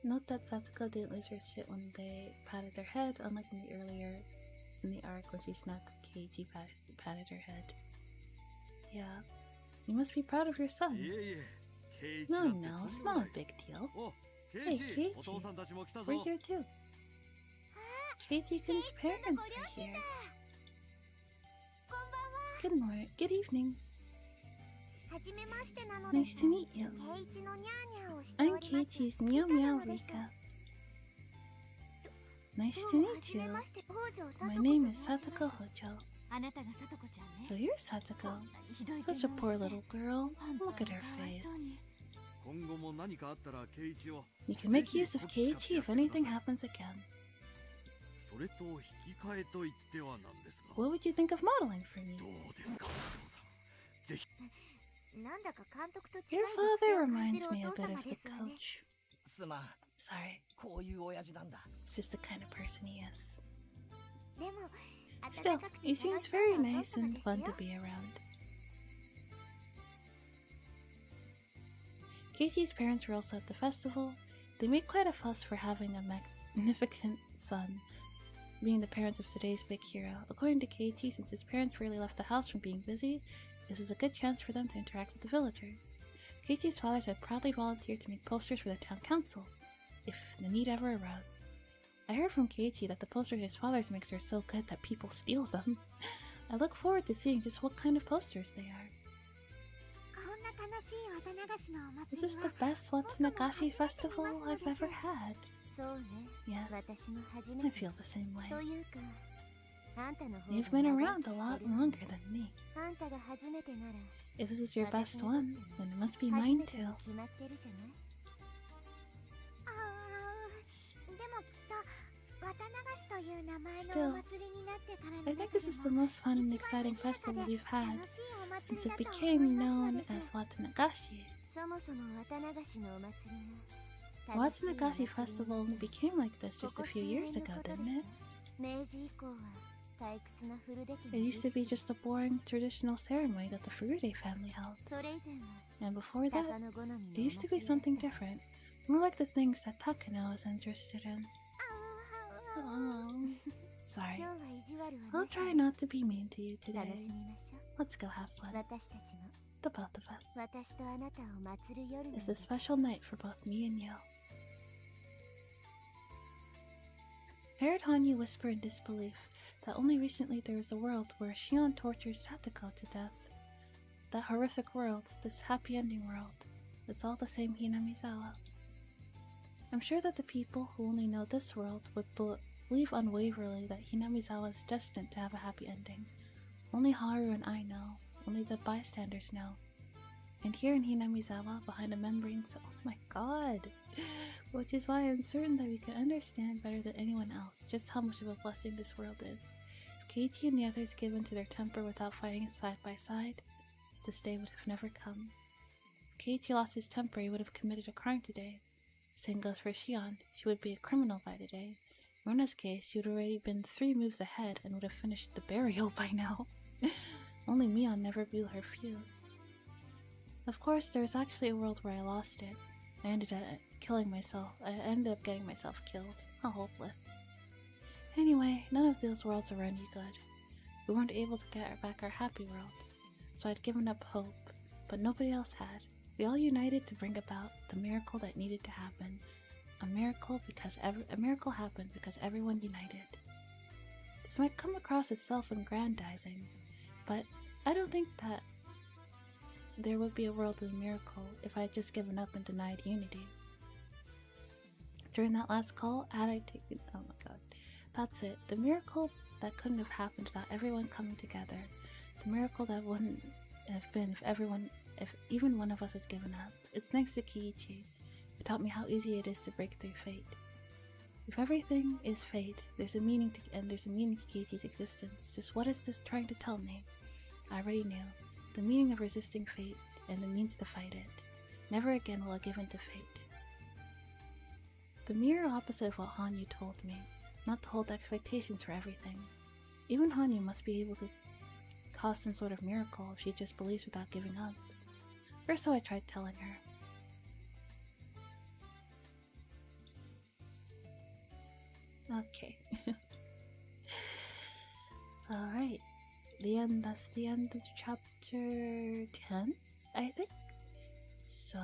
Note that Satoko didn't lose her shit when they patted their head, unlike in the arc when she snapped Keiichi patted her head. Yeah, you must be proud of your son. No, it's not a big deal. Hey, Keiichi, we're here too. Keiichi-kun's parents are here. Good morning, good evening. Nice to meet you. I'm Keiichi's Meow Meow Rika. Nice to meet you. My name is Satoko Hojo. So you're Satoko. Such a poor little girl. Look at her face. You can make use of Keiichi if anything happens again. What would you think of modeling for me? Your father reminds me a bit of the coach. Sorry. It's just the kind of person he is. Still, he seems very nice and fun to be around. Keiichi's parents were also at the festival. They made quite a fuss for having a magnificent son, being the parents of today's big hero. According to Keiichi, since his parents rarely left the house from being busy, this was a good chance for them to interact with the villagers. Keiichi's fathers had proudly volunteered to make posters for the town council, if the need ever arose. I heard from Keiichi that the posters his father makes are so good that people steal them. I look forward to seeing just what kind of posters they are. This is the best Watanagashi festival I've ever had. Yes, I feel the same way. You've been around a lot longer than me. If this is your best one, then it must be mine too. Still, I think this is the most fun and exciting festival we've had since it became known as Watanagashi. The Watanagashi festival only became like this just a few years ago, didn't it? It used to be just a boring traditional ceremony that the Furude family held. And before that, it used to be something different, more like the things that Takano was interested in. Oh, sorry. I'll try not to be mean to you today. Let's go have fun. The both of us. It's a special night for both me and you. I heard Hanyu whisper in disbelief that only recently there was a world where Shion tortures Satoko to death. That horrific world, this happy ending world, it's all the same Hinamizawa. I'm sure that the people who only know this world would believe unwaveringly that Hinamizawa is destined to have a happy ending. Only Haru and I know, only the bystanders know. And here in Hinamizawa, behind a membrane, so oh my god! Which is why I'm certain that we can understand better than anyone else just how much of a blessing this world is. If Keiichi and the others gave in to their temper without fighting side by side, this day would have never come. If Keiichi lost his temper, he would have committed a crime today. The same goes for Shion. She would be a criminal by today. In Rona's case, she would have already been 3 moves ahead and would have finished the burial by now. Only Mion never blew her fuse. Of course, there was actually a world where I lost it. I ended up getting myself killed. How hopeless. Anyway, none of those worlds are any good. We weren't able to get back our happy world, so I'd given up hope, but nobody else had. We all united to bring about the miracle that needed to happen. A miracle happened because everyone united. This might come across as self-aggrandizing, but I don't think that there would be a world of miracle if I had just given up and denied unity. During that last call, had I taken— oh my god. That's it. The miracle that couldn't have happened without everyone coming together. The miracle that wouldn't have been if even one of us has given up. It's thanks to Keiichi. It taught me how easy it is to break through fate. If everything is fate, there's a meaning to Keiichi's existence. Just what is this trying to tell me? I already knew. The meaning of resisting fate and the means to fight it. Never again will I give in to fate. The mirror opposite of what Hanyu told me, not to hold expectations for everything. Even Hanyu must be able to cause some sort of miracle if she just believes without giving up. Or so I tried telling her. Okay. Alright. That's the end of chapter 10, I think. So,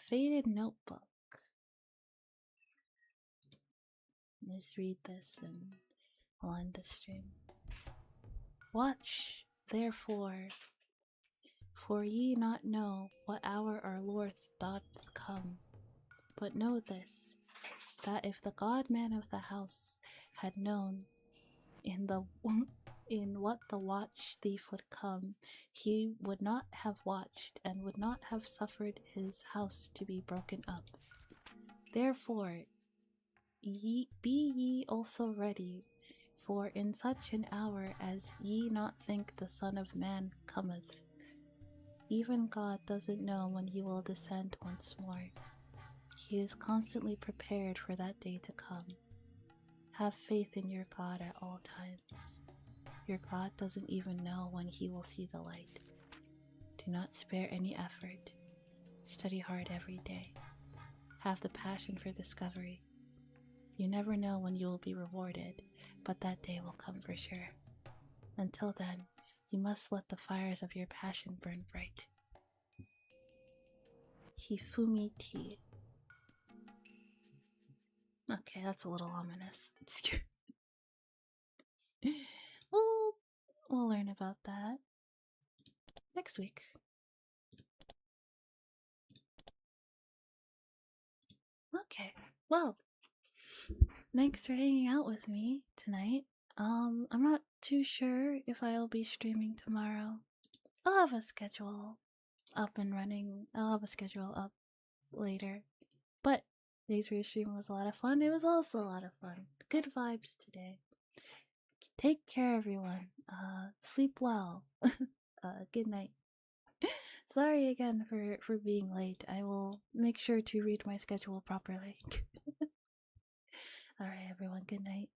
Faded Notebook. Let's read this and I'll end the stream. Watch, therefore, for ye not know what hour our Lord doth come. But know this, that if the god-man of the house had known in what the watch thief would come, he would not have watched and would not have suffered his house to be broken up. Therefore, Be ye also ready, for in such an hour as ye not think the Son of Man cometh. Even God doesn't know when he will descend once more. He is constantly prepared for that day to come. Have faith in your God at all times. Your God doesn't even know when he will see the light. Do not spare any effort. Study hard every day. Have the passion for discovery. You never know when you will be rewarded, but that day will come for sure. Until then, you must let the fires of your passion burn bright. Hifumi tea. Okay, that's a little ominous. We'll learn about that next week. Okay, well, thanks for hanging out with me tonight. I'm not too sure if I'll be streaming tomorrow. I'll have a schedule up and running. I'll have a schedule up later. But thanks for your stream. Was a lot of fun. It was also a lot of fun. Good vibes today. Take care, everyone. Sleep well. Good night. Sorry again for being late. I will make sure to read my schedule properly. Alright, everyone. Good night.